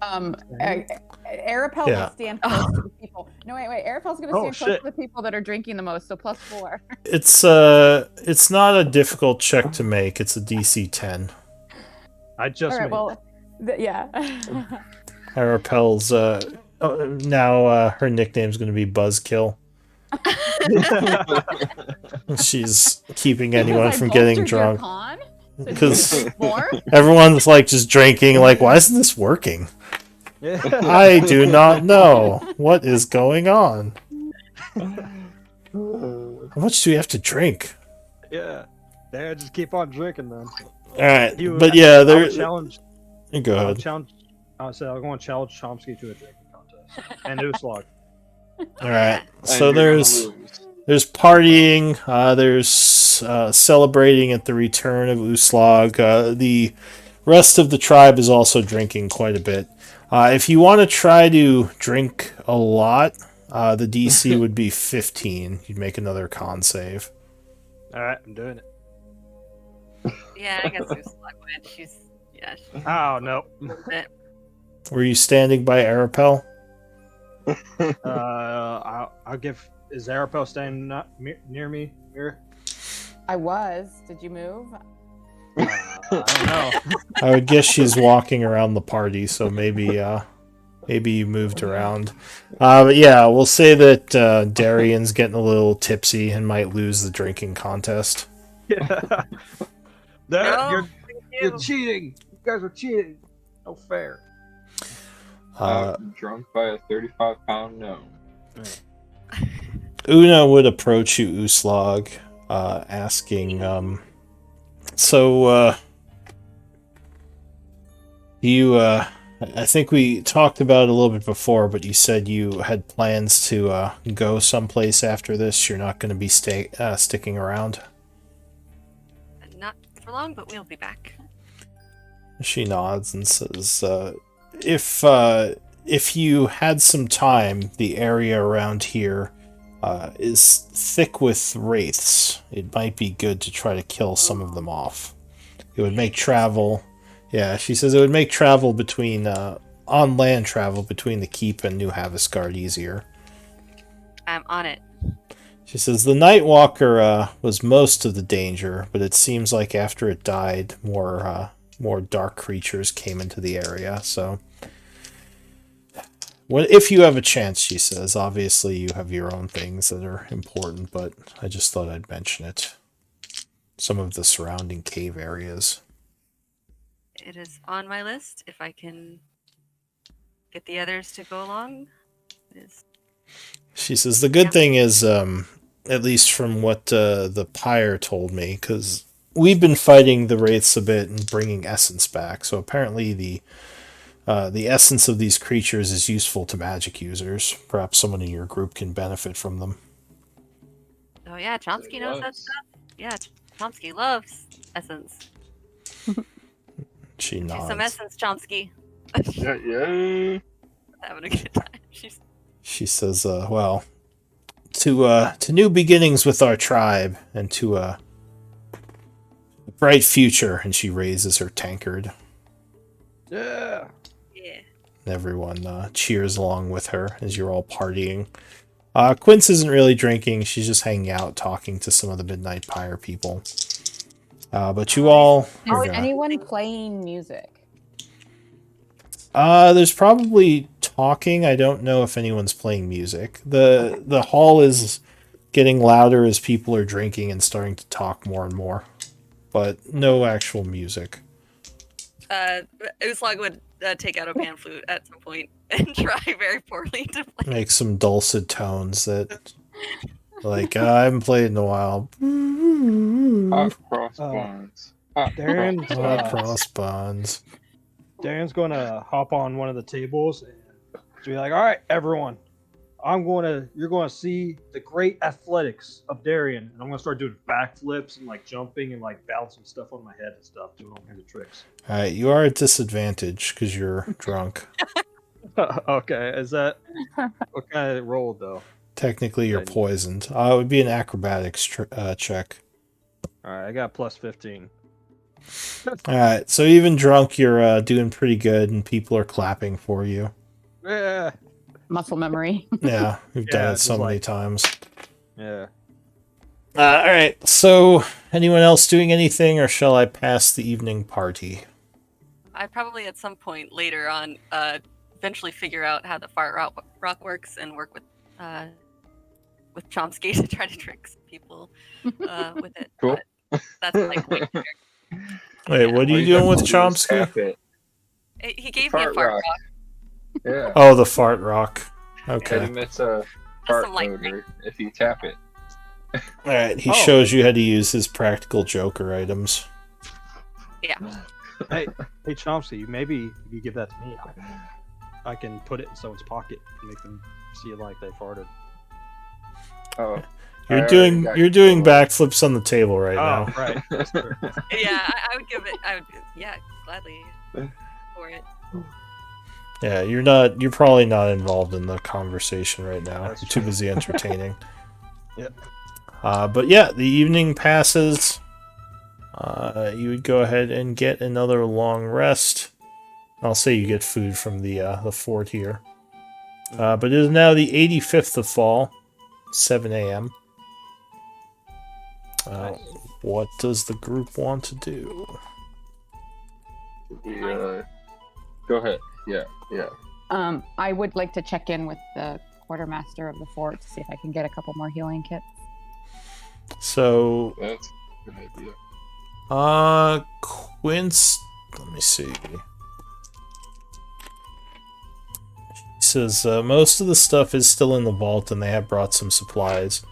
Arapel Yeah. will stand close to the people. No, wait. Arapel's going to Oh, stand close shit. to the people that are drinking the most, so +4. It's not a difficult check to make. It's a DC 10. I just All right, made it. well, yeah. Arapel's now her nickname's going to be Buzzkill. She's keeping anyone Because I from getting bolstered your drunk. con, so you Because drink more. everyone's like just drinking. Like, why isn't this working? Yeah. I do not know what is going on. How much do we have to drink? Yeah. They just keep on drinking then. All right, You- but yeah, I there. would challenge. Go I would ahead. challenge. I said I'm going to challenge Chomsky to a drinking contest and Uslog. All right, And so you're gonna there's lose. partying. There's celebrating at the return of Uslag. The rest of the tribe is also drinking quite a bit. If you want to try to drink a lot, the DC would be 15. You'd make another con save. All right, I'm doing it. Yeah, I guess Uslag went. She's Oh no. Were you standing by Arapel? I'll give. Is Arapel standing near me? Here? I was. Did you move? I don't know. I would guess she's walking around the party, so maybe you moved around. But yeah, we'll say that Darian's getting a little tipsy and might lose the drinking contest. Yeah. No, You're cheating. You guys are cheating. No fair. Drunk by a 35-pound gnome. Una would approach you, Uslag, asking, I think we talked about it a little bit before, but you said you had plans to go someplace after this. You're not going to be sticking around. Not for long, but we'll be back. She nods and says, if you had some time, the area around here is thick with wraiths. It might be good to try to kill some of them off. It would make travel... Yeah, she says it would make travel between... on-land travel between the Keep and New Havasgard easier. I'm on it. She says the Nightwalker was most of the danger, but it seems like after it died, more dark creatures came into the area, so... if you have a chance, she says. Obviously, you have your own things that are important, but I just thought I'd mention it. Some of the surrounding cave areas. It is on my list. If I can get the others to go along, it is. She says the good thing is, at least from what the Pyre told me, because we've been fighting the Wraiths a bit and bringing essence back, so apparently the essence of these creatures is useful to magic users. Perhaps someone in your group can benefit from them. Oh yeah, Chomsky knows that stuff. Yeah, Chomsky loves essence. She Do nods. some essence, Chomsky. Yeah. Having a good time. She says, well, to new beginnings with our tribe, and to a bright future, and she raises her tankard. Yeah. Yeah. Everyone cheers along with her as you're all partying. Quince isn't really drinking, she's just hanging out, talking to some of the Midnight Pyre people. But you all... Is anyone playing music? There's probably talking. I don't know if anyone's playing music. The hall is getting louder as people are drinking and starting to talk more and more. But no actual music. Uslag would take out a pan flute at some point and try very poorly to play. Make some dulcet tones that... Like, I haven't played in a while. Hot cross buns. Darren's, Cross bonds. Darren's going to hop on one of the tables and be like, "All right, everyone, you're going to see the great athletics of Darian, and I'm going to start doing backflips and like jumping and like bouncing stuff on my head and stuff, doing all kinds of tricks." All right, you are at disadvantage because you're drunk. Okay, is that what kind of roll though? Technically, you're poisoned. It would be an acrobatics check. All right, I got plus 15. Alright, so even drunk, you're doing pretty good, and people are clapping for you. Yeah. Muscle memory. Yeah, you've done Yeah, it just so many like- times. Yeah. Alright, so anyone else doing anything, or shall I pass the evening party? I probably at some point later on eventually figure out how the fart rock works and work with Chomsky to try to trick some people with it. Cool. But that's like way later. Wait, Yeah. what are All you you doing have with to do is Chomsky? tap it. He gave me a Fart fart rock. rock. Yeah. Oh, the fart rock. It Okay. emits a fart some, like, odor if you tap it. Alright, he Oh. shows you how to use his practical Joker items. Yeah. Hey, Chomsky, maybe if you give that to me, I can put it in someone's pocket and make them see it like they farted. Oh. I You're already doing got you're doing control of backflips on the table right Oh, now. right. That's true. Yeah, I would give it. I would. Yeah, gladly for it. Yeah, you're probably not involved in the conversation right now. That's You're too true. busy entertaining. Yep. But yeah, the evening passes. You would go ahead and get another long rest. I'll say you get food from the fort here. But it is now the 85th of fall, 7 a.m. Nice. What does the group want to do? the, Go ahead. Yeah. I would like to check in with the quartermaster of the fort to see if I can get a couple more healing kits. That's a good idea. Quince, let me see. He says most of the stuff is still in the vault, and they have brought some supplies.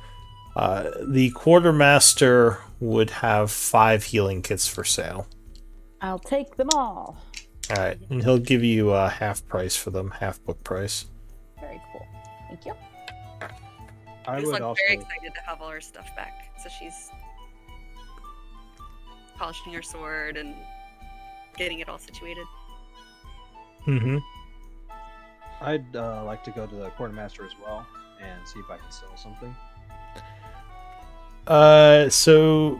The quartermaster would have 5 healing kits for sale. I'll take them all. All right, and he'll give you half price for them, half book price. Very cool. Thank you. I She's would like also. very excited to have all her stuff back. So she's polishing her sword and getting it all situated. Mm-hmm. I'd like to go to the quartermaster as well and see if I can sell something. So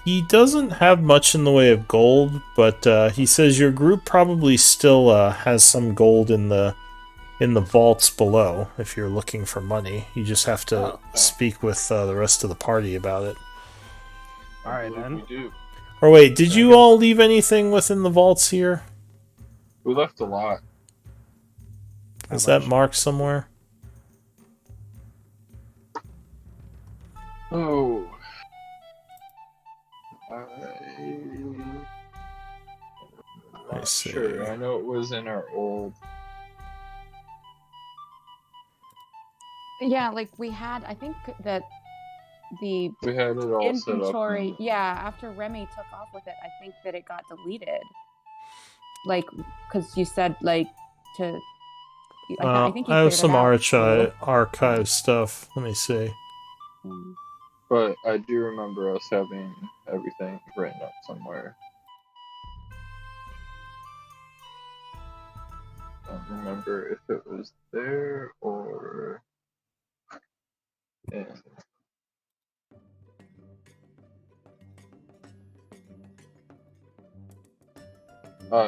he doesn't have much in the way of gold, but he says your group probably still has some gold in the vaults below. If you're looking for money, you just have to speak with the rest of the party about it. All right, I believe then. We do. Or wait, did Should I you go? all leave anything within the vaults here? We left a lot. How Is that much? marked somewhere? Oh. I Not see. sure. I know it was in our old. Yeah, like we had, I think that the We had it all set up. inventory, and- yeah, after Remy took off with it, I think that it got deleted. Like, because you said, like, to. I think you I have cleared some it out. archive stuff. Let me see. Mm. But I do remember us having everything written up somewhere. I don't remember if it was there or. Yeah.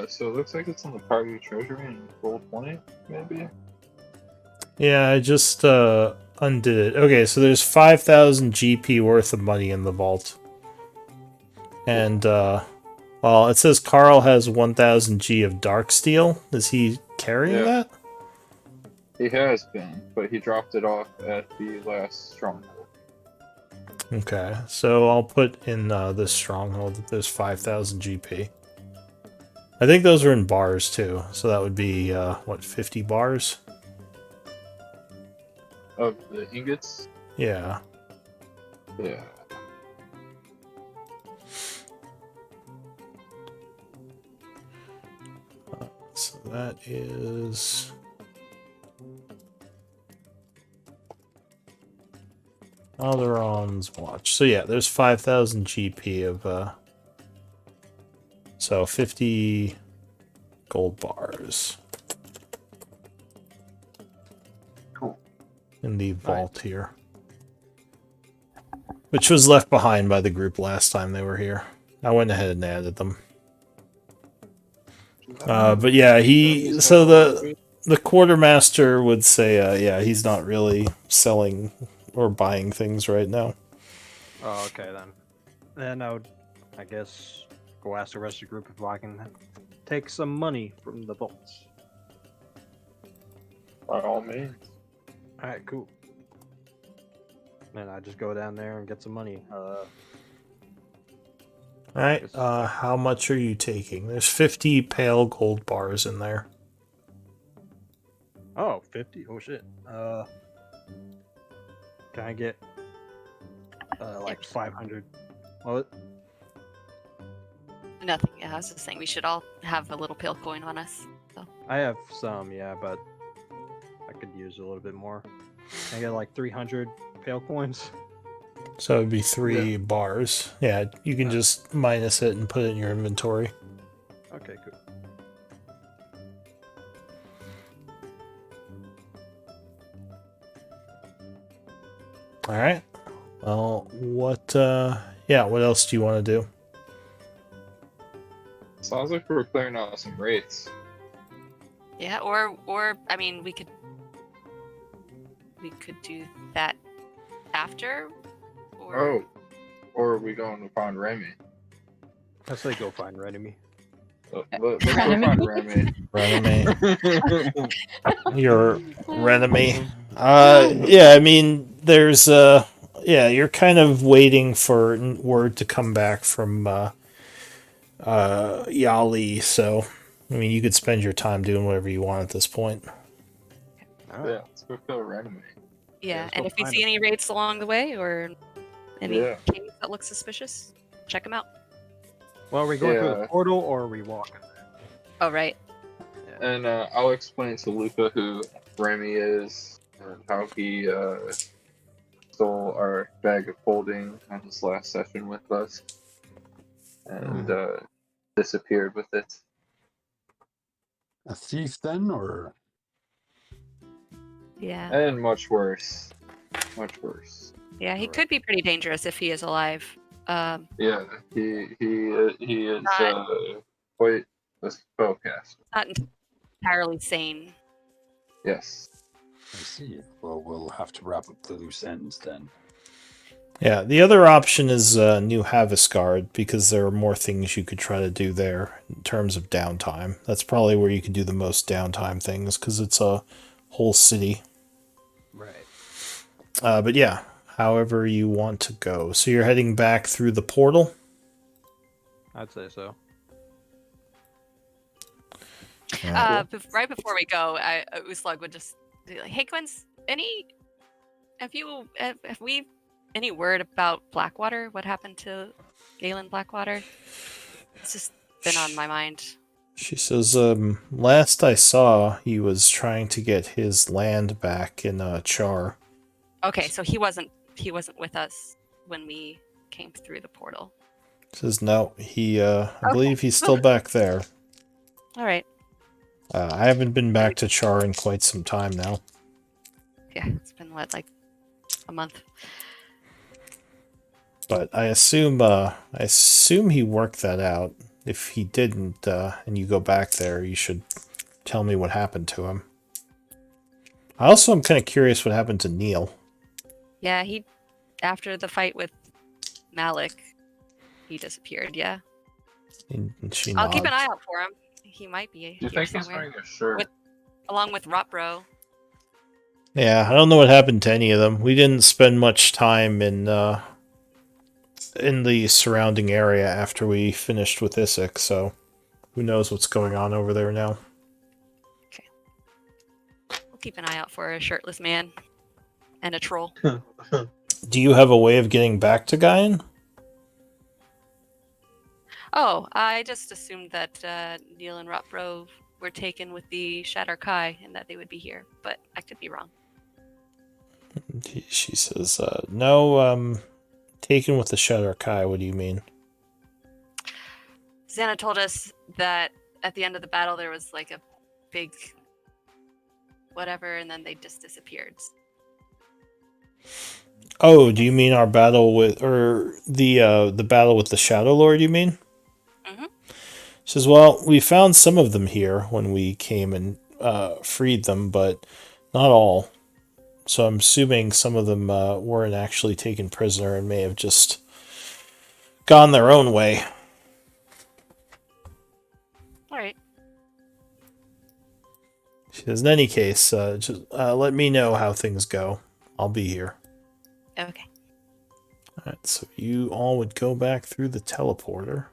So it looks like it's in the party treasury in roll 20, maybe? Yeah, I just undid it. Okay, so there's 5,000 GP worth of money in the vault. And, well, it says Carl has 1,000 G of dark steel. Is he carrying Yeah. that? He has been, but he dropped it off at the last stronghold. Okay, so I'll put in this stronghold that there's 5,000 GP. I think those are in bars, too. So that would be, what, 50 bars? Of the ingots? Yeah. Yeah. So that is... Alderon's watch. So yeah, there's 5,000 GP of, so 50 gold bars. Cool. In the vault here. Which was left behind by the group last time they were here. I went ahead and added them. But yeah, the quartermaster would say, yeah, he's not really selling or buying things right now. Oh, okay then. Then I guess, go ask the rest of the group if I can take some money from the vaults. By all means. All right, cool. Then I just go down there and get some money. All right. How much are you taking? There's 50 pale gold bars in there. Oh, 50? Oh shit. Can I get like 500? Well, Nothing. Yeah, I was just saying we should all have a little pale coin on us. So. I have some, yeah, but I could use a little bit more. Can I get like 300 pale coins? So it'd be 3 bars. Yeah, you can just minus it and put it in your inventory. Okay, cool. All right. Well, what else do you want to do? Sounds like we're clearing out some rates. Yeah, or I mean, we could do that after. Or... Or are we going to find Remy? I say go find Renemy. Let's go find Remy. Renemy. Your Renemy. Yeah, I mean, there's you're kind of waiting for word to come back from Yali, so I mean, you could spend your time doing whatever you want at this point. All Yeah, let's go kill Remy. Yeah, let's and go if we find see him. any raids along the way or any Yeah. caves that look suspicious, check them out. Well, are we going through Yeah. the portal or are we walking? Oh, right. And I'll explain to Luca who Remy is and how he stole our bag of holding on his last session with us and disappeared with it. A thief then, or Yeah. And much worse. Much worse. Yeah, he could be pretty dangerous if he is alive. Yeah, he is Not- quite a spellcaster. Not entirely sane. Yes. I see. Well, we'll have to wrap up the loose ends then. Yeah, the other option is New Havisgard, because there are more things you could try to do there in terms of downtime. That's probably where you can do the most downtime things, because it's a whole city. Right. But yeah, however you want to go. So you're heading back through the portal? I'd say so. Right before we go, Uslug would just be like, "Hey, Quince, have we any word about Blackwater? What happened to Galen Blackwater? It's just been on my mind." She says, last I saw, he was trying to get his land back in Char. Okay, so he wasn't with us when we came through the portal. Says, no, I believe he's still back there. All right. I haven't been back to Char in quite some time now. Yeah, it's been what, like a month. But I assume he worked that out. If he didn't, and you go back there, you should tell me what happened to him. I also am kind of curious what happened to Neil. Yeah, after the fight with Malik, he disappeared. Yeah. And she I'll keep an nods. eye out for him. He might be Do you here think he's somewhere, wearing a shirt? along with Rotbro. Yeah, I don't know what happened to any of them. We didn't spend much time in the surrounding area after we finished with Isaac, so who knows what's going on over there now. We'll keep an eye out for a shirtless man and a troll. Do you have a way of getting back to Gaian? Oh, I just assumed that Neil and Rotbro were taken with the Shatter Kai and that they would be here, but I could be wrong. She says, no, taken with the Shatter Kai, what do you mean? Xana told us that at the end of the battle there was like a big whatever, and then they just disappeared. Oh, do you mean our battle with, or the battle with the Shadowlord? You mean? Mhm. Says, well, we found some of them here when we came and freed them, but not all. So I'm assuming some of them weren't actually taken prisoner and may have just gone their own way. All right. She says, in any case, just let me know how things go. I'll be here. Okay. Alright, so you all would go back through the teleporter.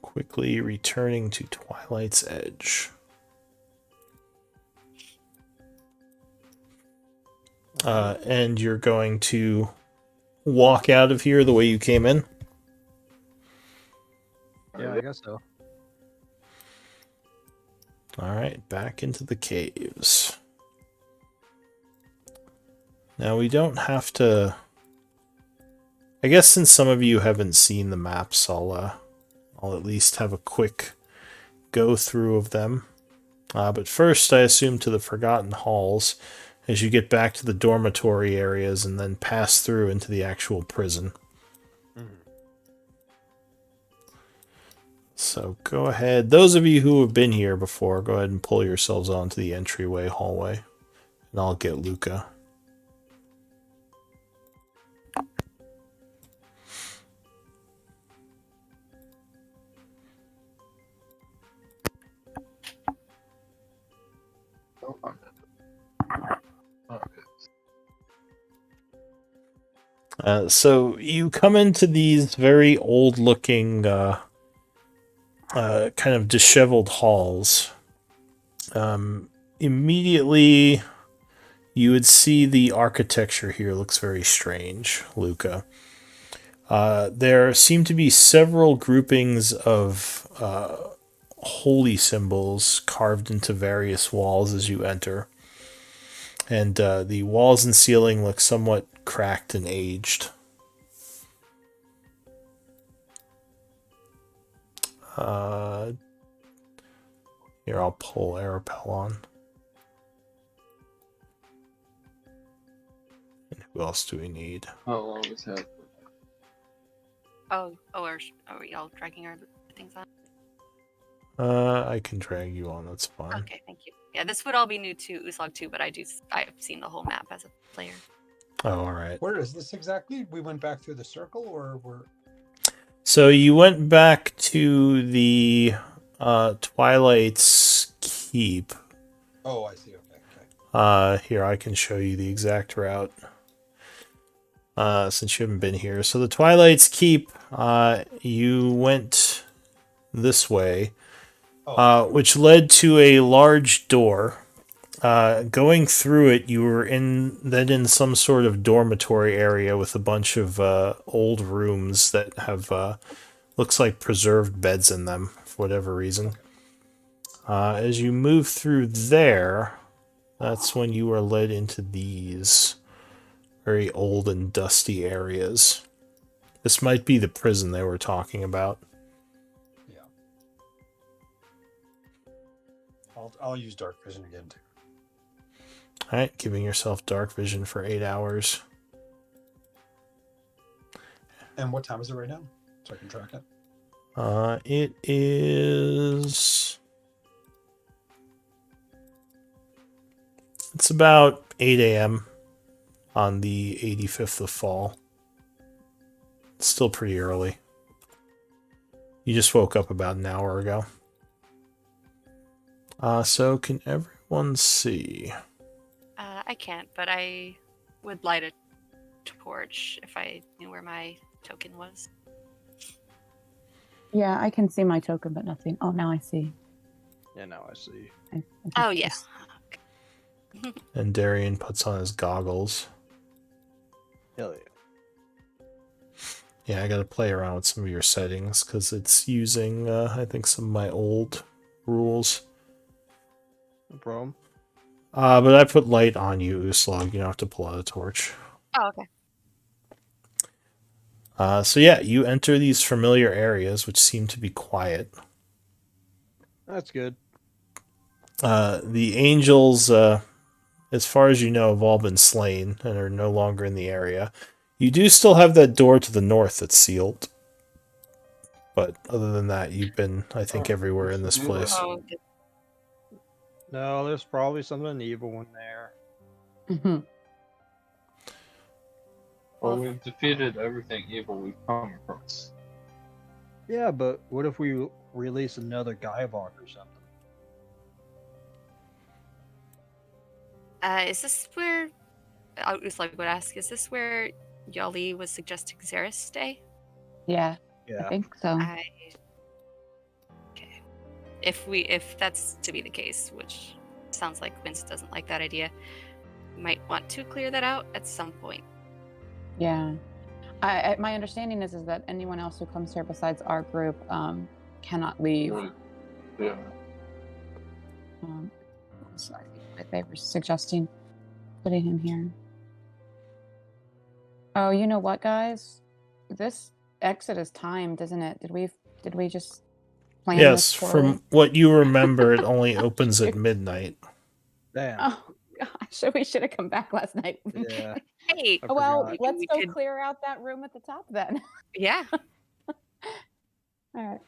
Quickly returning to Twilight's Edge. And you're going to walk out of here the way you came in? Yeah, I guess so. Alright, back into the caves. Now we don't have to... I guess since some of you haven't seen the maps, I'll at least have a quick go through of them. But first, I assume to the Forgotten Halls, as you get back to the dormitory areas and then pass through into the actual prison. Mhm. So go ahead. Those of you who have been here before, go ahead and pull yourselves onto the entryway hallway. And I'll get Luca. Oh, I'm okay. So you come into these very old-looking, kind of disheveled halls. Immediately, you would see the architecture here looks very strange, Luca. There seem to be several groupings of holy symbols carved into various walls as you enter. And the walls and ceiling look somewhat cracked and aged. Here, I'll pull Arapel on. And who else do we need? How long is that? Are we all dragging our things on? I can drag you on, that's fine. Okay, thank you. Yeah, this would all be new to Uslog too, but I've seen the whole map as a player. Oh, alright. Where is this exactly? We went back through the circle, or we're... So you went back to the Twilight's Keep. Oh, I see. Okay. Here, I can show you the exact route. Since you haven't been here. So the Twilight's Keep, you went this way, which led to a large door. Going through it, you were in some sort of dormitory area with a bunch of old rooms that have looks like preserved beds in them for whatever reason. As you move through there, that's when you are led into these very old and dusty areas. This might be the prison they were talking about. Yeah. I'll use dark vision again too. Alright, giving yourself dark vision for 8 hours. And what time is it right now? So I can track it. It is... It's about 8 a.m. on the 85th of fall. It's still pretty early. You just woke up about an hour ago. So can everyone see? I can't, but I would light a torch if I knew where my token was. Yeah, I can see my token, but nothing. Oh, now I see. Yeah, now I see. I Oh, yeah. just- And Darian puts on his goggles. Hell yeah. Yeah, I gotta play around with some of your settings because it's using, I think, some of my old rules. No problem. But I put light on you, Uslog. You don't have to pull out a torch. Oh, okay. So yeah, you enter these familiar areas, which seem to be quiet. That's good. The angels, as far as you know, have all been slain and are no longer in the area. You do still have that door to the north that's sealed. But other than that, you've been, I think, everywhere in this place. Oh, No, there's probably something evil in there. Mhm. Well, we've defeated everything evil we've come across. Yeah, but what if we release another Guyvok or something? Is this where? I was like, would ask. Is this where Yali was suggesting Xeris stay? Yeah, I Yeah. think so. Okay. If that's to be the case, which sounds like Vince doesn't like that idea, we might want to clear that out at some point. Yeah. My understanding is that anyone else who comes here besides our group cannot leave. Yeah. So I think they were suggesting putting him here. Oh, you know what, guys? This exit is timed, isn't it? Did we just plan Yes, this poorly? from what you remember, it only opens at midnight. Damn. Oh gosh, we should have come back last night. Yeah. Hey, I Well, forgot. let's We go could- clear out that room at the top then. yeah. All right.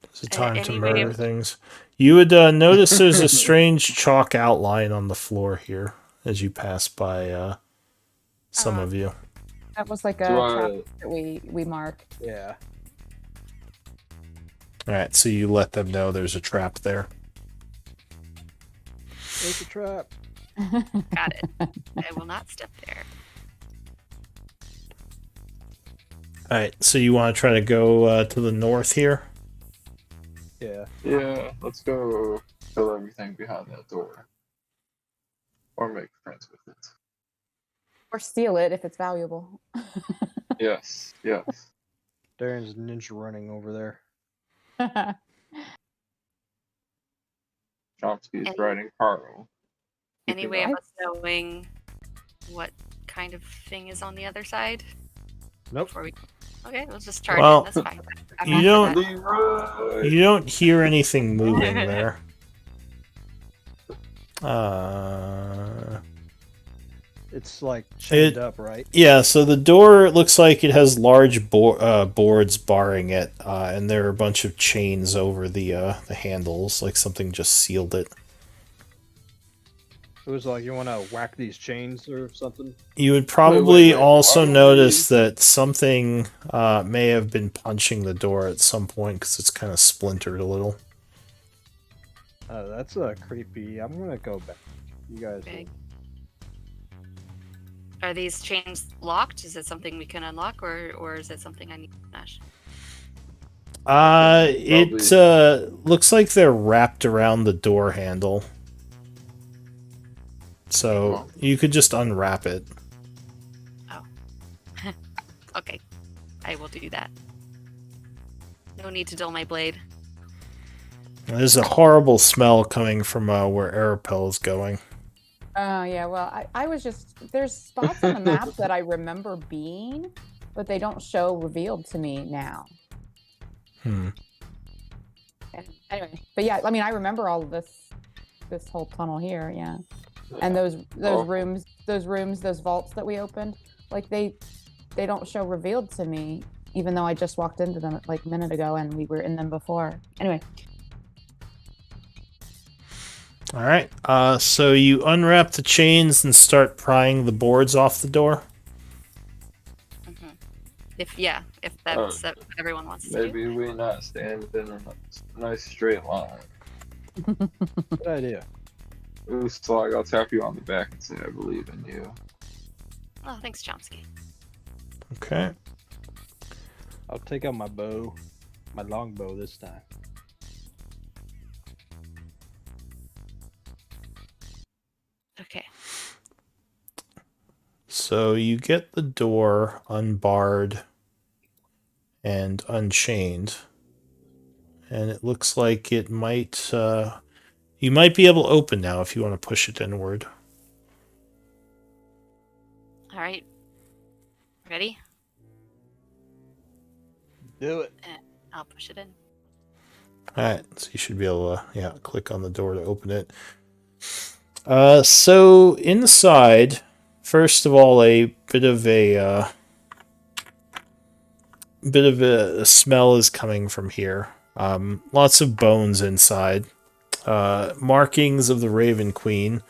It's a time to any way murder of- things. You would notice there's a strange chalk outline on the floor here as you pass by some of you. That was like a Do I- trap that we marked. Yeah. Alright, so you let them know there's a trap there. It's a trap. Got it. I will not step there. Alright, so you want to try to go to the north here? Yeah. Yeah, let's go kill everything behind that door. Or make friends with it. Or steal it if it's valuable. Yes, yes. Darren's ninja running over there. Chomsky's Any- riding Carl. Any Keeping way of up. us knowing what kind of thing is on the other side? Nope. Before we... Okay, let's just charge Well, in. That's fine. I'm you not don't- for that. Leroy! You don't hear anything moving there. It's like chained up, right? Yeah, so the door looks like it has large boards barring it, and there are a bunch of chains over the handles, like something just sealed it. It was like, you want to whack these chains or something? You would probably wait. also Are we- notice that something may have been punching the door at some point because it's kind of splintered a little. That's creepy. I'm gonna go back. You guys. Okay. Are these chains locked? Is it something we can unlock, or is it something I need to smash? It looks like they're wrapped around the door handle. So you could just unwrap it. Okay, I will do that. No need to dull my blade. There's a horrible smell coming from where Arapel is going. Oh, yeah. Well, I was just... There's spots on the map that I remember being, but they don't show revealed to me now. Hmm. And anyway, but yeah, I mean, I remember all of this whole tunnel here, yeah. And those Oh. rooms, those vaults that we opened, like they don't show revealed to me, even though I just walked into them like a minute ago and we were in them before. Anyway. All right. So you unwrap the chains and start prying the boards off the door. Mm-hmm. If that's what everyone wants to do. Maybe we not stand in a nice straight line. Good idea. Ooh, Slog, I'll tap you on the back and say I believe in you. Oh, thanks, Chomsky. Okay. I'll take out my bow, my longbow this time. Okay. So you get the door unbarred and unchained, and it looks like it might. You might be able to open now if you want to push it inward. All right. Ready? Do it. I'll push it in. All right, so you should be able to, click on the door to open it. So inside, first of all, a bit of a smell is coming from here. Lots of bones inside, markings of the Raven Queen,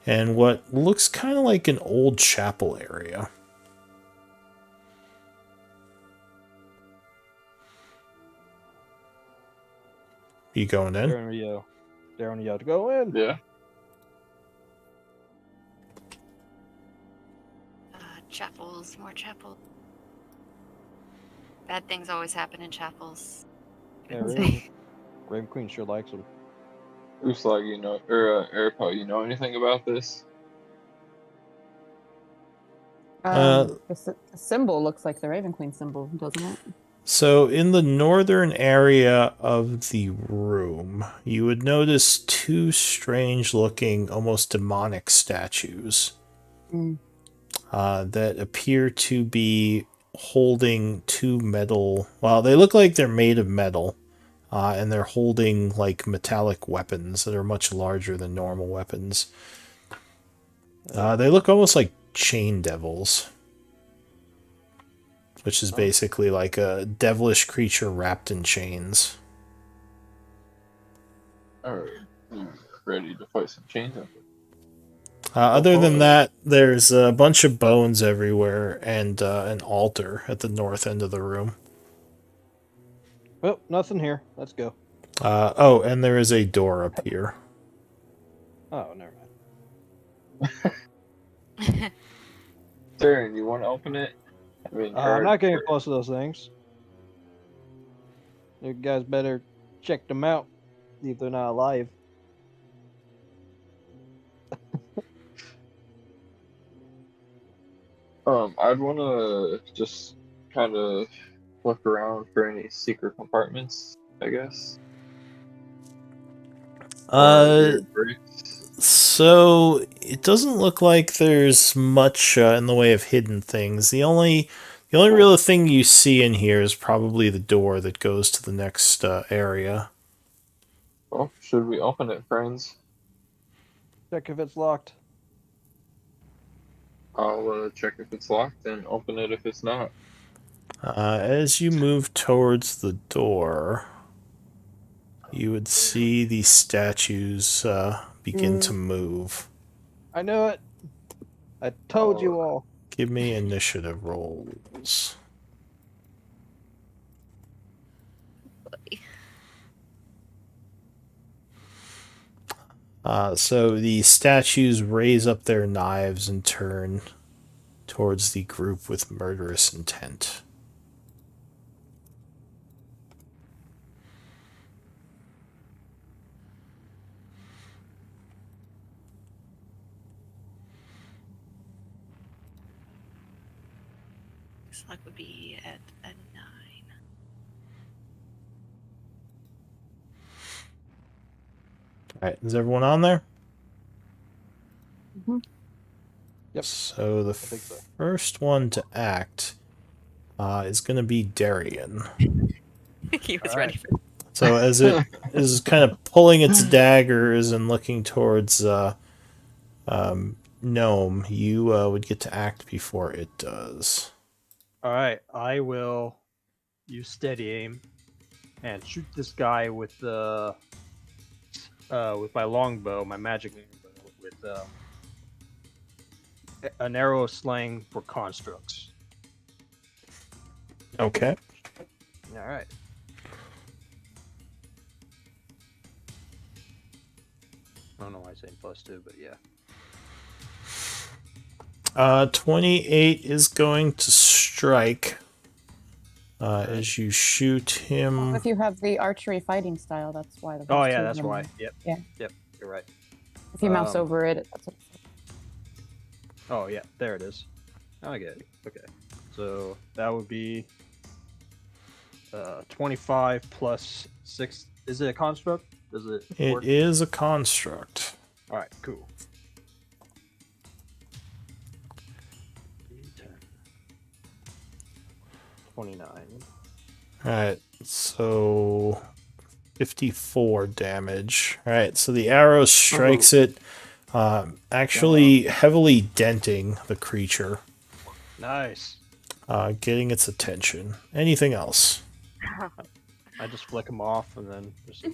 and what looks kind of like an old chapel area. You going in? Darren, you have to go in. Yeah. Chapels, more chapels. Bad things always happen in chapels. Yeah, Raven Queen sure likes them. Uslag, you know, or Airpo, you know anything about this? The symbol looks like the Raven Queen symbol, doesn't it? So in the northern area of the room, you would notice two strange-looking, almost demonic statues that appear to be holding two metal. Well, they look like they're made of metal, and they're holding like metallic weapons that are much larger than normal weapons. They look almost like chain devils, which is basically like a devilish creature wrapped in chains. Alright, you ready to fight some chains? Other than that, there's a bunch of bones everywhere and an altar at the north end of the room. Well, nothing here. Let's go. Oh, and there is a door up here. Oh, never mind. Darren, you want to open it? I mean, I'm not getting close to those things. You guys better check them out. See if they're not alive. I'd want to just kind of look around for any secret compartments, I guess. So it doesn't look like there's much in the way of hidden things. The only real thing you see in here is probably the door that goes to the next area. Well, should we open it, friends? Check if it's locked. I'll check if it's locked and open it if it's not. As you move towards the door, you would see the statues begin to move. I knew it. I told you all. Give me initiative rolls. So the statues raise up their knives and turn towards the group with murderous intent. Looks like would be at a 9. Alright, is everyone on there? Mm-hmm. Yep. So the first one to act is going to be Darian. He was ready for So as it is kind of pulling its daggers and looking towards Gnome, you would get to act before it does. Alright, I will use steady aim and shoot this guy with my longbow, my magic longbow, with an arrow slang for constructs. Okay. Alright. I don't know why I'm saying +2, but yeah. 28 is going to strike as you shoot him. Well, if you have the archery fighting style, that's why. Oh yeah, that's why. Yep. Yeah. Yep. You're right. If you mouse over it, that's what. Oh yeah, there it is. Now I get it. Okay. So that would be 25 plus 6. Is it a construct? Does it work? It is a construct. All right, cool. 29. Alright, so 54 damage. Alright, so the arrow strikes it. actually heavily denting the creature, Nice. getting its attention. Anything else? I just flick them off and then just.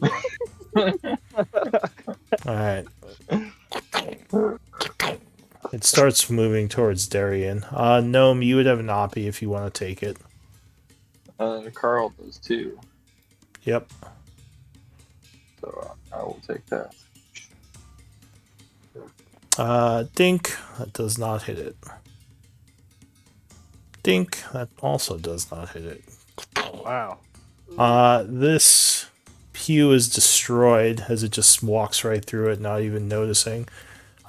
All right. It starts moving towards Darien. Gnome, you would have an oppie if you want to take it. Carl does too, Yep. so I will take that. Dink, that does not hit it. Dink, that also does not hit it. Wow. This pew is destroyed as it just walks right through it, not even noticing.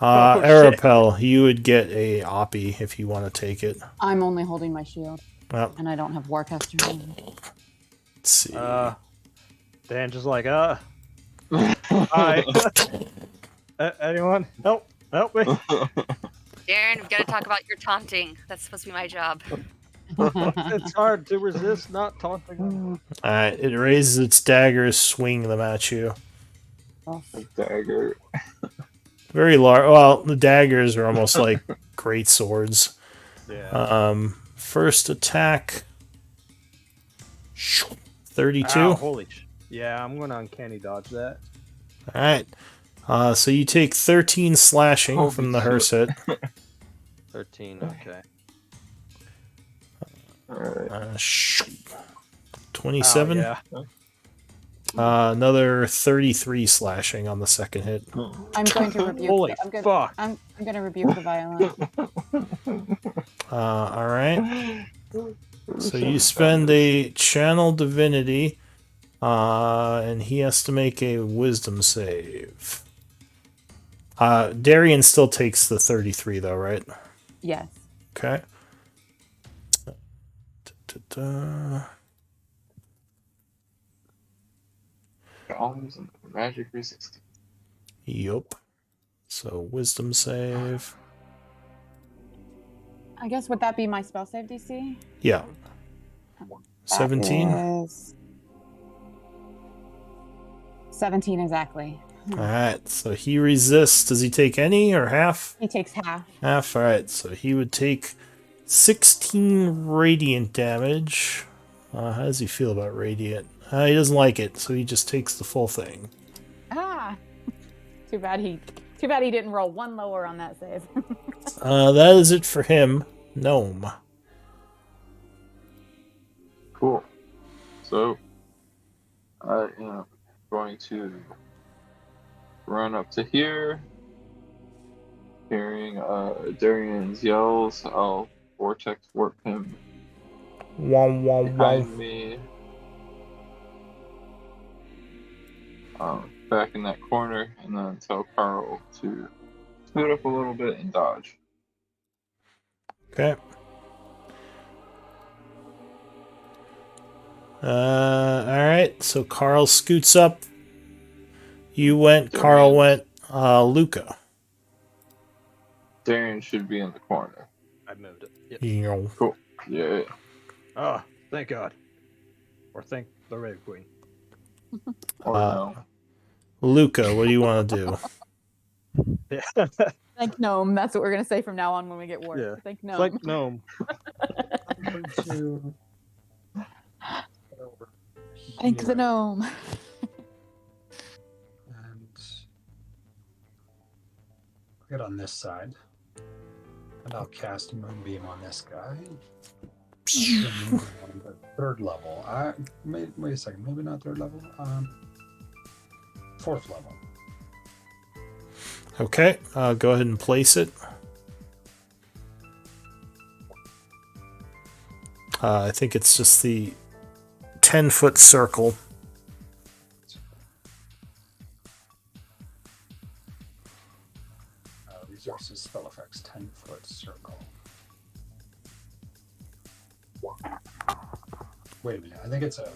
Oh, shit. Arapel, you would get a oppie if you want to take it. I'm only holding my shield, Well, and I don't have Warcaster. let's see. Dan just like, hi. Anyone? Help me. Darren, we've got to talk about your taunting. That's supposed to be my job. It's hard to resist not taunting them. Alright, it raises its daggers, swinging them at you. A dagger. Very large. Well, the daggers are almost like great swords. Yeah. First attack. 32. Ow, holy yeah, I'm gonna uncanny dodge that. Alright. So you take 13 slashing Holy from the shit. hearse hit. 13, okay. Alright. 27. Oh, yeah. Another 33 slashing on the second hit. I'm going to rebuke. Holy fuck. I'm going to rebuke the violence. Alright. So you spend a channel divinity, and he has to make a wisdom save. Darien still takes the 33 though, right? Yes. Okay. Bombs and magic resistance. Yup. So wisdom save. I guess would that be my spell save DC? Yeah. That 17. is 17 exactly. Alright, so he resists. Does he take any or half? He takes half. Half, alright. So he would take 16 radiant damage. How does he feel about radiant? He doesn't like it, so he just takes the full thing. Ah. Too bad he didn't roll one lower on that save. That is it for him. Gnome. Cool. So, I am going to run up to here. Hearing Darian's yells, I'll vortex warp him Wah, wah, wah. behind me. Back in that corner, and then tell Carl to scoot up a little bit and dodge. Okay. Alright, so Carl scoots up. You went, Carl went, Luca. Darian should be in the corner. I moved it. Yep. Yo. Cool. Yeah. Oh, thank God. Or thank the Raven Queen. Or no. Luca, what do you want to do? Yeah. Thank Gnome. That's what we're going to say from now on when we get war. Yeah. Thank Gnome. Thank Gnome. I'm going to Thank the here Gnome. and get on this side, and I'll cast Moonbeam on this guy. Third level. Wait a second. Maybe not third level. Fourth level. Okay, go ahead and place it. I think it's just the 10-foot circle. Resources, spell effects, 10-foot circle. Wait a minute. I think it's a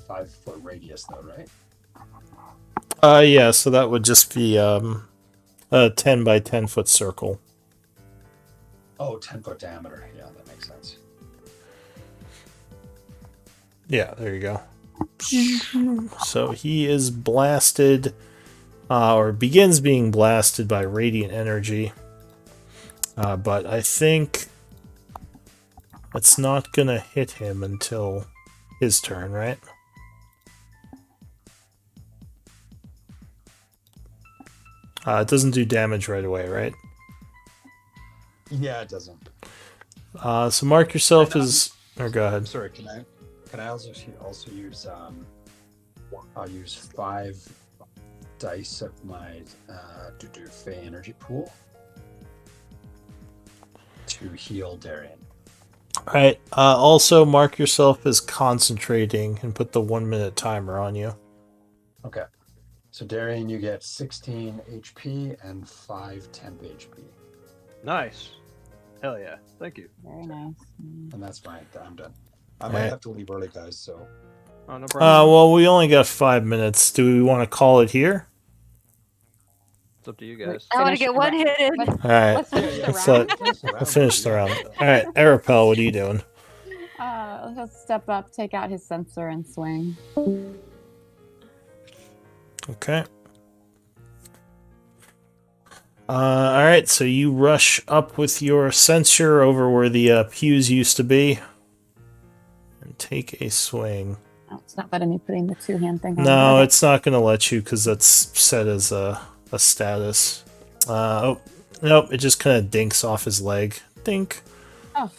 5-foot radius, though, right? Yeah, so that would just be a 10 by 10-foot circle. Oh, 10-foot diameter. Yeah, that makes sense. Yeah, there you go. So he is blasted or begins being blasted by radiant energy. But I think it's not gonna hit him until his turn, right? It doesn't do damage right away, right? Yeah, it doesn't. So mark yourself And, as... Or go ahead. Sorry, can I also use I'll use 5 dice of my Fey energy pool to heal Darian. Alright, also mark yourself as concentrating and put the 1-minute timer on you. Okay. So Darian, you get 16 HP and 5 temp HP. Nice. Hell yeah. Thank you. Very nice. And that's fine. I'm done. I might have to leave early, guys, so... Oh, no problem. Well, we only got 5 minutes. Do we want to call it here? It's up to you guys. I want to Finish get the one ra- hit in. Alright, Let's finish the let's round. let's finish the round. Alright, Arapel, what are you doing? Let's just step up, take out his sensor, and swing. Okay. Alright, so you rush up with your censer over where the pews used to be. And take a swing. Oh, it's not letting me putting the 2-hand thing on. No, Okay. it's not going to let you because that's set as a status. Oh, nope, it just kind of dinks off his leg. Dink. Oh.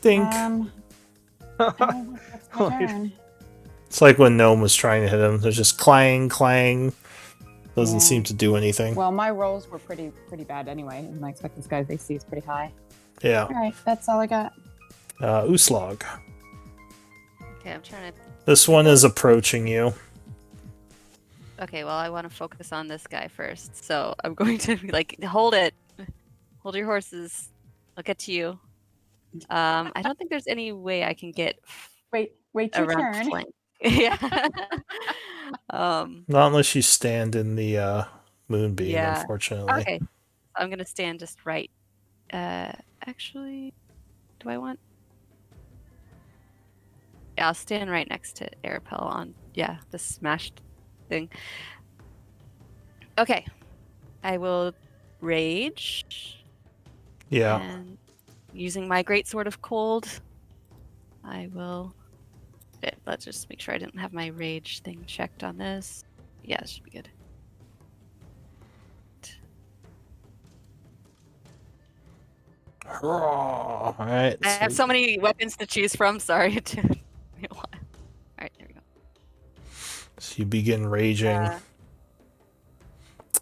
Dink. That's my turn. It's like when Gnome was trying to hit him. There's just clang, clang. Doesn't Yeah. seem to do anything. Well, my rolls were pretty bad anyway, and I expect this guy's AC is pretty high. Yeah. All right, that's all I got. Uslog. Okay, I'm trying to. This one is approaching you. Okay, well, I want to focus on this guy first, so I'm going to be like, hold it, hold your horses. I'll get to you. I don't think there's any way I can get Wait your around turn. flank. Yeah. Not unless you stand in the moonbeam, Yeah. unfortunately. Okay, I'm gonna stand just right. Actually, do I want? Yeah, I'll stand right next to Arapel on the smashed thing. Okay, I will rage. Yeah. And using my great sword of cold, I will. Let's just make sure I didn't have my rage thing checked on this. Yeah, it should be good. Alright. I have so many weapons to choose from. Sorry. All right, there we go. So you begin raging.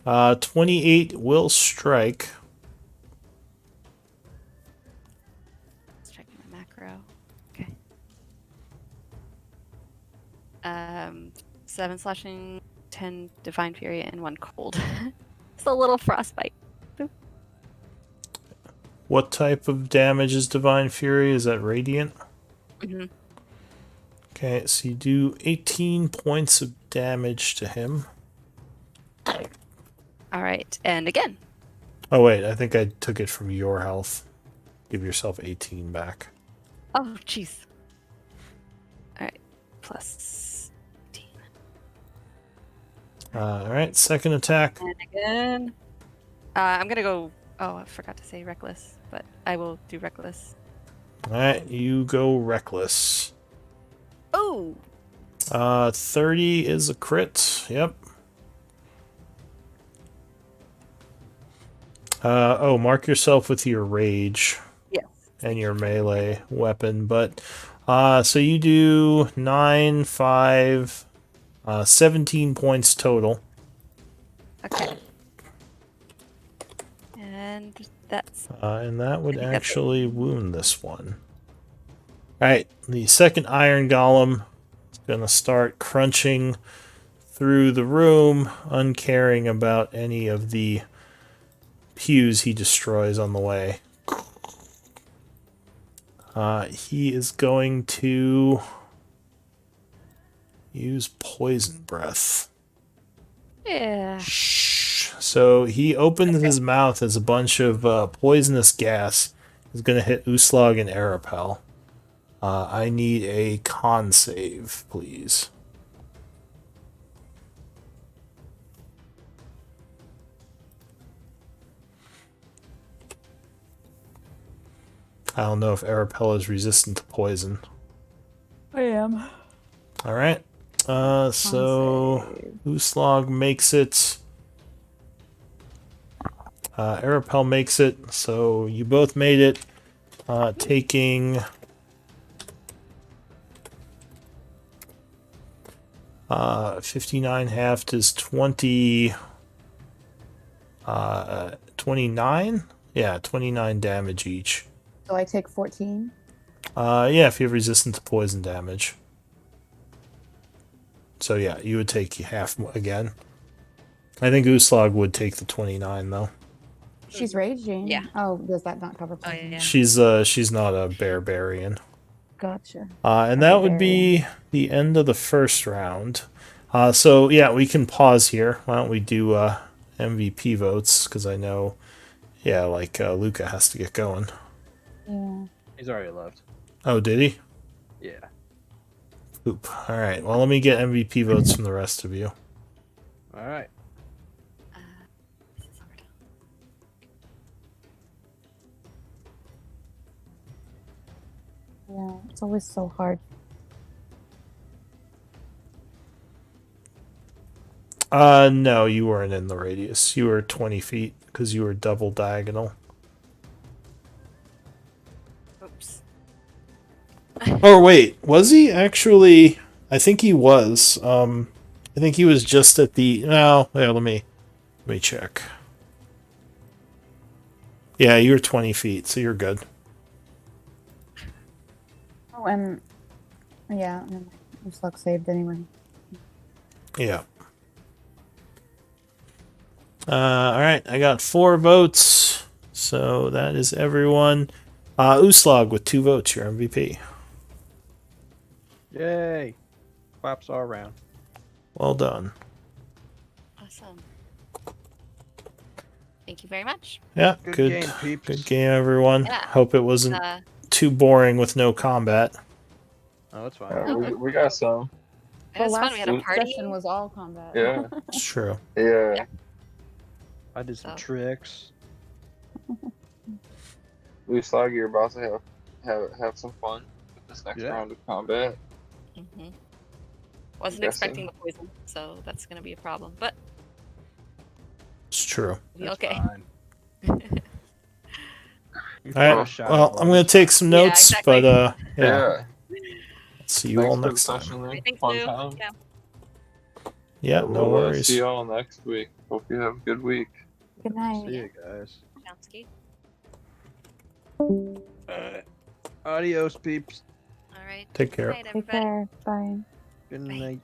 28 will strike. Let's check my macro. Okay. 7 slashing, 10 divine fury, and 1 cold. It's a little frostbite. What type of damage is Divine Fury? Is that radiant? Mm-hmm. Okay, so you do 18 points of damage to him. All right, and again. Oh wait, I think I took it from your health. Give yourself 18 back. Oh, jeez. All right, plus 18. Alright, second attack. And again. I'm gonna go. Oh, I forgot to say reckless, but I will do reckless. Alright, you go reckless. Oh. 30 is a crit. Yep. Mark yourself with your rage. Yes. And your melee weapon. But, so you do 9, 5, 17 points total. Okay. And that's. And that would I think that's it. actually wound this one. Alright, the second Iron Golem is going to start crunching through the room, uncaring about any of the pews he destroys on the way. He is going to use Poison Breath. Yeah. So he opens his mouth as a bunch of poisonous gas is going to hit Uslog and Arapel. I need a con save, please. I don't know if Arapella is resistant to poison. I am. All right. So Uslog makes it. Arapel makes it. So you both made it. Taking 59 halved is 20. 29. Yeah, 29 damage each. So I take 14. Yeah, if you have resistance to poison damage. So yeah, you would take half again. I think Uslog would take the 29 though. She's raging. Yeah. Oh, does that not cover Oh, poison? yeah. She's not a barbarian. Gotcha. And That's a that would be the end of the first round. So yeah, we can pause here. Why don't we do MVP votes? Because I know, yeah, like Luca has to get going. Yeah. He's already left. Oh, did he? Yeah. Oop. All right. Well, let me get MVP votes from the rest of you. All right. This is hard. Yeah. It's always so hard. No, you weren't in the radius. You were 20 feet because you were double diagonal. Oops. Oh wait, was he actually? I think he was. I think he was just at the. No, yeah, let me check. Yeah, you were 20 feet, so you're good. Oh, and yeah, it's luck saved anyway. Yeah. All right, I got 4 votes, so that is everyone. Uslog with 2 votes, your MVP. Yay. Claps all around. Well done. Awesome. Thank you very much. Yeah, Good good game, peeps. Good game, everyone. Yeah. Hope it wasn't Uh, too boring with no combat. Oh, that's fine. We got some. it was fun. We had a party. session was all combat. Yeah. It's true. Yeah. I did some So- tricks. Uslag, you're about to have some fun with this next Yeah. round of combat. Mm-hmm. Wasn't Guessing. expecting the poison, so that's going to be a problem. But It's true. we'll be That's okay. fine. You All right. fought a Shadowlord, Well, I'm gonna it's take fine. some Yeah, notes, exactly. but yeah. See you all Thanks for the next time. session, Link. Thanks, Fun Lou. time. Yeah, Yeah, no We'll worries. see y'all next week. Hope you have a good week. Good night. See you guys. sounds good. Adios, peeps. All right. Take Good care. night, Take everybody. care. Bye. Good Bye. night.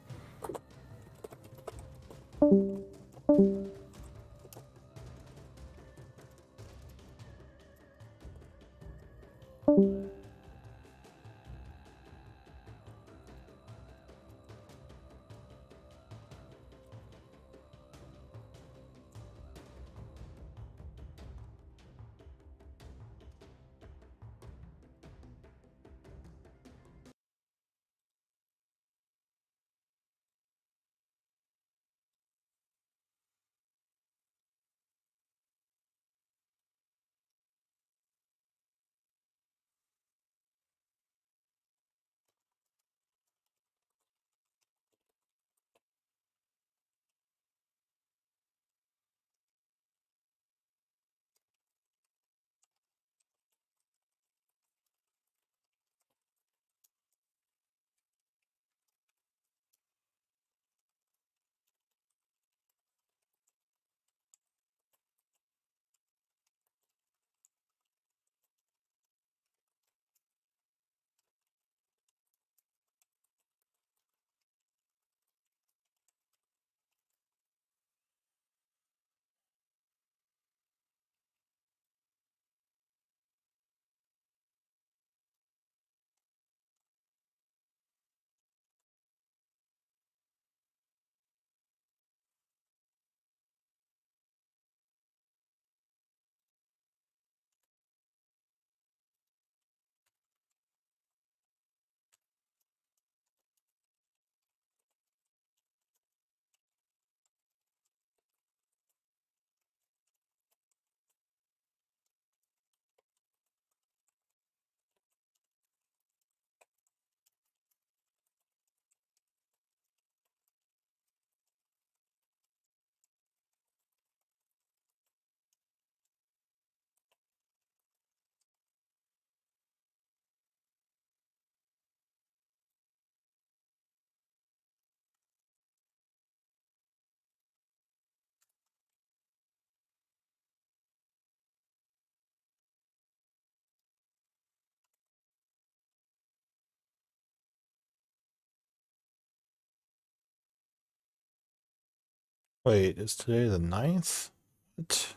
Wait, is today the 9th? What?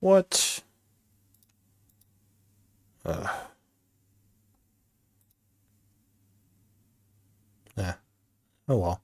What? Eh. Oh well.